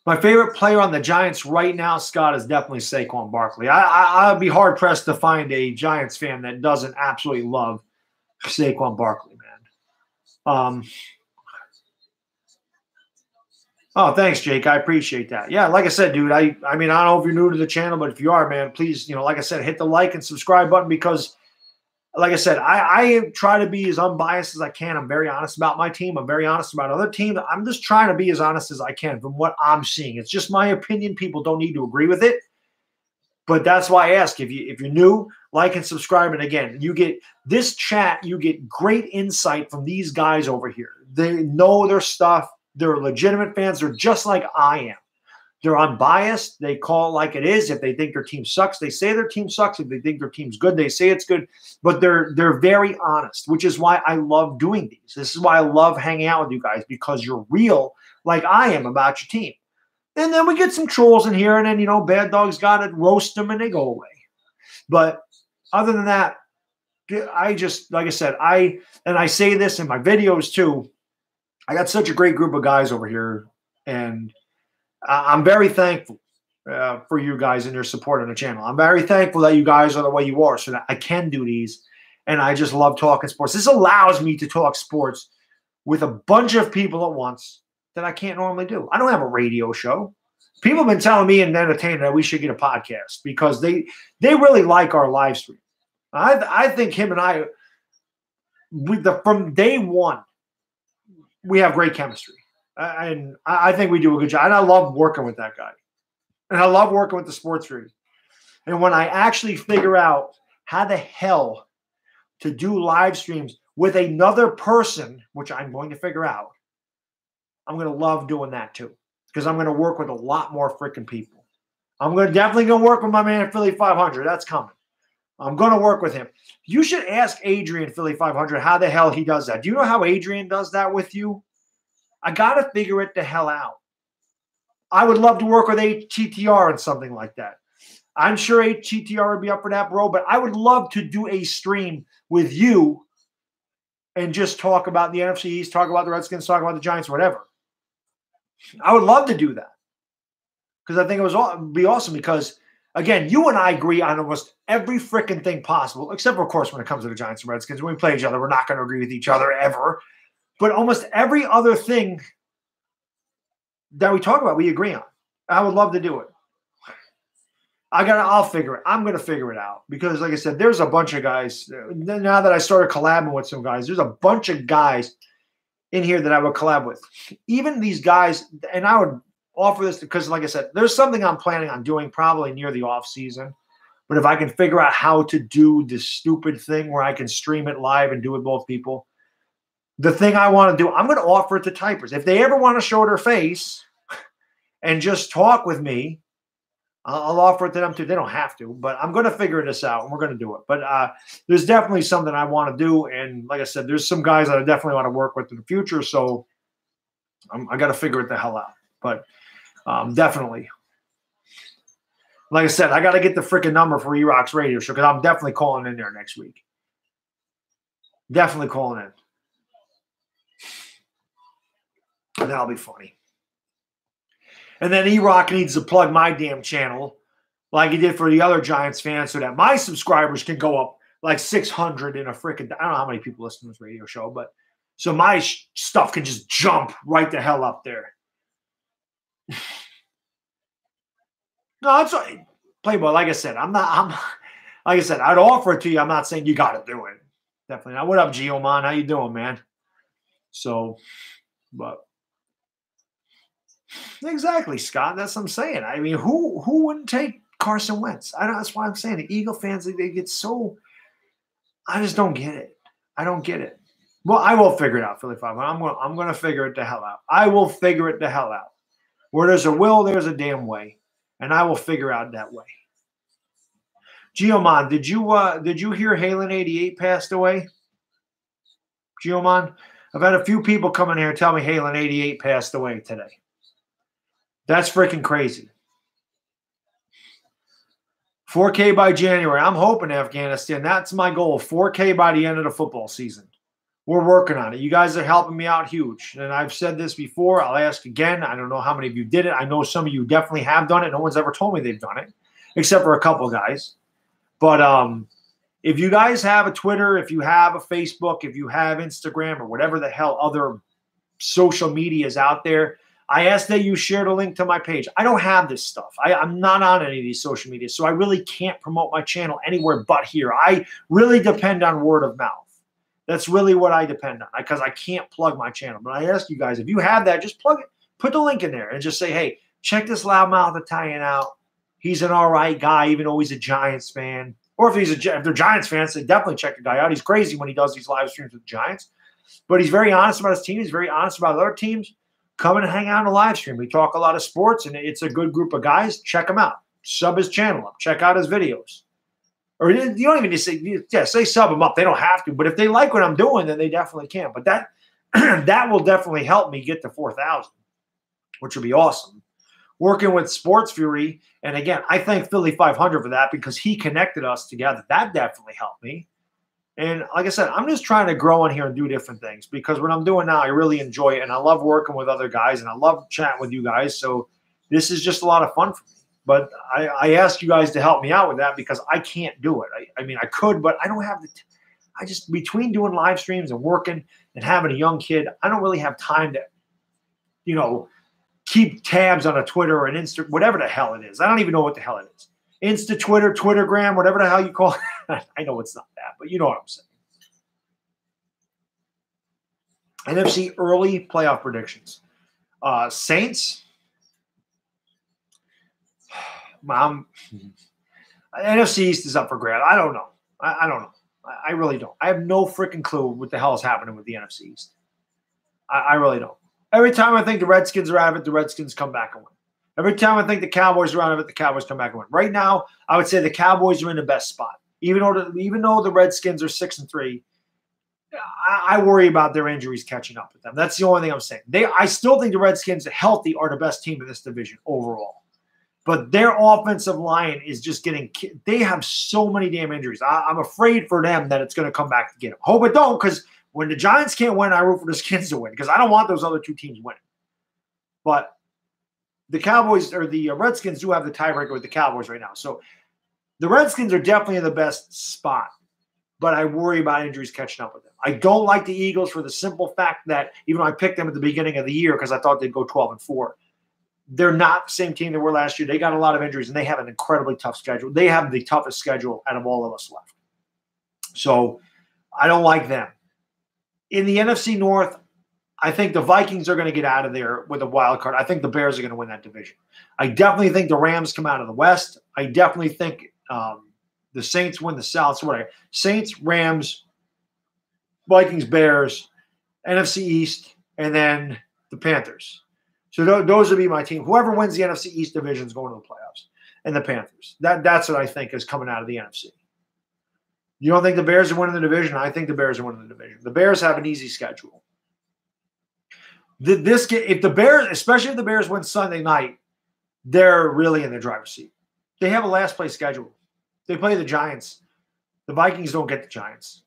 My favorite player on the Giants right now, Scott, is definitely Saquon Barkley. I'd be hard-pressed to find a Giants fan that doesn't absolutely love Saquon Barkley, man. Oh, thanks, Jake. I appreciate that. Yeah, like I said, dude, I mean, I don't know if you're new to the channel, but if you are, man, please, like I said, hit the like and subscribe button because, like I said, I try to be as unbiased as I can. I'm very honest about my team. I'm very honest about other teams. I'm just trying to be as honest as I can from what I'm seeing. It's just my opinion. People don't need to agree with it. But that's why I ask, if you're new, like and subscribe. And again, you get this chat, you get great insight from these guys over here. They know their stuff. They're legitimate fans. They're just like I am. They're unbiased. They call it like it is. If they think their team sucks, they say their team sucks. If they think their team's good, they say it's good. But they're very honest, which is why I love doing these. This is why I love hanging out with you guys, because you're real like I am about your team. And then we get some trolls in here, and then, bad dogs got it, roast them, and they go away. But other than that, I just, like I said, I say this in my videos too, I got such a great group of guys over here, and I'm very thankful for you guys and your support on the channel. I'm very thankful that you guys are the way you are so that I can do these, and I just love talking sports. This allows me to talk sports with a bunch of people at once that I can't normally do. I don't have a radio show. People have been telling me in entertainment that we should get a podcast because they really like our live stream. I think him and I, from day one, we have great chemistry. And I think we do a good job. And I love working with that guy. And I love working with the sports room. And when I actually figure out how the hell to do live streams with another person, which I'm going to figure out, I'm going to love doing that too. Because I'm going to work with a lot more freaking people. I'm definitely going to work with my man at Philly 500. That's coming. I'm going to work with him. You should ask Adrian, Philly 500, how the hell he does that. Do you know how Adrian does that with you? I got to figure it the hell out. I would love to work with HTTR and something like that. I'm sure HTTR would be up for that, bro, but I would love to do a stream with you and just talk about the NFC East, talk about the Redskins, talk about the Giants, whatever. I would love to do that because I think it would be awesome because, again, you and I agree on almost every freaking thing possible, except for, of course, when it comes to the Giants and Redskins. When we play each other, we're not going to agree with each other ever. But almost every other thing that we talk about, we agree on. I would love to do it. I'll figure it. I'm going to figure it out because, like I said, there's a bunch of guys. Now that I started collabing with some guys, there's a bunch of guys in here that I would collab with. Even these guys, and I would offer this because, like I said, there's something I'm planning on doing probably near the off season. But if I can figure out how to do this stupid thing where I can stream it live and do it with both people, the thing I want to do, I'm going to offer it to typers. If they ever want to show their face and just talk with me, I'll offer it to them too. They don't have to, but I'm going to figure this out and we're going to do it. But there's definitely something I want to do. And like I said, there's some guys that I definitely want to work with in the future. So I got to figure it the hell out. But definitely. Like I said, I got to get the freaking number for E-Rock's radio show because I'm definitely calling in there next week. Definitely calling in. And that'll be funny. And then E-Rock needs to plug my damn channel like he did for the other Giants fans so that my subscribers can go up like 600 in a freaking – I don't know how many people listen to this radio show, but so my stuff can just jump right the hell up there. No, it's Playboy. Like I said, like I said, I'd offer it to you. I'm not saying you got to do it. Definitely not. What up, Geomon? How you doing, man? So, but exactly, Scott. That's what I'm saying. I mean, who wouldn't take Carson Wentz? I know that's why I'm saying the Eagle fans, they get so. I just don't get it. I don't get it. Well, I will figure it out, Philly 5. I'm gonna figure it the hell out. I will figure it the hell out. Where there's a will, there's a damn way, and I will figure out that way. Geomon, did you hear Halen 88 passed away? Geomon, I've had a few people come in here and tell me Halen 88 passed away today. That's freaking crazy. 4K by January. I'm hoping Afghanistan. That's my goal. 4K by the end of the football season. We're working on it. You guys are helping me out huge. And I've said this before. I'll ask again. I don't know how many of you did it. I know some of you definitely have done it. No one's ever told me they've done it, except for a couple of guys. But if you guys have a Twitter, if you have a Facebook, if you have Instagram or whatever the hell other social media is out there, I ask that you share the link to my page. I don't have this stuff. I'm not on any of these social media, so I really can't promote my channel anywhere but here. I really depend on word of mouth. That's really what I depend on because I can't plug my channel. But I ask you guys, if you have that, just plug it. Put the link in there and just say, hey, check this loudmouth Italian out. He's an all right guy, even though he's a Giants fan. Or if they're Giants fans, they definitely check the guy out. He's crazy when he does these live streams with the Giants. But he's very honest about his team. He's very honest about other teams. Come and hang out on the live stream. We talk a lot of sports, and it's a good group of guys. Check him out. Sub his channel up. Check out his videos. Or you don't even need to say sub him up. They don't have to. But if they like what I'm doing, then they definitely can. But that will definitely help me get to 4,000, which would be awesome. Working with Sports Fury, and again, I thank Philly 500 for that because he connected us together. That definitely helped me. And like I said, I'm just trying to grow in here and do different things because what I'm doing now, I really enjoy it. And I love working with other guys, and I love chatting with you guys. So this is just a lot of fun for me. But I ask you guys to help me out with that because I can't do it. I mean, I could, but I don't have the I just, between doing live streams and working and having a young kid, I don't really have time to, keep tabs on a Twitter or an Insta, whatever the hell it is. I don't even know what the hell it is. Insta, Twitter, Twittergram, whatever the hell you call it. I know it's not that, but you know what I'm saying. NFC early playoff predictions. Saints. NFC East is up for grabs. I don't know. I don't know. I really don't. I have no freaking clue what the hell is happening with the NFC East. I really don't. Every time I think the Redskins are out of it, the Redskins come back and win. Every time I think the Cowboys are out of it, the Cowboys come back and win. Right now, I would say the Cowboys are in the best spot. Even though the Redskins are 6-3, I worry about their injuries catching up with them. That's the only thing I'm saying. I still think the Redskins, healthy, are the best team in this division overall. But their offensive line is just – they have so many damn injuries. I'm afraid for them that it's going to come back to get them. Hope it don't, because when the Giants can't win, I root for the Skins to win because I don't want those other two teams winning. But the Cowboys or the Redskins do have the tiebreaker with the Cowboys right now. So the Redskins are definitely in the best spot, but I worry about injuries catching up with them. I don't like the Eagles for the simple fact that even though I picked them at the beginning of the year because I thought they'd go 12-4, they're not the same team they were last year. They got a lot of injuries, and they have an incredibly tough schedule. They have the toughest schedule out of all of us left. So I don't like them. In the NFC North, I think the Vikings are going to get out of there with a wild card. I think the Bears are going to win that division. I definitely think the Rams come out of the West. I definitely think the Saints win the South. So whatever. Saints, Rams, Vikings, Bears, NFC East, and then the Panthers. So those would be my team. Whoever wins the NFC East division is going to the playoffs, and the Panthers. That's what I think is coming out of the NFC. You don't think the Bears are winning the division? I think the Bears are winning the division. The Bears have an easy schedule. If the Bears, especially if the Bears win Sunday night, they're really in the driver's seat. They have a last place schedule. They play the Giants. The Vikings don't get the Giants.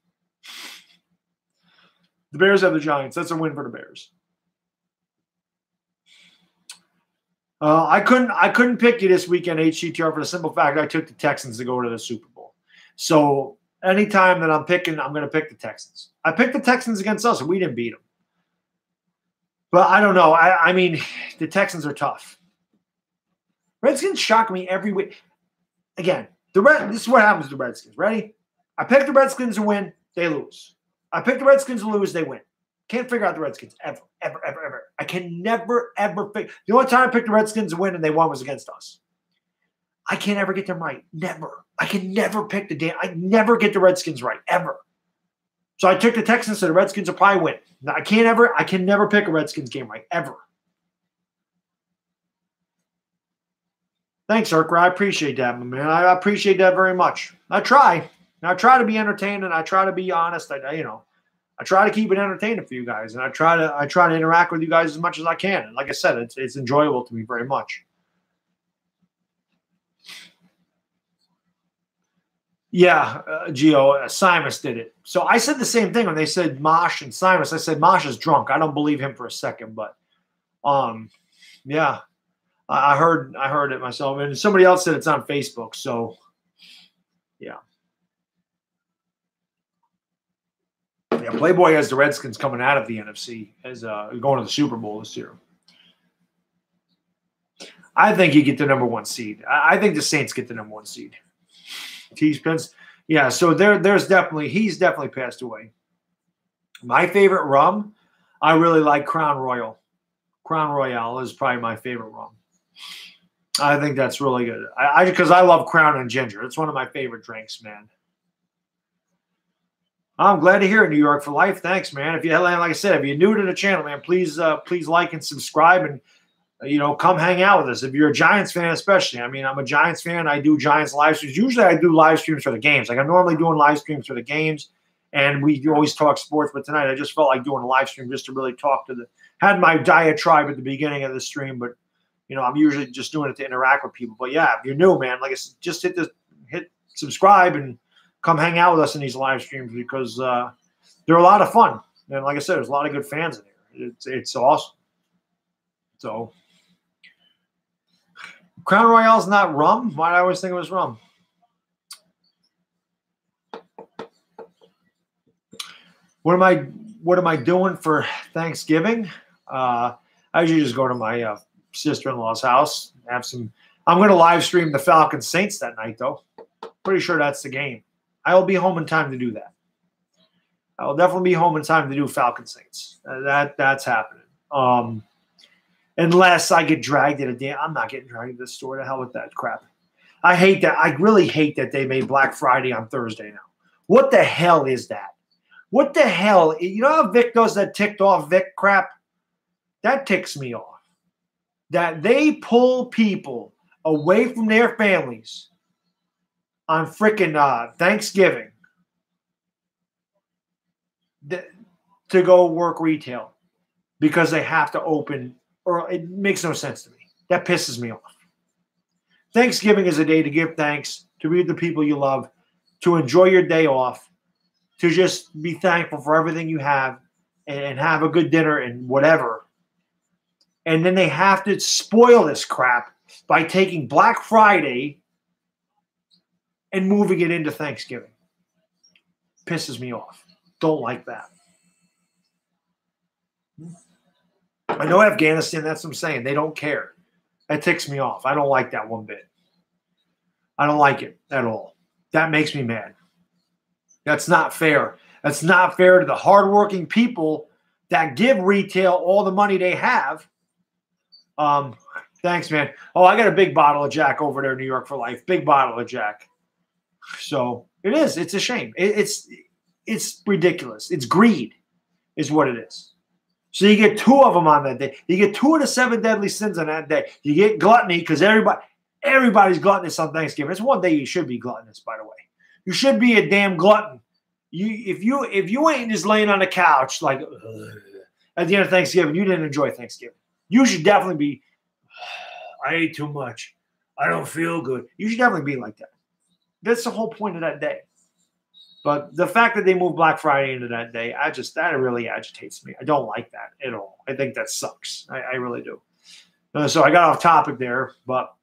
The Bears have the Giants. That's a win for the Bears. I couldn't pick you this weekend, HCTR, for the simple fact I took the Texans to go to the Super Bowl. So anytime that I'm picking, I'm going to pick the Texans. I picked the Texans against us, and we didn't beat them. But I don't know. I mean, the Texans are tough. Redskins shock me every week. Again, this is what happens to the Redskins. Ready? I pick the Redskins to win, they lose. I pick the Redskins to lose, they win. Can't figure out the Redskins ever. I can never, ever pick. The only time I picked the Redskins to win and they won was against us. I can't ever get them right. Never. I can never pick I never get the Redskins right, ever. So I took the Texans, so the Redskins will probably win. Now, I can never pick a Redskins game right, ever. Thanks, Urker. I appreciate that, my man. I appreciate that very much. I try to be entertaining. I try to be honest. I try to keep it entertaining for you guys, and I try to interact with you guys as much as I can. And like I said, it's enjoyable to me very much. Yeah, Gio, Simus did it. So I said the same thing when they said Mosh and Simus. I said Mosh is drunk. I don't believe him for a second, but yeah. I heard it myself, and somebody else said it's on Facebook. So, yeah. Playboy has the Redskins coming out of the NFC as going to the Super Bowl this year. I think you get the number 1 seed. I think the Saints get the number 1 seed. T-Spence, yeah. So he's definitely passed away. My favorite rum, I really like Crown Royal. Crown Royale is probably my favorite rum. I think that's really good. Because I love Crown and ginger. It's one of my favorite drinks, man. I'm glad to hear it, New York for life. Thanks, man. Like I said, if you're new to the channel, man, please like and subscribe, and come hang out with us. If you're a Giants fan, especially. I mean, I'm a Giants fan. I do Giants live streams. Usually, I do live streams for the games. Like I'm normally doing live streams for the games, and we always talk sports. But tonight, I just felt like doing a live stream just to really talk to had my diatribe at the beginning of the stream, but I'm usually just doing it to interact with people. But yeah, if you're new, man, like I said, just hit subscribe and come hang out with us in these live streams, because they're a lot of fun. And like I said, there's a lot of good fans in here. It's awesome. So Crown Royale's not rum. Why do I always think it was rum? What am I doing for Thanksgiving? I usually just go to my sister-in-law's house. I'm going to live stream the Falcons Saints that night, though. Pretty sure that's the game. I will be home in time to do that. I will definitely be home in time to do Falcons Saints. That's happening. Unless I get dragged at a damn. I'm not getting dragged to the store. To hell with that crap. I hate that. I really hate that they made Black Friday on Thursday now. What the hell is that? What the hell? You know how Vic does that ticked off Vic crap? That ticks me off. That they pull people away from their families on freaking Thanksgiving to go work retail because they have to open, or it makes no sense to me. That pisses me off. Thanksgiving is a day to give thanks, to be with the people you love, to enjoy your day off, to just be thankful for everything you have and have a good dinner and whatever. And then they have to spoil this crap by taking Black Friday and moving it into Thanksgiving. Pisses me off. Don't like that. I know Afghanistan, that's what I'm saying. They don't care. That ticks me off. I don't like that one bit. I don't like it at all. That makes me mad. That's not fair. That's not fair to the hardworking people that give retail all the money they have. Thanks, man. Oh, I got a big bottle of Jack over there in New York for life. Big bottle of Jack. So it is. It's a shame. It's ridiculous. It's greed. is what it is. So you get 2 of them on that day. You get 2 of the 7 deadly sins on that day. You get gluttony because everybody's gluttonous on Thanksgiving. It's one day you should be gluttonous, by the way. You should be a damn glutton. If you ain't just laying on the couch like at the end of Thanksgiving, you didn't enjoy Thanksgiving. You should definitely be, I ate too much. I don't feel good. You should definitely be like that. That's the whole point of that day. But the fact that they moved Black Friday into that day, that really agitates me. I don't like that at all. I think that sucks. I really do. So I got off topic there, but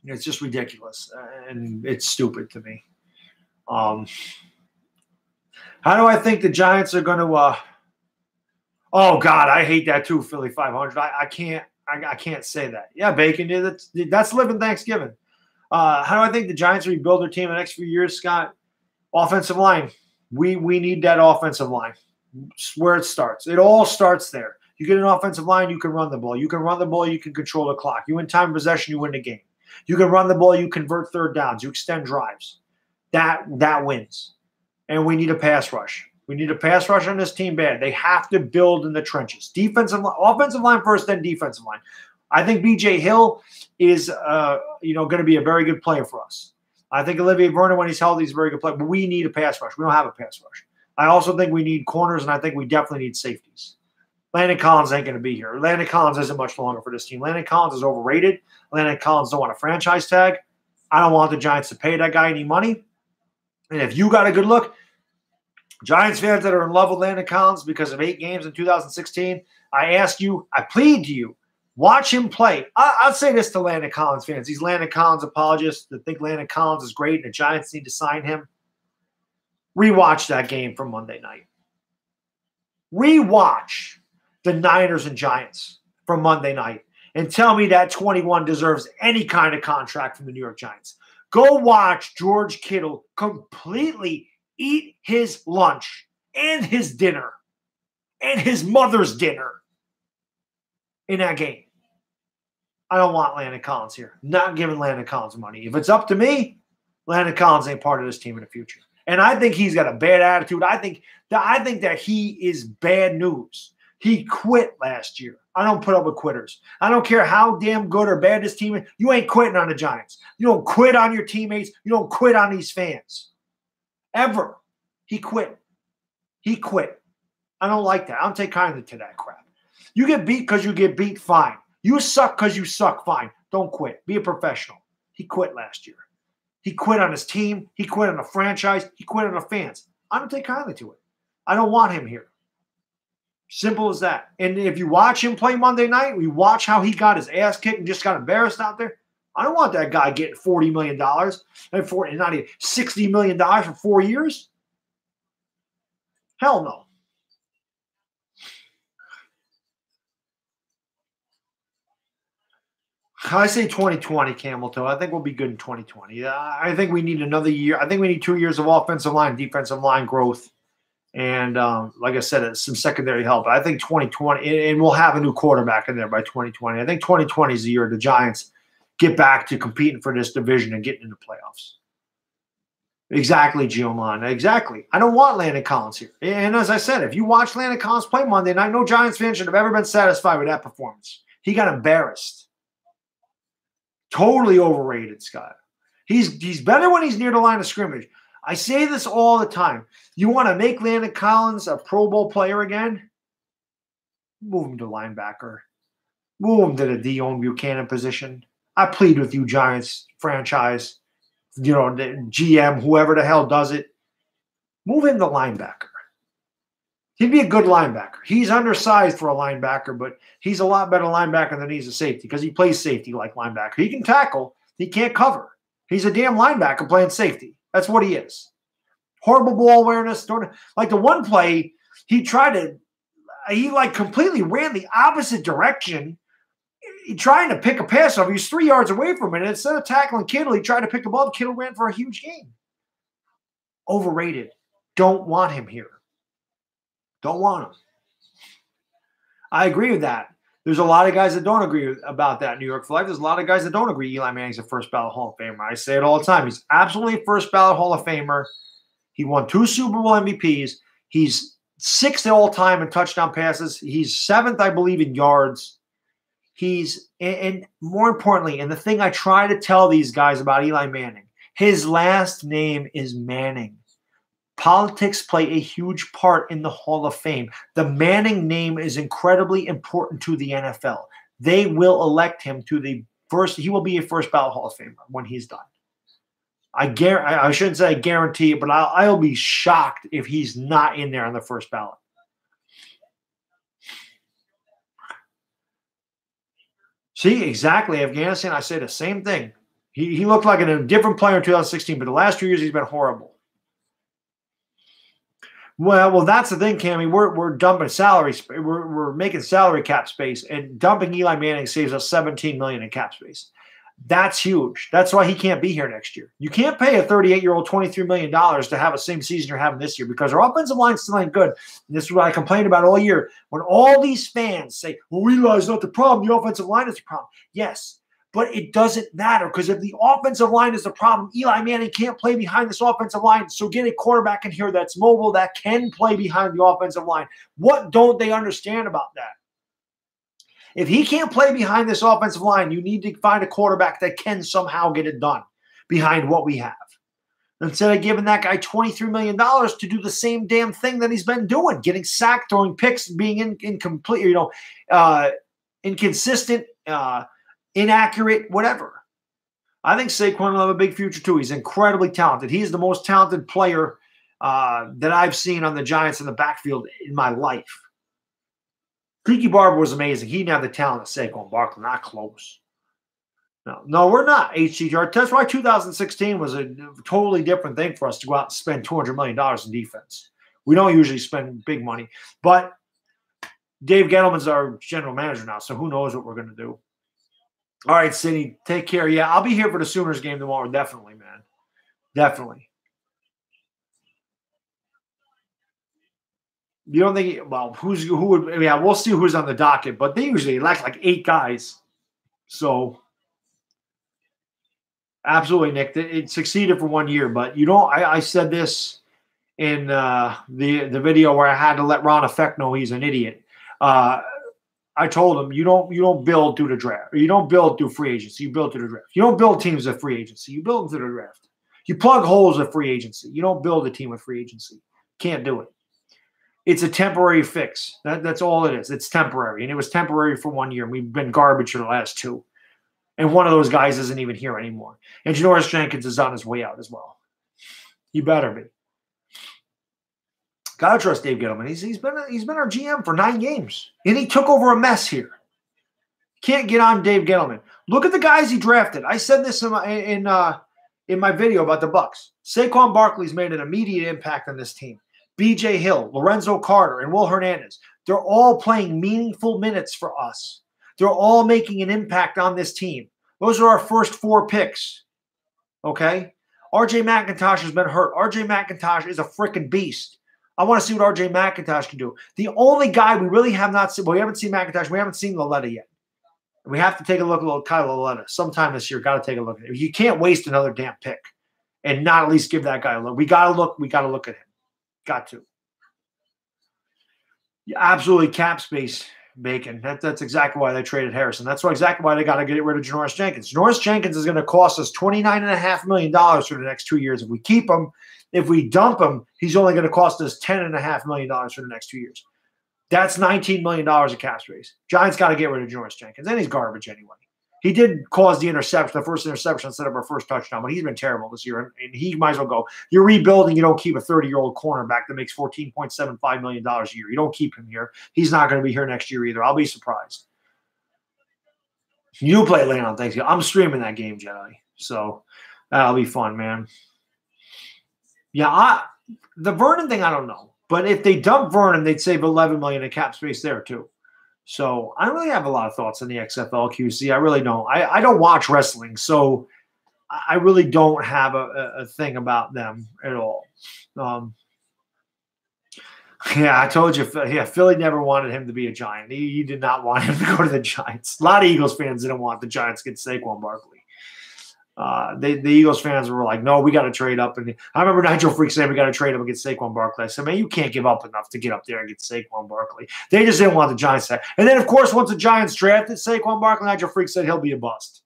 it's just ridiculous and it's stupid to me. How do I think the Giants are going to? Oh God, I hate that too. Philly 500. I can't say that. Yeah, Bacon. That's living Thanksgiving. How do I think the Giants will rebuild their team in the next few years, Scott? Offensive line. We need that offensive line. It's where it starts. It all starts there. You get an offensive line, you can run the ball. You can run the ball, you can control the clock. You win time of possession, you win the game. You can run the ball, you convert third downs, you extend drives. That wins. And we need a pass rush. We need a pass rush on this team bad. They have to build in the trenches. Offensive line first, then defensive line. I think B.J. Hill is going to be a very good player for us. I think Olivier Vernon, when he's healthy, is a very good player. But we need a pass rush. We don't have a pass rush. I also think we need corners, and I think we definitely need safeties. Landon Collins ain't going to be here. Landon Collins isn't much longer for this team. Landon Collins is overrated. Landon Collins don't want a franchise tag. I don't want the Giants to pay that guy any money. And if you got a good look, Giants fans that are in love with Landon Collins because of 8 games in 2016, I ask you, I plead to you, watch him play. I'll say this to Landon Collins fans. These Landon Collins apologists that think Landon Collins is great and the Giants need to sign him. Rewatch that game from Monday night. Rewatch the Niners and Giants from Monday night and tell me that 21 deserves any kind of contract from the New York Giants. Go watch George Kittle completely eat his lunch and his dinner and his mother's dinner in that game. I don't want Landon Collins here. Not giving Landon Collins money. If it's up to me, Landon Collins ain't part of this team in the future. And I think he's got a bad attitude. I think that he is bad news. He quit last year. I don't put up with quitters. I don't care how damn good or bad this team is. You ain't quitting on the Giants. You don't quit on your teammates. You don't quit on these fans. Ever. He quit. He quit. I don't like that. I don't take kindly to that crap. You get beat because you get beat, fine. You suck because you suck, fine. Don't quit. Be a professional. He quit last year. He quit on his team. He quit on the franchise. He quit on the fans. I don't take kindly to it. I don't want him here. Simple as that. And if you watch him play Monday night, we watch how he got his ass kicked and just got embarrassed out there. I don't want that guy getting $40 million and not even $60 million for 4 years. Hell no. I say 2020, Camel Toe. I think we'll be good in 2020. I think we need another year. I think we need 2 years of offensive line, defensive line growth. And like I said, some secondary help. I think 2020, and we'll have a new quarterback in there by 2020. I think 2020 is the year the Giants get back to competing for this division and getting into playoffs. Exactly, Giomon. Exactly. I don't want Landon Collins here. And as I said, if you watch Landon Collins play Monday night, no Giants fan should have ever been satisfied with that performance. He got embarrassed. Totally overrated, Scott. He's better when he's near the line of scrimmage. I say this all the time. You want to make Landon Collins a Pro Bowl player again? Move him to linebacker. Move him to the Dion Buchanan position. I plead with you, Giants franchise, the GM, whoever the hell does it. Move him to linebacker. He'd be a good linebacker. He's undersized for a linebacker, but he's a lot better linebacker than he's a safety because he plays safety like linebacker. He can tackle. He can't cover. He's a damn linebacker playing safety. That's what he is. Horrible ball awareness. Like the one play, he completely ran the opposite direction. He trying to pick a pass off. He was 3 yards away from it. And instead of tackling Kittle, he tried to pick the ball. Kittle ran for a huge gain. Overrated. Don't want him here. Don't want him. I agree with that. There's a lot of guys that don't agree about that in New York for life. There's a lot of guys that don't agree Eli Manning's a first ballot Hall of Famer. I say it all the time. He's absolutely a first ballot Hall of Famer. He won 2 Super Bowl MVPs. He's 6th all-time in touchdown passes. He's 7th, I believe, in yards. And more importantly, and the thing I try to tell these guys about Eli Manning, his last name is Manning. Politics play a huge part in the Hall of Fame. The Manning name is incredibly important to the NFL. They will elect him to the first. He will be a first ballot Hall of Famer when he's done. I shouldn't say I guarantee it, but I'll be shocked if he's not in there on the first ballot. See, exactly. Afghanistan, I say the same thing. He looked like a different player in 2016, but the last 2 years he's been horrible. Well, that's the thing, Cammy. We're dumping salary. We're making salary cap space, and dumping Eli Manning saves us $17 million in cap space. That's huge. That's why he can't be here next year. You can't pay a 38-year-old $23 million to have the same season you're having this year because our offensive line still ain't good. And this is what I complained about all year. When all these fans say, well, Eli's not the problem, the offensive line is the problem. Yes, but it doesn't matter because if the offensive line is the problem, Eli Manning can't play behind this offensive line. So get a quarterback in here that's mobile, that can play behind the offensive line. What don't they understand about that? If he can't play behind this offensive line, you need to find a quarterback that can somehow get it done behind what we have. Instead of giving that guy $23 million to do the same damn thing that he's been doing, getting sacked, throwing picks, being incomplete, inconsistent, inaccurate, whatever. I think Saquon will have a big future too. He's incredibly talented. He's the most talented player that I've seen on the Giants in the backfield in my life. Tiki Barber was amazing. He didn't have the talent of Saquon Barkley. Not close. No, we're not, HCR. That's why 2016 was a totally different thing for us to go out and spend $200 million in defense. We don't usually spend big money. But Dave Gettleman's our general manager now, so who knows what we're going to do. All right, Cindy, take care. Yeah, I'll be here for the Sooners game tomorrow. Definitely, man. Definitely. You don't think, well, who would, yeah, we'll see who's on the docket, but they usually elect like 8 guys. So, absolutely, Nick. It succeeded for 1 year, but you don't, I said this in the video where I had to let Ron Effect know he's an idiot. I told him, you don't build through the draft. Or you don't build through free agency. You build through the draft. You don't build teams with free agency. You build them through the draft. You plug holes with free agency. You don't build a team with free agency. Can't do it. It's a temporary fix. That's all it is. It's temporary. And it was temporary for 1 year. And we've been garbage for the last 2. And one of those guys isn't even here anymore. And Janoris Jenkins is on his way out as well. He better be. Gotta trust Dave Gettleman. He's been our GM for 9 games. And he took over a mess here. Can't get on Dave Gettleman. Look at the guys he drafted. I said this in my video about the Bucs. Saquon Barkley's made an immediate impact on this team. B.J. Hill, Lorenzo Carter, and Will Hernandez. They're all playing meaningful minutes for us. They're all making an impact on this team. Those are our first 4 picks. Okay? R.J. McIntosh has been hurt. R.J. McIntosh is a freaking beast. I want to see what R.J. McIntosh can do. The only guy we really have not seen, well, we haven't seen McIntosh. We haven't seen Laletta yet. We have to take a look at Kyle Laletta sometime this year. Got to take a look at it. You can't waste another damn pick and not at least give that guy a look. We got to look at him. Got to. Yeah, absolutely cap space, Bacon. That's exactly why they traded Harrison. That's exactly why they got to get rid of Janoris Jenkins. Janoris Jenkins is going to cost us $29.5 million for the next 2 years. If we keep him, if we dump him, he's only going to cost us $10.5 million for the next 2 years. That's $19 million of cap space. Giants got to get rid of Janoris Jenkins, and he's garbage anyway. He did cause the interception, the first interception instead of our first touchdown, but he's been terrible this year, and he might as well go. You're rebuilding. You don't keep a 30-year-old cornerback that makes $14.75 million a year. You don't keep him here. He's not going to be here next year either. I'll be surprised. You play late on Thanksgiving. I'm streaming that game, Jedi, so that'll be fun, man. Yeah, the Vernon thing, I don't know. But if they dump Vernon, they'd save $11 million in cap space there, too. So I don't really have a lot of thoughts on the XFL QC. I really don't. I don't watch wrestling, so I really don't have a thing about them at all. Yeah, I told you. Yeah, Philly never wanted him to be a Giant. He did not want him to go to the Giants. A lot of Eagles fans didn't want the Giants to get Saquon Barkley. The Eagles fans were like, no, we got to trade up. And I remember Nitro Freak saying we got to trade up against Saquon Barkley. I said, man, you can't give up enough to get up there and get Saquon Barkley. They just didn't want the Giants to. And then, of course, once the Giants drafted Saquon Barkley, Nitro Freak said he'll be a bust.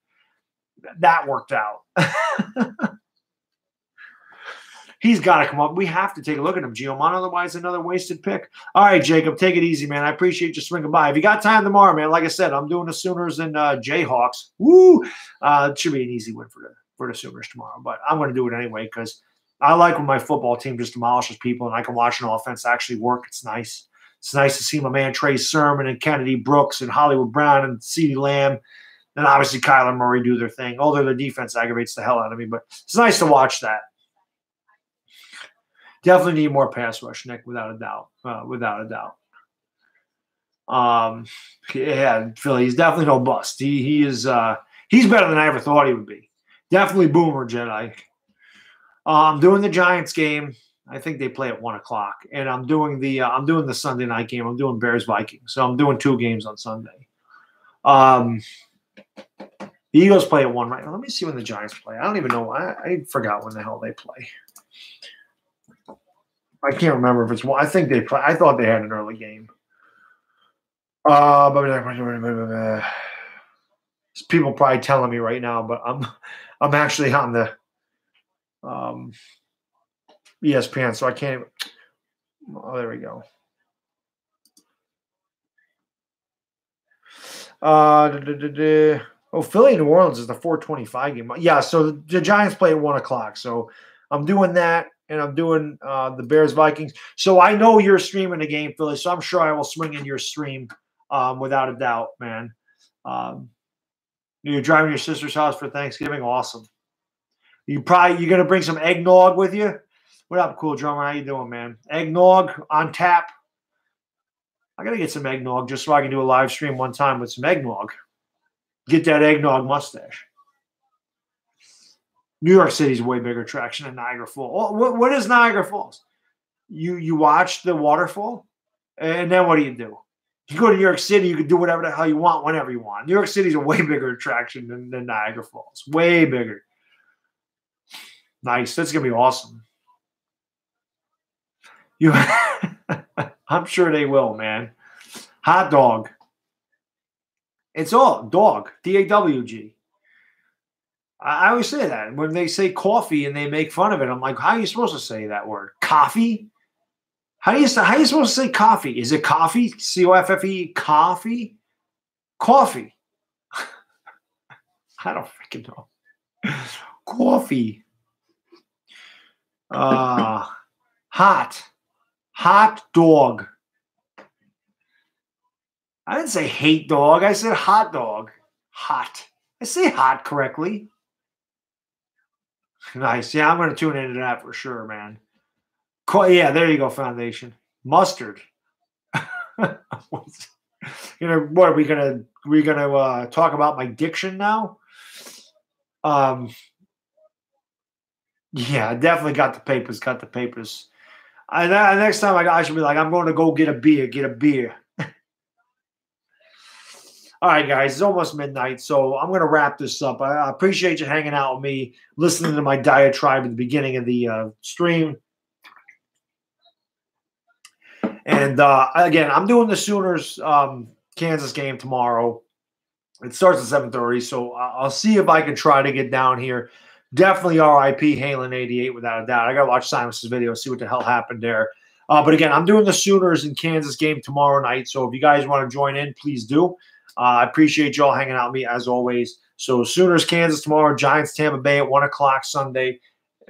That worked out. He's got to come up. We have to take a look at him, Giomano. Otherwise, another wasted pick. All right, Jacob, take it easy, man. I appreciate you swinging by. If you got time tomorrow, man, like I said, I'm doing the Sooners and Jayhawks. Woo! It should be an easy win for the Sooners tomorrow. But I'm going to do it anyway because I like when my football team just demolishes people and I can watch an offense actually work. It's nice. It's nice to see my man Trey Sermon and Kennedy Brooks and Hollywood Brown and CeeDee Lamb and obviously Kyler Murray do their thing. Although their defense aggravates the hell out of me, but it's nice to watch that. Definitely need more pass rush, Nick, without a doubt. Yeah, Philly, he's definitely no bust. He's better than I ever thought he would be. Definitely Boomer Jedi. I'm doing the Giants game. I think they play at 1:00, and I'm doing the Sunday night game. I'm doing Bears Vikings, so I'm doing 2 games on Sunday. The Eagles play at 1, right? Let me see when the Giants play. I don't even know. I forgot when the hell they play. I can't remember if it's one. I think they play. I thought they had an early game. People probably telling me right now, but I'm actually on the ESPN, so I can't. Oh, there we go. Philly and New Orleans is the 4:25 game. Yeah, so the Giants play at 1:00. So I'm doing that. And I'm doing the Bears-Vikings. So I know you're streaming the game, Philly, so I'm sure I will swing in your stream without a doubt, man. You're driving to your sister's house for Thanksgiving? Awesome. You're going to bring some eggnog with you? What up, Cool Drummer? How you doing, man? Eggnog on tap? I got to get some eggnog just so I can do a live stream one time with some eggnog. Get that eggnog mustache. New York City's a way bigger attraction than Niagara Falls. What is Niagara Falls? You watch the waterfall, and then what do? You go to New York City, you can do whatever the hell you want whenever you want. New York City's a way bigger attraction than Niagara Falls. Way bigger. Nice. That's going to be awesome. I'm sure they will, man. Hot dog. It's all dog. DAWG. I always say that. When they say coffee and they make fun of it, I'm like, how are you supposed to say that word? Coffee? How are you supposed to say coffee? Is it coffee? C-O-F-F-E? Coffee? Coffee. I don't freaking know. Coffee. Hot. Hot dog. I didn't say hate dog. I said hot dog. Hot. I say hot correctly. Nice. Yeah, I'm going to tune into that for sure, man. Yeah, there you go, Foundation. Mustard. What are we gonna talk about my diction now? Yeah, I definitely got the papers. Next time I should be like, I'm going to go get a beer. All right, guys, it's almost midnight, so I'm going to wrap this up. I appreciate you hanging out with me, listening to my diatribe at the beginning of the stream. And, again, I'm doing the Sooners Kansas game tomorrow. It starts at 7:30, so I'll see if I can try to get down here. Definitely RIP Halen88 without a doubt. I got to watch Simon's video, see what the hell happened there. But, again, I'm doing the Sooners and Kansas game tomorrow night, so if you guys want to join in, please do. I appreciate y'all hanging out with me as always. So Sooners, Kansas tomorrow, Giants, Tampa Bay at 1:00 Sunday,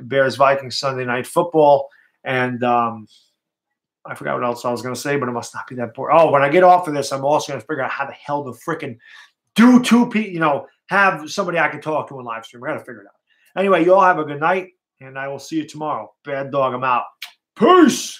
Bears, Vikings Sunday night football. And I forgot what else I was going to say, but it must not be that important. Oh, when I get off of this, I'm also going to figure out how the hell to freaking do have somebody I can talk to in live stream. I got to figure it out. Anyway, you all have a good night, and I will see you tomorrow. Bad dog, I'm out. Peace.